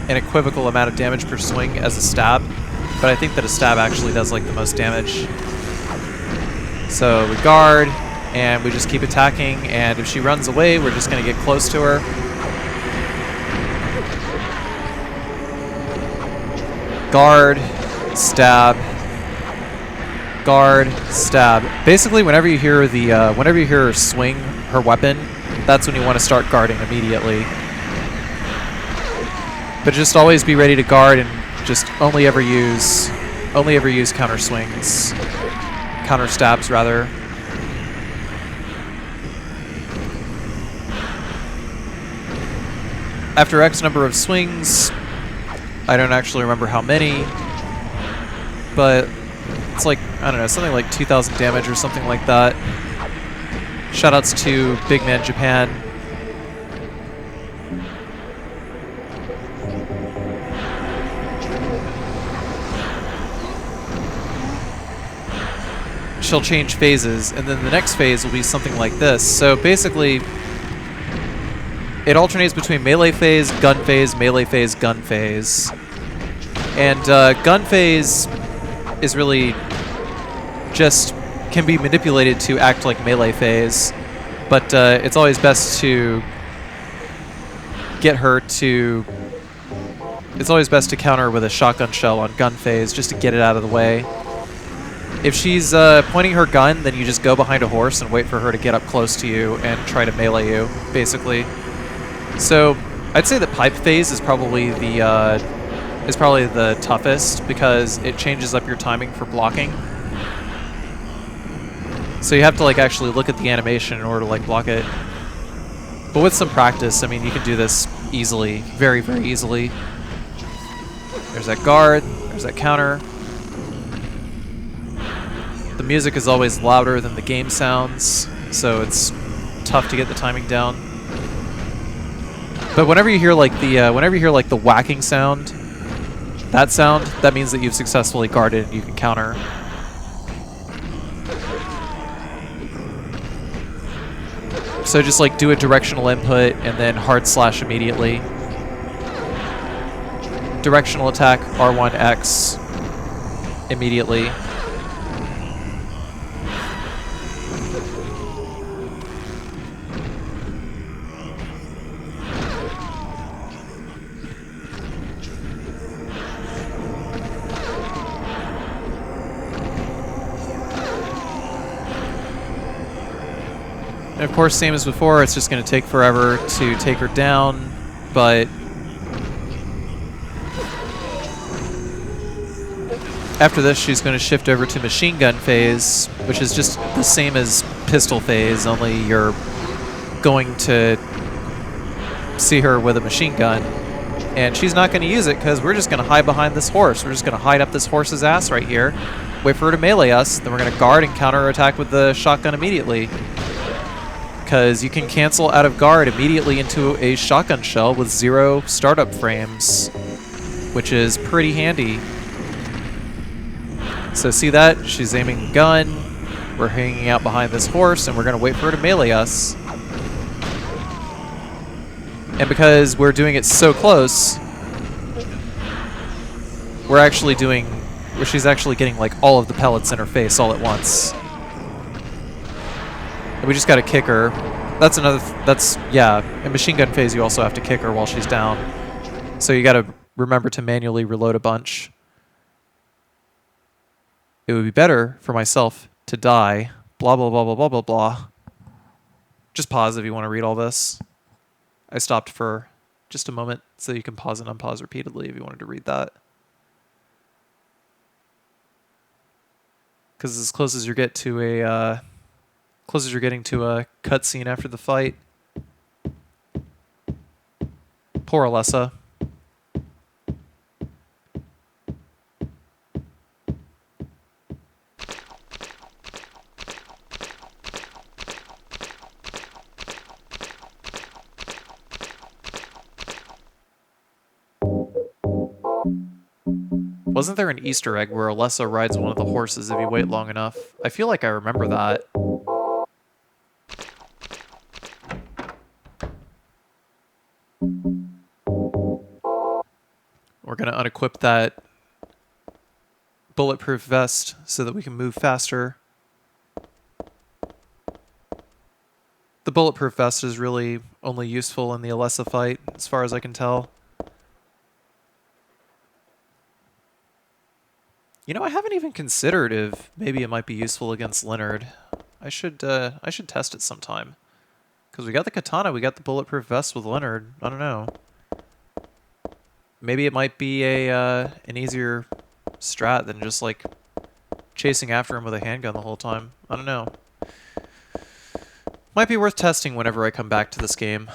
an equivocal amount of damage per swing as a stab, but I think that a stab actually does like the most damage. So we guard, and we just keep attacking, and if she runs away, we're just going to get close to her. Guard, stab, guard, stab. Basically, whenever you hear her swing her weapon, that's when you want to start guarding immediately. But just always be ready to guard and just only ever use counter swings, counter stabs rather. After X number of swings, I don't actually remember how many, but it's like, I don't know, something like 2,000 damage or something like that. Shoutouts to Big Man Japan. She'll change phases, and then the next phase will be something like this. So basically, it alternates between melee phase, gun phase, melee phase, gun phase. And gun phase is really just can be manipulated to act like melee phase, but it's always best to get her to... It's always best to counter with a shotgun shell on gun phase just to get it out of the way. If she's pointing her gun, then you just go behind a horse and wait for her to get up close to you and try to melee you, basically. So I'd say that pipe phase is probably the toughest because it changes up your timing for blocking. So you have to like actually look at the animation in order to like block it. But with some practice, I mean, you can do this easily, very, very easily. There's that guard, there's that counter. The music is always louder than the game sounds, so it's tough to get the timing down. But whenever you hear like the whacking sound, that means that you've successfully guarded and you can counter. So just like do a directional input and then hard slash immediately. Directional attack R1X immediately. And of course, same as before, it's just going to take forever to take her down, but after this, she's going to shift over to machine gun phase, which is just the same as pistol phase, only you're going to see her with a machine gun. And she's not going to use it because we're just going to hide behind this horse. We're just going to hide up this horse's ass right here, wait for her to melee us, then we're going to guard and counterattack with the shotgun immediately. Because you can cancel out of guard immediately into a shotgun shell with 0 startup frames, which is pretty handy. So see that? She's aiming a gun. We're hanging out behind this horse, and we're going to wait for her to melee us. And because we're doing it so close, we're actually doing, where she's actually getting like all of the pellets in her face all at once. And we just got to kick her. That's another, yeah, in machine gun phase you also have to kick her while she's down. So you got to remember to manually reload a bunch. It would be better for myself to die, blah, blah, blah, blah, blah, blah, blah. Just pause if you want to read all this. I stopped for just a moment so you can pause and unpause repeatedly if you wanted to read that. Because as close as you get to a, getting to a cutscene after the fight. Poor Alessa. Wasn't there an Easter egg where Alessa rides one of the horses if you wait long enough? I feel like I remember that. We're going to unequip that bulletproof vest so that we can move faster. The bulletproof vest is really only useful in the Alessa fight, as far as I can tell. You know, I haven't even considered if maybe it might be useful against Leonard. I should test it sometime. Because we got the katana, we got the bulletproof vest with Leonard. I don't know. Maybe it might be an easier strat than just like chasing after him with a handgun the whole time. I don't know. Might be worth testing whenever I come back to this game.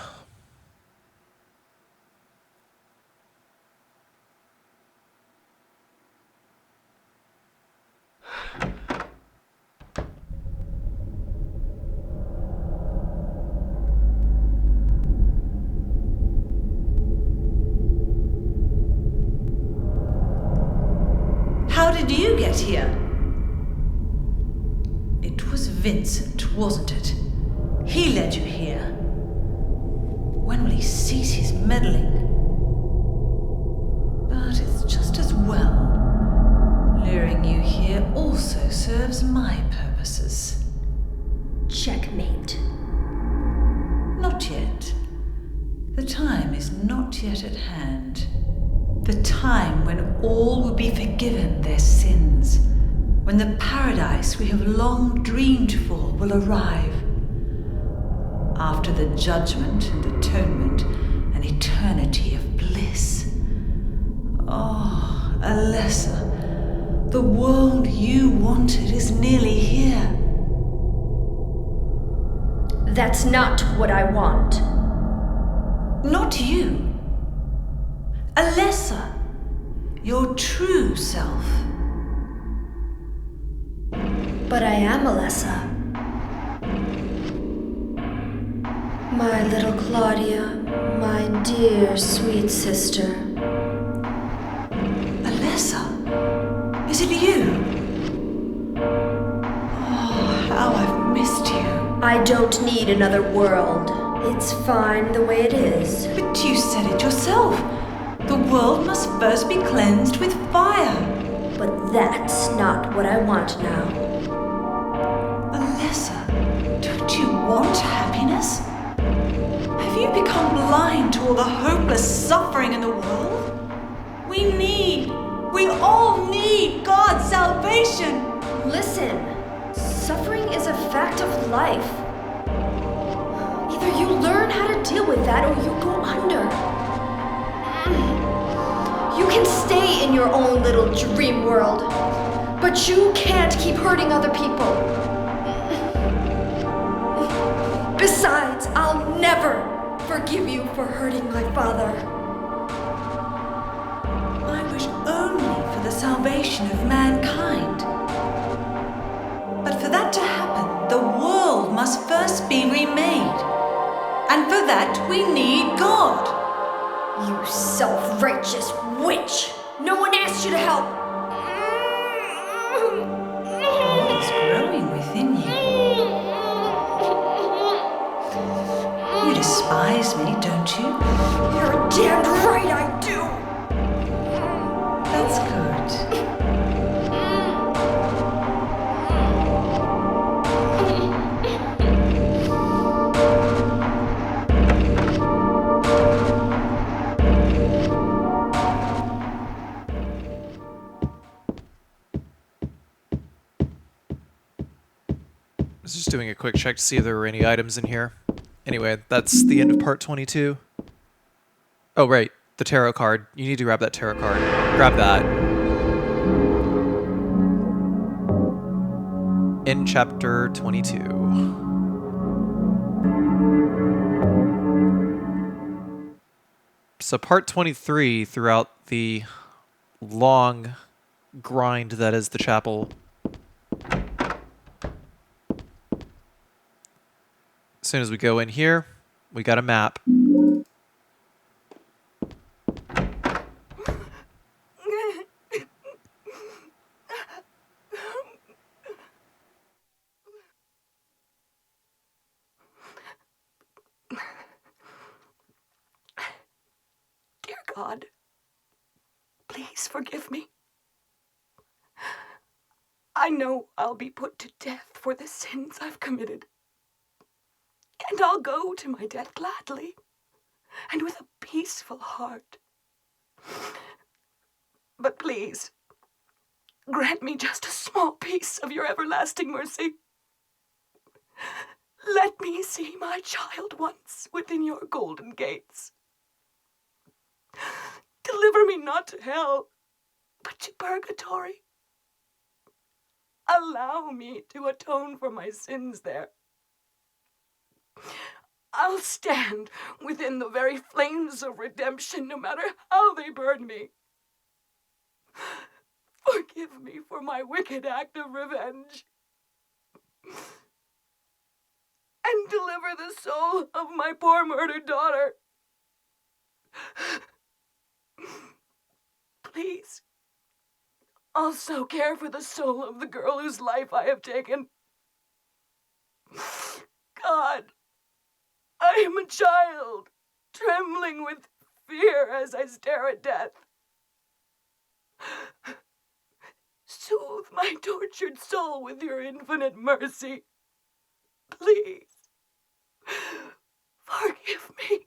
How did you get here? It was Vincent, wasn't it? He led you here. When will he cease his meddling? But it's just as well. Luring you here also serves my purposes. Checkmate. Not yet. The time is not yet at hand. The time when all will be forgiven their sins. When the paradise we have long dreamed for will arrive. After the judgment and atonement, an eternity of bliss. Oh, Alessa, the world you wanted is nearly here. That's not what I want. Not you. Alessa, your true self. But I am Alessa. My little Claudia, my dear sweet sister. Alessa, is it you? Oh, how I've missed you. I don't need another world. It's fine the way it is. But you said it yourself. The world must first be cleansed with fire. But that's not what I want now. Alessa, don't you want happiness? Have you become blind to all the hopeless suffering in the world? We all need God's salvation. Listen, suffering is a fact of life. Either you learn how to deal with that or you go under. You can stay in your own little dream world, but you can't keep hurting other people. Besides, I'll never forgive you for hurting my father. I wish only for the salvation of mankind. But for that to happen, the world must first be remade. And for that, we need God. You self-righteous witch! No one asked you to help! God is growing within you. You despise me, don't you? You're damn right I do! That's good. I was just doing a quick check to see if there were any items in here. Anyway, that's the end of part 22. Oh, right. The tarot card. You need to grab that tarot card. Grab that. In chapter 22. So part 23, throughout the long grind that is the chapel, as soon as we go in here, we got a map. Dear God, please forgive me. I know I'll be put to death for the sins I've committed. And I'll go to my death gladly, and with a peaceful heart. But please, grant me just a small piece of your everlasting mercy. Let me see my child once within your golden gates. Deliver me not to hell, but to purgatory. Allow me to atone for my sins there. I'll stand within the very flames of redemption, no matter how they burn me. Forgive me for my wicked act of revenge. And deliver the soul of my poor murdered daughter. Please, also care for the soul of the girl whose life I have taken. God, I am a child, trembling with fear as I stare at death. Soothe my tortured soul with your infinite mercy. Please, forgive me.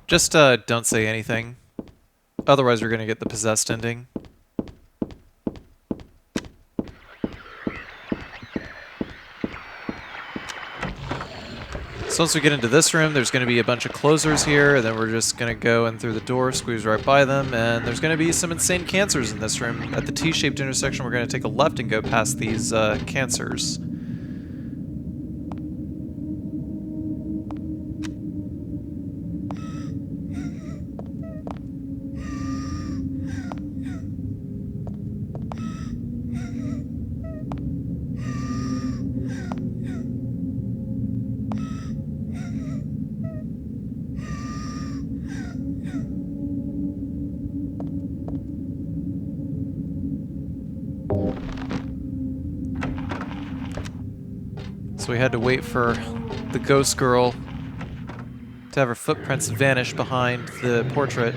Just don't say anything. Otherwise we're gonna get the possessed ending. So once we get into this room, there's going to be a bunch of closers here, and then we're just going to go in through the door, squeeze right by them, and there's going to be some insane cancers in this room. At the T-shaped intersection, we're going to take a left and go past these cancers. So we had to wait for the ghost girl to have her footprints vanish behind the portrait.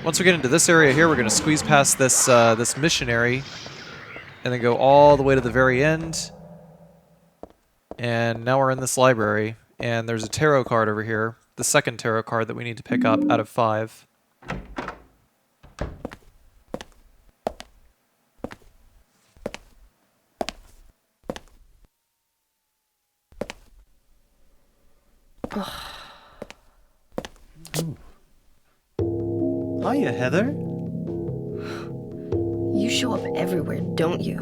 Once we get into this area here, we're going to squeeze past this this missionary and then go all the way to the very end. And now we're in this library, and there's a tarot card over here. the second tarot card that we need to pick up out of 5. Hiya, Heather. You show up everywhere, don't you?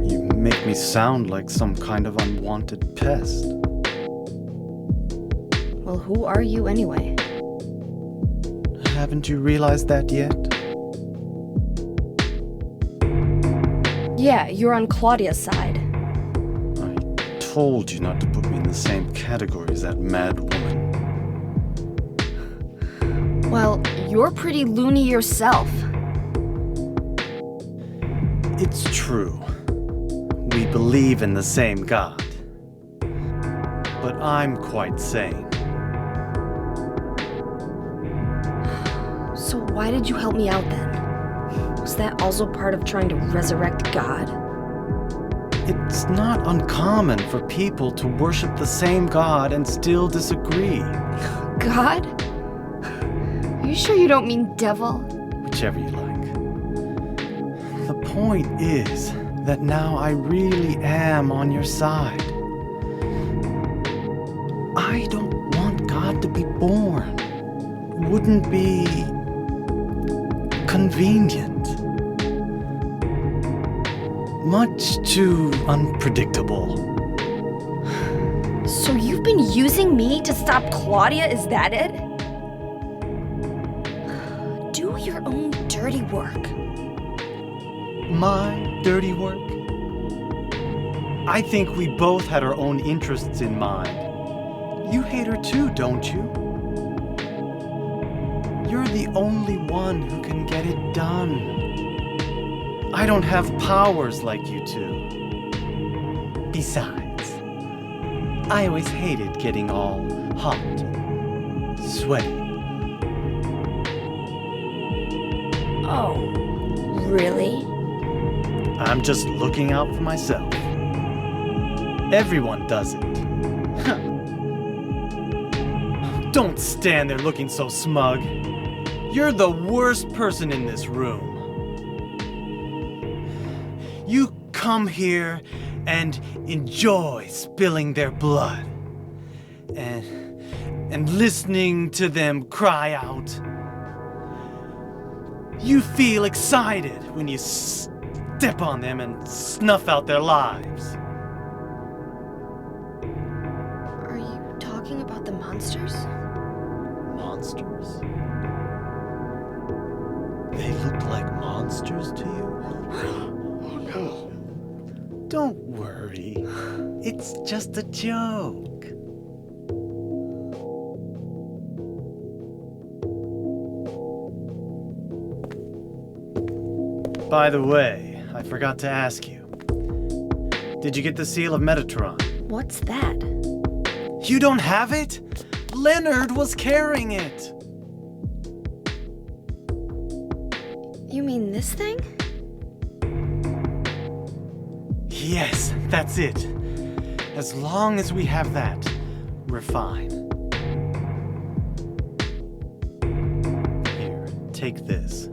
You make me sound like some kind of unwanted pest. Well, who are you anyway? Haven't you realized that yet? Yeah, you're on Claudia's side. I told you not to put me in the same category as that mad woman. Well, you're pretty loony yourself. It's true. We believe in the same God. But I'm quite sane. So why did you help me out then? Was that also part of trying to resurrect God? It's not uncommon for people to worship the same God and still disagree. God? Are you sure you don't mean devil? Whichever you like. The point is that now I really am on your side. I don't want God to be born. Wouldn't be convenient. Much too unpredictable. So you've been using me to stop Claudia, is that it? Do your own dirty work. My dirty work? I think we both had our own interests in mind. You hate her too, don't you? You're the only one who can get it done. I don't have powers like you two. Besides, I always hated getting all hot, sweaty. Oh, really? I'm just looking out for myself. Everyone does it. Don't stand there looking so smug. You're the worst person in this room. You come here and enjoy spilling their blood. And listening to them cry out. You feel excited when you step on them and snuff out their lives. Are you talking about the monsters? Monsters? They look like monsters to you? Oh no. Don't worry. It's just a joke. By the way, I forgot to ask you. Did you get the seal of Metatron? What's that? You don't have it? Leonard was carrying it. You mean this thing? Yes, that's it. As long as we have that, we're fine. Here, take this.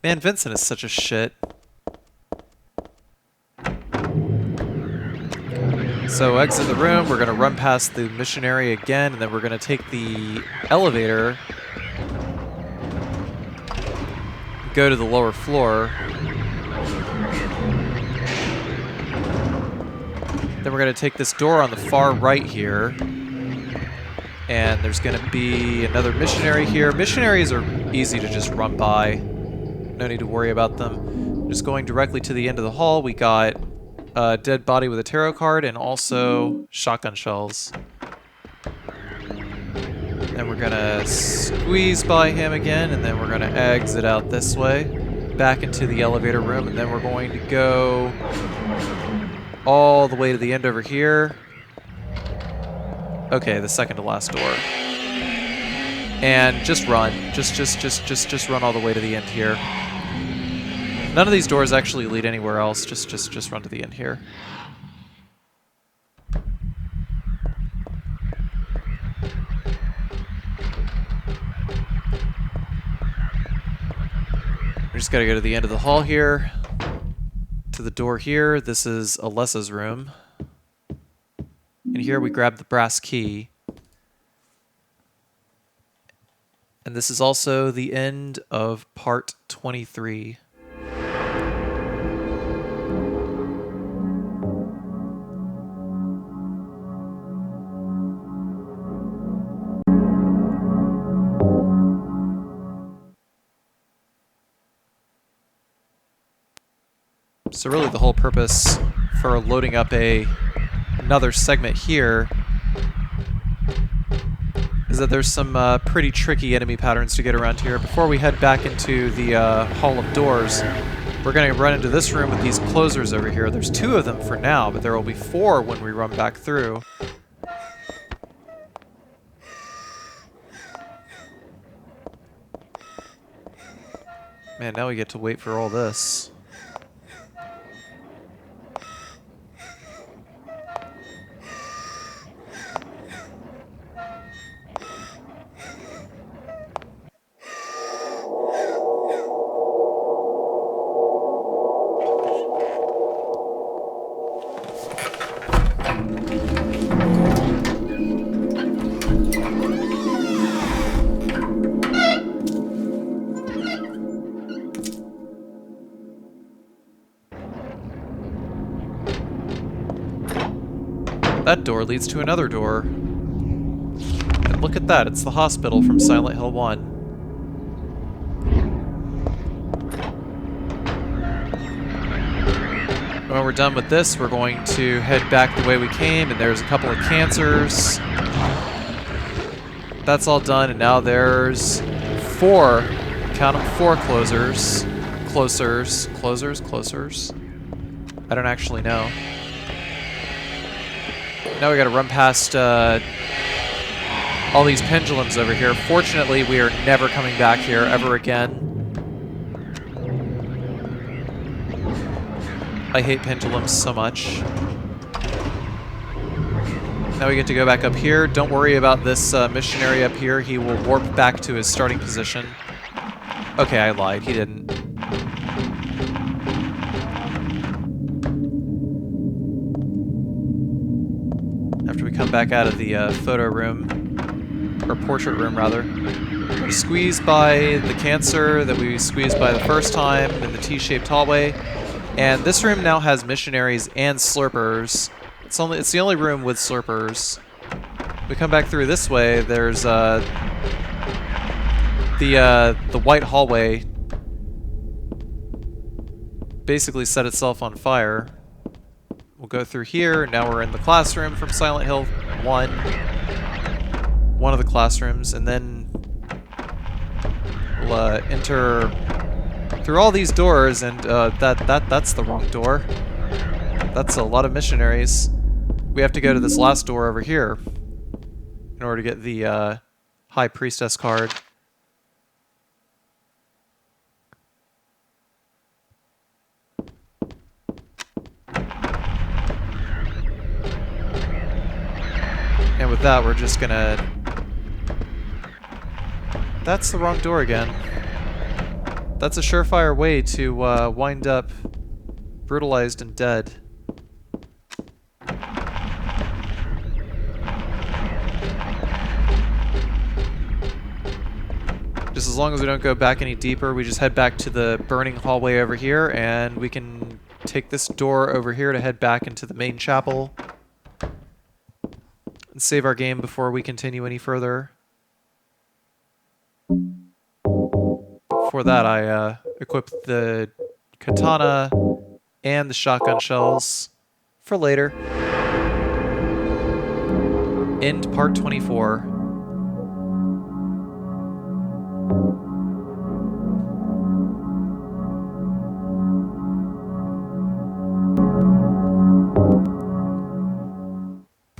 Man, Vincent is such a shit. So exit the room, we're gonna run past the missionary again, and then we're gonna take the elevator, go to the lower floor. Then we're gonna take this door on the far right here. And there's gonna be another missionary here. Missionaries are easy to just run by. No need to worry about them. Just going directly to the end of the hall, we got a dead body with a tarot card and also shotgun shells. Then we're gonna squeeze by him again, and then we're gonna exit out this way, back into the elevator room, and then we're going to go all the way to the end over here. Okay, the second to last door. And just run. Just run all the way to the end here. None of these doors actually lead anywhere else. Just run to the end here. We just gotta go to the end of the hall here. To the door here. This is Alessa's room. And here we grab the brass key. And this is also the end of part 23. So really the whole purpose for loading up another segment here is that there's some pretty tricky enemy patterns to get around here. Before we head back into the Hall of Doors, we're going to run into this room with these closers over here. There's 2 of them for now, but there will be 4 when we run back through. Man, now we get to wait for all this. That door leads to another door. And look at that, it's the hospital from Silent Hill 1. When we're done with this, we're going to head back the way we came, and there's a couple of cancers. That's all done, and now there's 4, count them, 4 closers. Closers. I don't actually know. Now we gotta run past all these pendulums over here. Fortunately, we are never coming back here ever again. I hate pendulums so much. Now we get to go back up here. Don't worry about this missionary up here. He will warp back to his starting position. Okay, I lied. He didn't. After we come back out of the photo room, or portrait room rather, we're squeezed by the cancer that we squeezed by the first time in the T-shaped hallway. And this room now has missionaries and slurpers. It's the only room with slurpers. We come back through this way, there's the white hallway basically set itself on fire. We'll go through here. Now we're in the classroom from Silent Hill 1. One of the classrooms, and then we'll enter through all these doors, and that's the wrong door. That's a lot of missionaries. We have to go to this last door over here in order to get the High Priestess card. And with that, we're just gonna... That's the wrong door again. That's a surefire way to wind up brutalized and dead. Just as long as we don't go back any deeper, we just head back to the burning hallway over here, and we can take this door over here to head back into the main chapel. And save our game before we continue any further. For that, I equipped the katana and the shotgun shells for later. End part 24.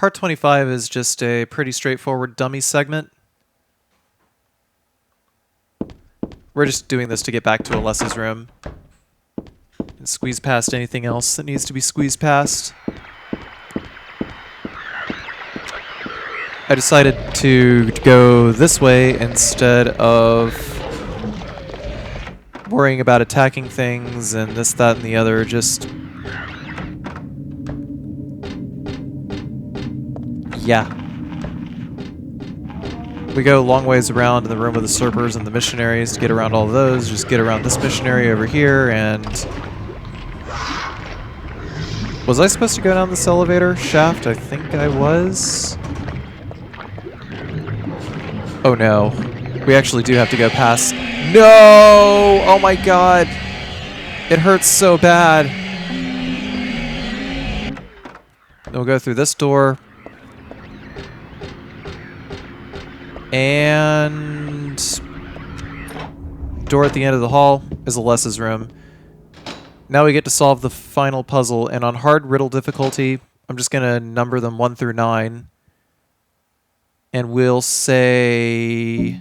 Part 25 is just a pretty straightforward dummy segment. We're just doing this to get back to Alessa's room and squeeze past anything else that needs to be squeezed past. I decided to go this way instead of worrying about attacking things and this, that, and the other. Just... yeah. We go a long ways around in the room with the slurpers and the missionaries to get around all of those. Just get around this missionary over here and... was I supposed to go down this elevator shaft? I think I was. Oh no. We actually do have to go past... no! Oh my god! It hurts so bad. Then we'll go through this door. And... door at the end of the hall is Alessa's room. Now we get to solve the final puzzle, and on hard riddle difficulty, I'm just going to number them 1 through 9. And we'll say...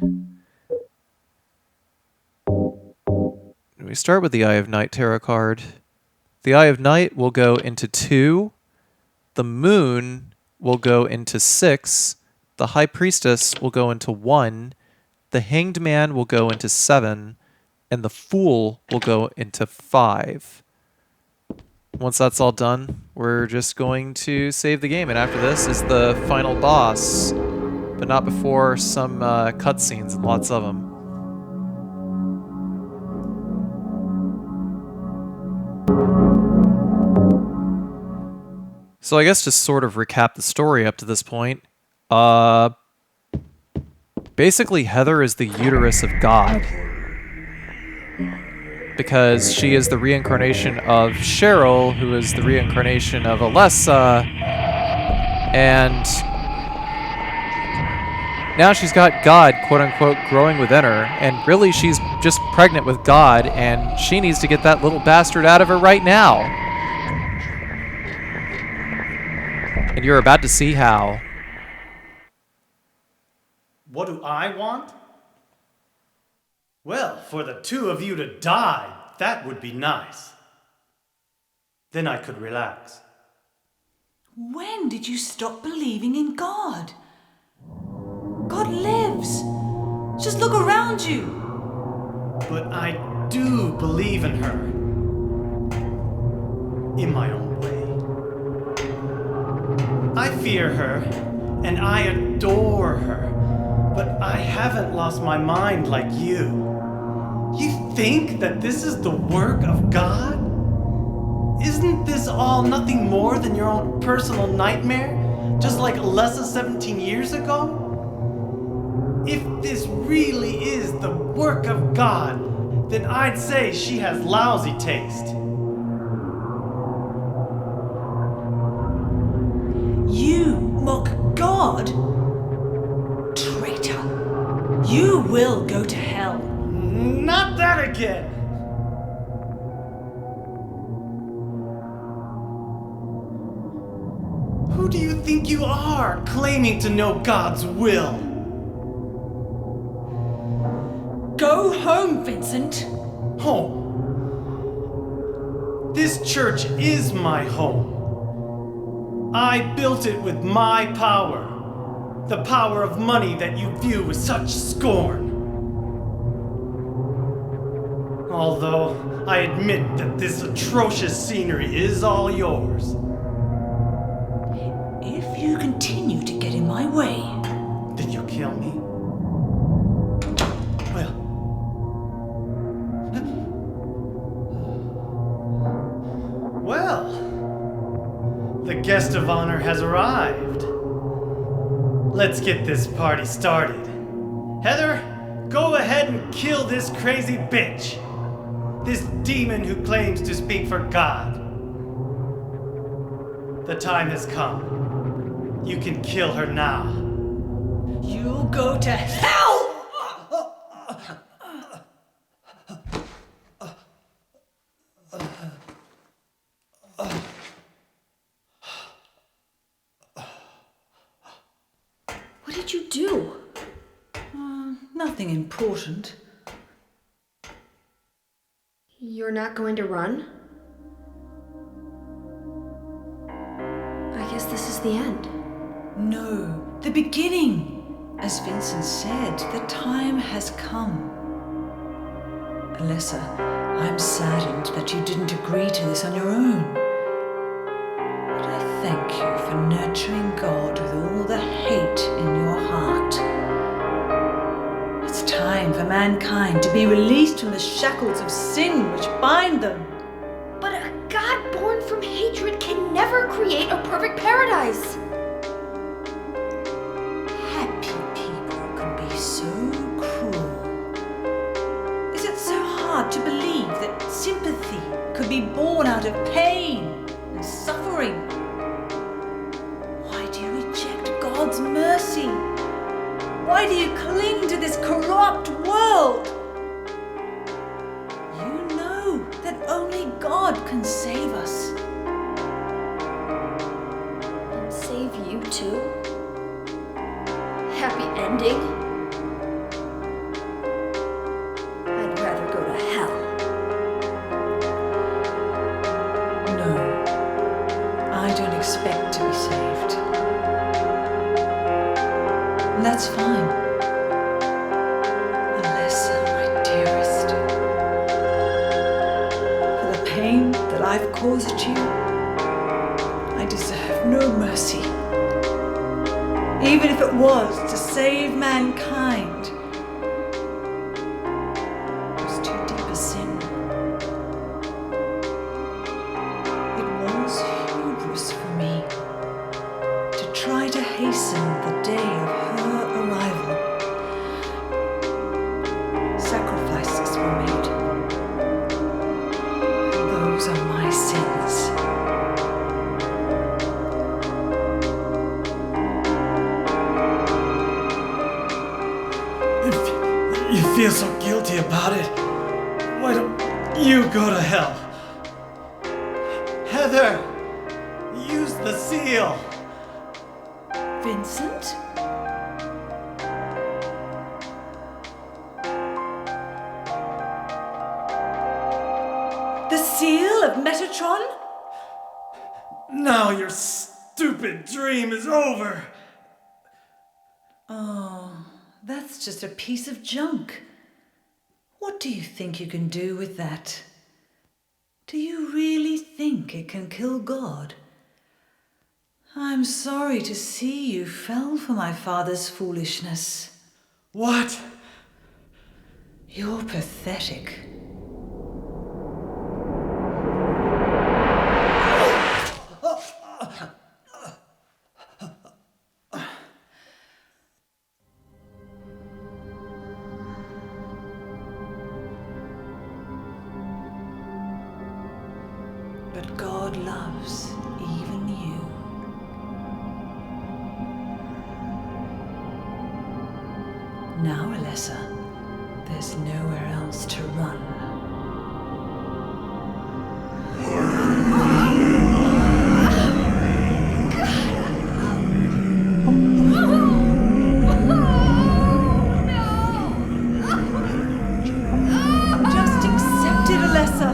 we start with the Eye of Night tarot card. The Eye of Night will go into 2. The Moon will go into 6. The High Priestess will go into 1. The Hanged Man will go into 7. And the Fool will go into 5. Once that's all done, we're just going to save the game. And after this is the final boss. But not before some cutscenes, and lots of them. So I guess to sort of recap the story up to this point, basically Heather is the uterus of God. Because she is the reincarnation of Cheryl, who is the reincarnation of Alessa, and now she's got God, quote-unquote, growing within her, and really she's just pregnant with God, and she needs to get that little bastard out of her right now. And you're about to see how. What do I want? Well, for the two of you to die, that would be nice. Then I could relax. When did you stop believing in God? God lives. Just look around you. But I do believe in her. In my own way. I fear her, and I adore her. But I haven't lost my mind like you. You think that this is the work of God? Isn't this all nothing more than your own personal nightmare? Just like Alessa 17 years ago? If this really is the work of God, then I'd say she has lousy taste. You mock God? Traitor. You will go to hell. Not that again! Who do you think you are, claiming to know God's will? Go home, Vincent. Home. This church is my home. I built it with my power. The power of money that you view with such scorn. Although I admit that this atrocious scenery is all yours. If you continue to get in my way... Did you kill me? Well, the guest of honor has arrived. Let's get this party started. Heather, go ahead and kill this crazy bitch. This demon who claims to speak for God. The time has come. You can kill her now. You'll go to hell! What did you do? Nothing important. You're not going to run? I guess this is the end. No, the beginning. As Vincent said, the time has come. Alessa, I'm saddened that you didn't agree to this on your own. But I thank you for nurturing God with all the hate in your heart. It's time for mankind to be released from the shackles of sin which bind them. But a God born from hatred can never create a perfect paradise. Happy people can be so cruel. Is it so hard to believe that sympathy could be born out of pain and suffering? Why do you reject God's mercy? Why do you cling to this corrupt world? You know that only God can save us. And save you too? Happy ending? I'd rather go to hell. No, I don't expect to be saved. And that's fine. Alessa, my dearest. For the pain that I've caused you, I deserve no mercy. Even if it was to save mankind. It was too deep a sin. It was hubris for me to try to hasten the day of her arrival. Sacrifices were made. And those are my sins. If you feel so guilty about it, why don't you go to hell? Heather, use the seal. Vincent? The seal of Metatron? Now your stupid dream is over. Oh, that's just a piece of junk. What do you think you can do with that? Do you really think it can kill God? I'm sorry to see you fell for my father's foolishness. What? You're pathetic. But God loves even you. Now, Alessa, there's nowhere else to run. Just accept it, Alessa.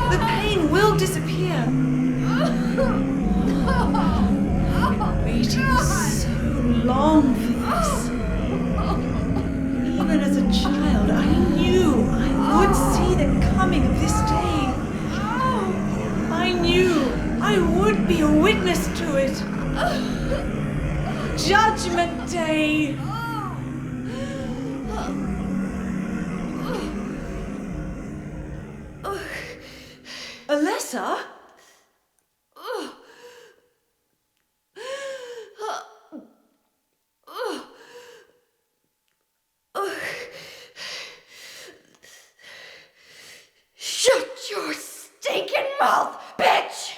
The pain will disappear. I've been waiting so long for this. Even as a child, I knew I would see the coming of this day. I knew I would be a witness to it. Judgment Day. Alessa? Shut your stinking mouth, bitch!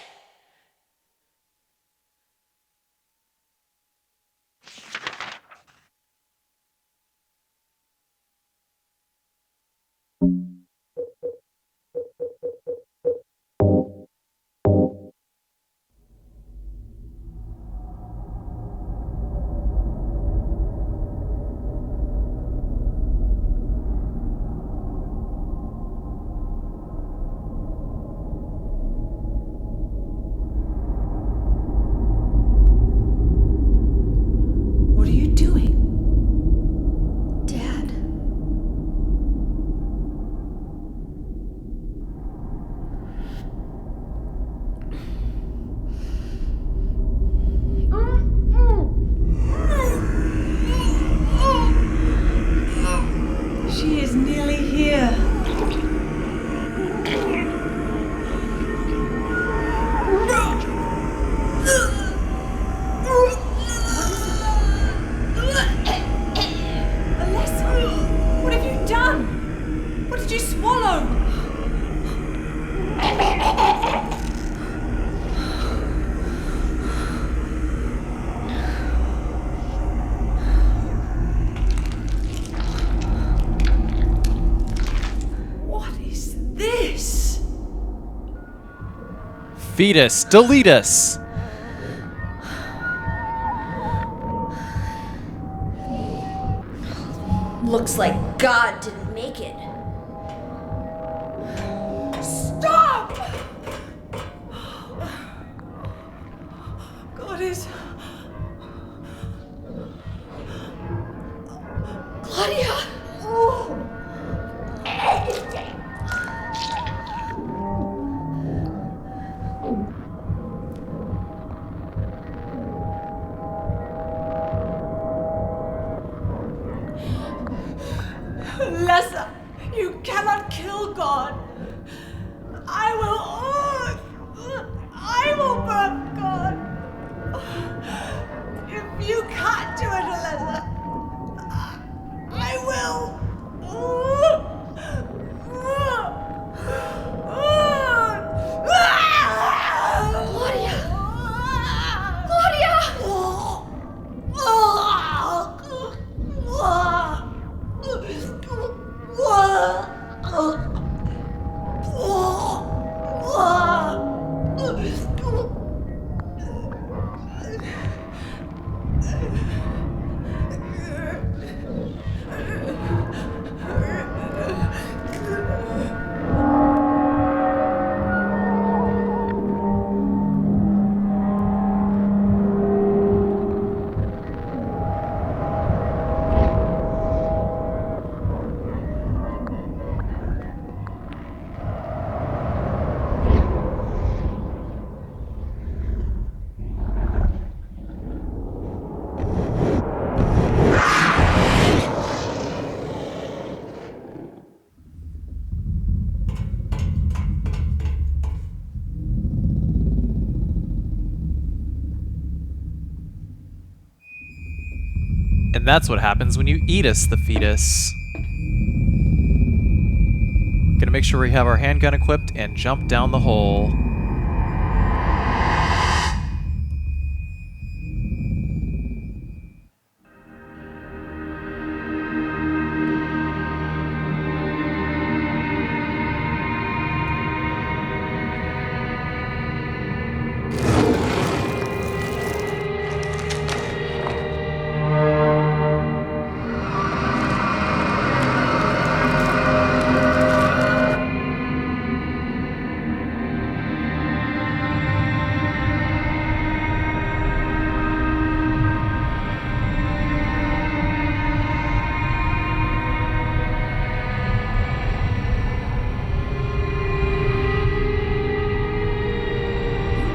Fetus, delete us! Looks like God didn't make it. Stop! God is... Claudia! Alessa, you cannot kill God. I will burn God. If you can't do it, Alessa, I will. Claudia! Claudia! And that's what happens when you eat us, the fetus. Gonna make sure we have our handgun equipped and jump down the hole.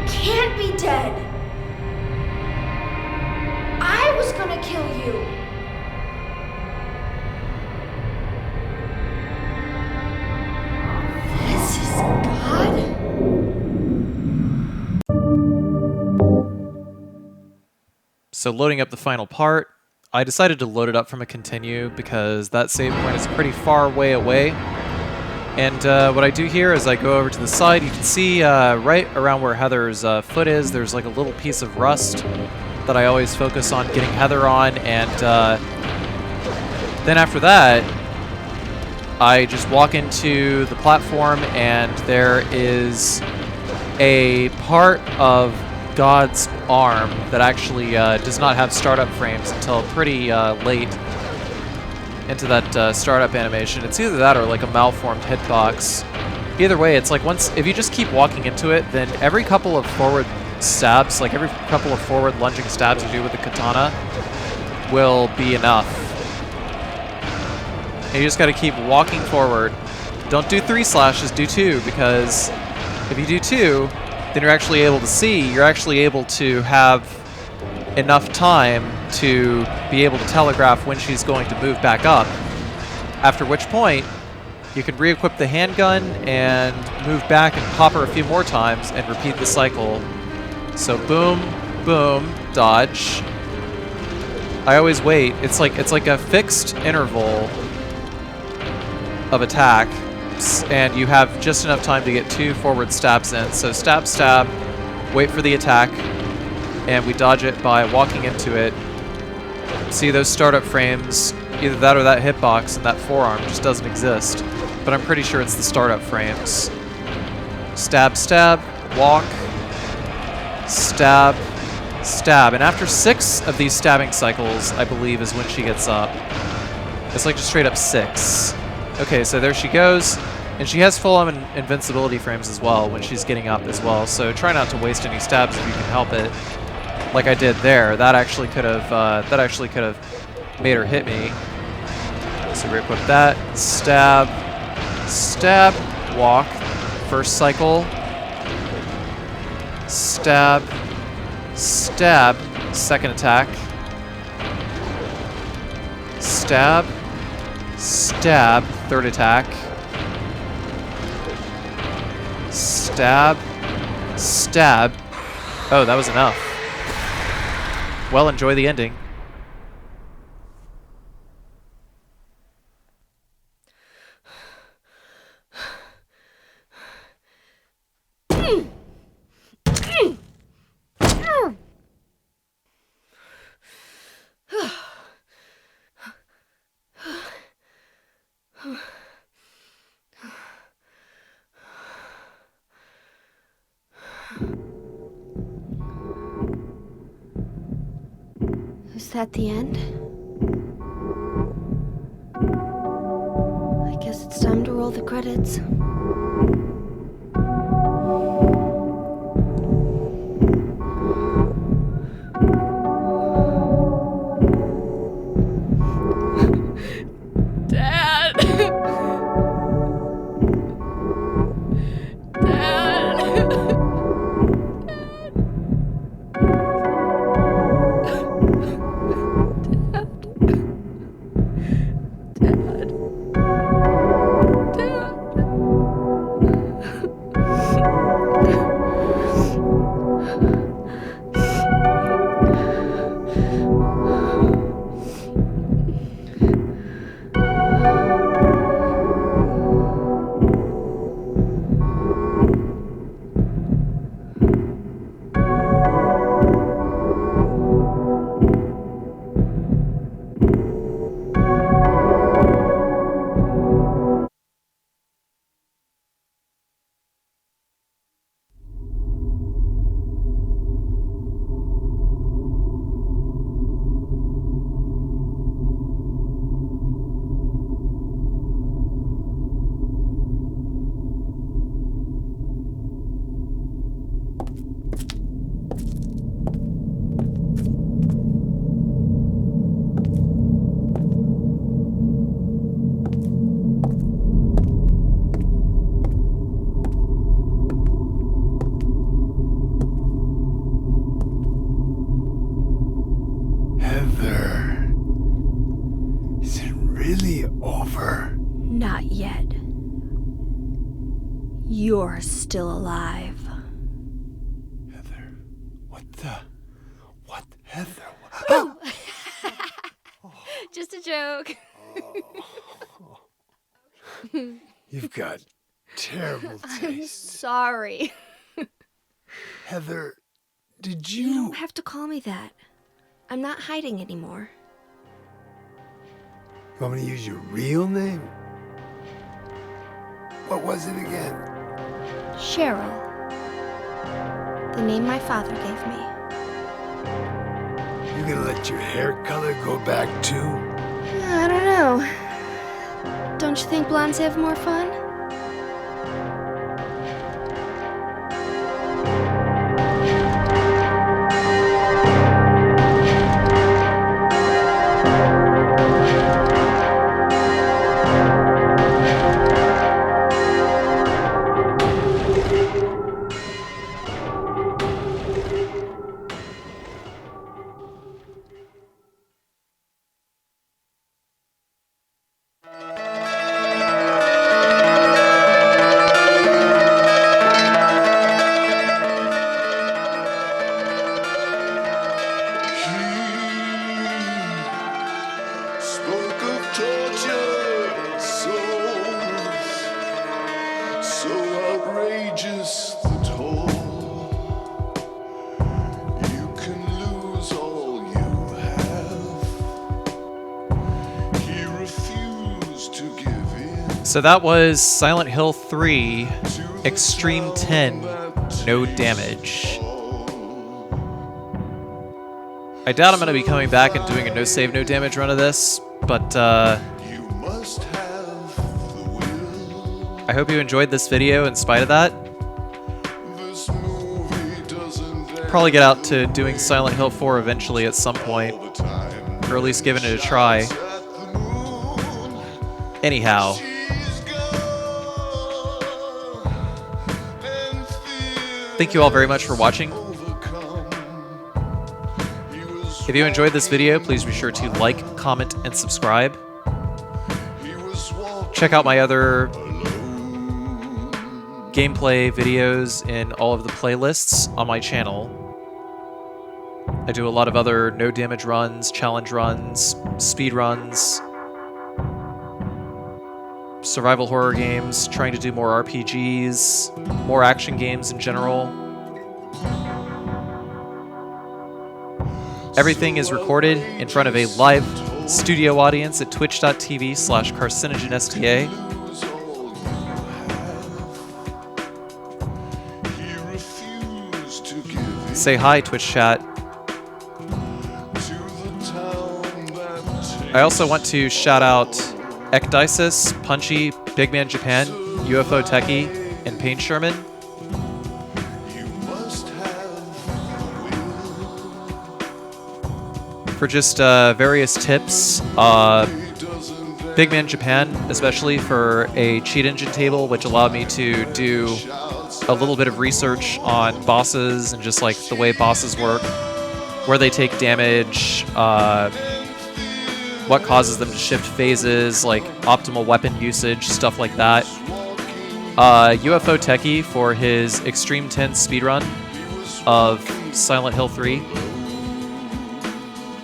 Can't be dead. I was gonna kill you. This is God? So loading up the final part, I decided to load it up from a continue because that save point is pretty far away. And what I do here is I go over to the side. You can see right around where Heather's foot is, there's like a little piece of rust that I always focus on getting Heather on. And then after that, I just walk into the platform and there is a part of God's arm that actually does not have startup frames until pretty late into that startup animation. It's either that or like a malformed hitbox. Either way, it's like if you just keep walking into it, then every couple of forward stabs, like every couple of forward lunging stabs you do with the katana will be enough. And you just gotta keep walking forward. Don't do 3 slashes, do 2, because if you do 2, then you're actually able to see, you're actually able to have enough time to be able to telegraph when she's going to move back up. After which point, you can re-equip the handgun and move back and pop her a few more times and repeat the cycle. So boom, boom, dodge. I always wait. It's like a fixed interval of attack, and you have just enough time to get 2 forward stabs in. So stab, stab, wait for the attack, and we dodge it by walking into it. See those startup frames, either that or that hitbox and that forearm just doesn't exist. But I'm pretty sure it's the startup frames. Stab, stab, walk, Stab. Stab. And after 6 of these stabbing cycles, I believe, is when she gets up. It's like just straight up 6. Okay, so there she goes. And she has full-on invincibility frames as well when she's getting up as well. So try not to waste any stabs if you can help it. Like I did there. That actually could have made her hit me. So we equip that. Stab. Stab. Walk. First cycle. Stab. Stab. Second attack. Stab. Stab. Third attack. Stab. Stab. Oh, that was enough. Well, enjoy the ending. Is that the end? I guess it's time to roll the credits. Dad! Not yet. You're still alive. Heather, what, Heather? Oh! Just a joke. You've got terrible taste. I'm sorry. Heather, did You don't have to call me that. I'm not hiding anymore. You want me to use your real name? What was it again? Cheryl. The name my father gave me. You gonna let your hair color go back too? I don't know. Don't you think blondes have more fun? So that was Silent Hill 3, Extreme 10, No Damage. I doubt I'm going to be coming back and doing a no save, no damage run of this, but I hope you enjoyed this video in spite of that. Probably get out to doing Silent Hill 4 eventually at some point, or at least giving it a try. Anyhow, thank you all very much for watching. If you enjoyed this video, please be sure to like, comment, and subscribe. Check out my other gameplay videos in all of the playlists on my channel. I do a lot of other no damage runs, challenge runs, speed runs, survival horror games, trying to do more RPGs, more action games in general. Everything is recorded in front of a live studio audience at twitch.tv/Carcinogensda. Say hi, Twitch chat. I also want to shout out Ekdysis, Punchy, Big Man Japan, UFO Techie, and Payne Sherman. For just various tips. Big Man Japan, especially for a cheat engine table, which allowed me to do a little bit of research on bosses and just like the way bosses work, where they take damage, what causes them to shift phases, like optimal weapon usage, stuff like that. UFO Techie for his Extreme 10 speedrun of Silent Hill 3.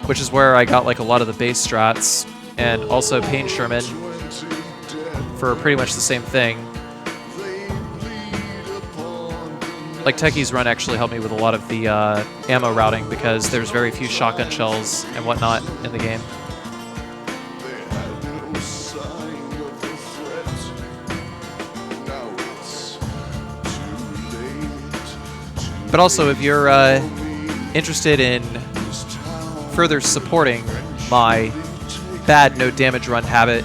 Which is where I got like a lot of the base strats, and also Payne Sherman for pretty much the same thing. Like Techie's run actually helped me with a lot of the ammo routing because there's very few shotgun shells and whatnot in the game. But also if you're interested in further supporting my bad no damage run habit,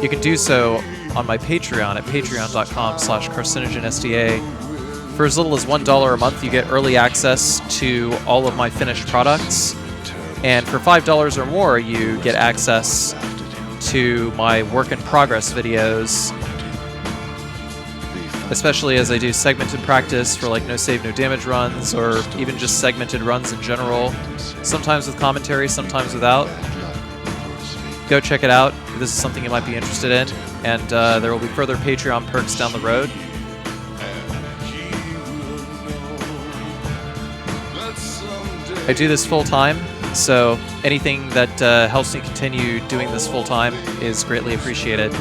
you can do so on my Patreon at patreon.com/Carcinogensda. For as little as $1 a month, you get early access to all of my finished products, and for $5 or more, you get access to my work in progress videos, especially as I do segmented practice for like no save, no damage runs, or even just segmented runs in general, sometimes with commentary, sometimes without. Go check it out if this is something you might be interested in, and there will be further Patreon perks down the road. I do this full time, so anything that helps me continue doing this full time is greatly appreciated.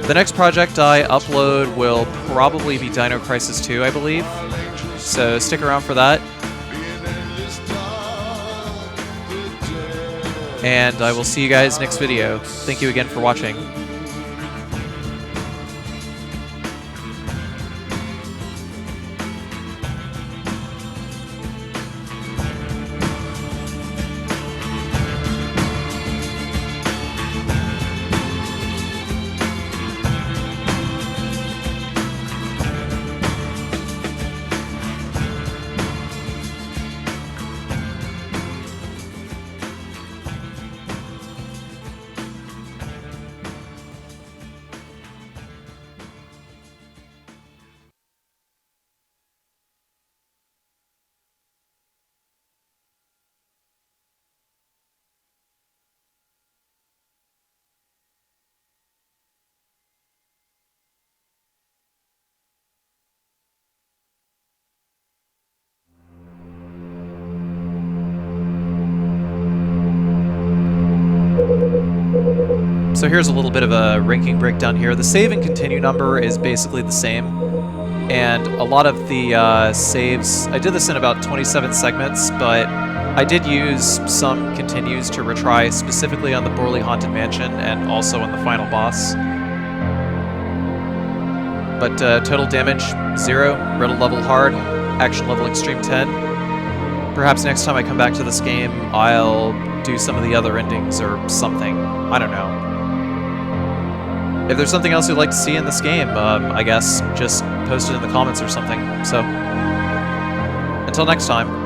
The next project I upload will probably be Dino Crisis 2, I believe, so stick around for that. And I will see you guys next video. Thank you again for watching. So here's a little bit of a ranking breakdown here. The save and continue number is basically the same, and a lot of the saves, I did this in about 27 segments, but I did use some continues to retry specifically on the poorly haunted mansion and also on the final boss. But total damage 0, riddle level hard, action level extreme 10. Perhaps next time I come back to this game, I'll do some of the other endings or something. I don't know. If there's something else you'd like to see in this game, I guess just post it in the comments or something. So, until next time.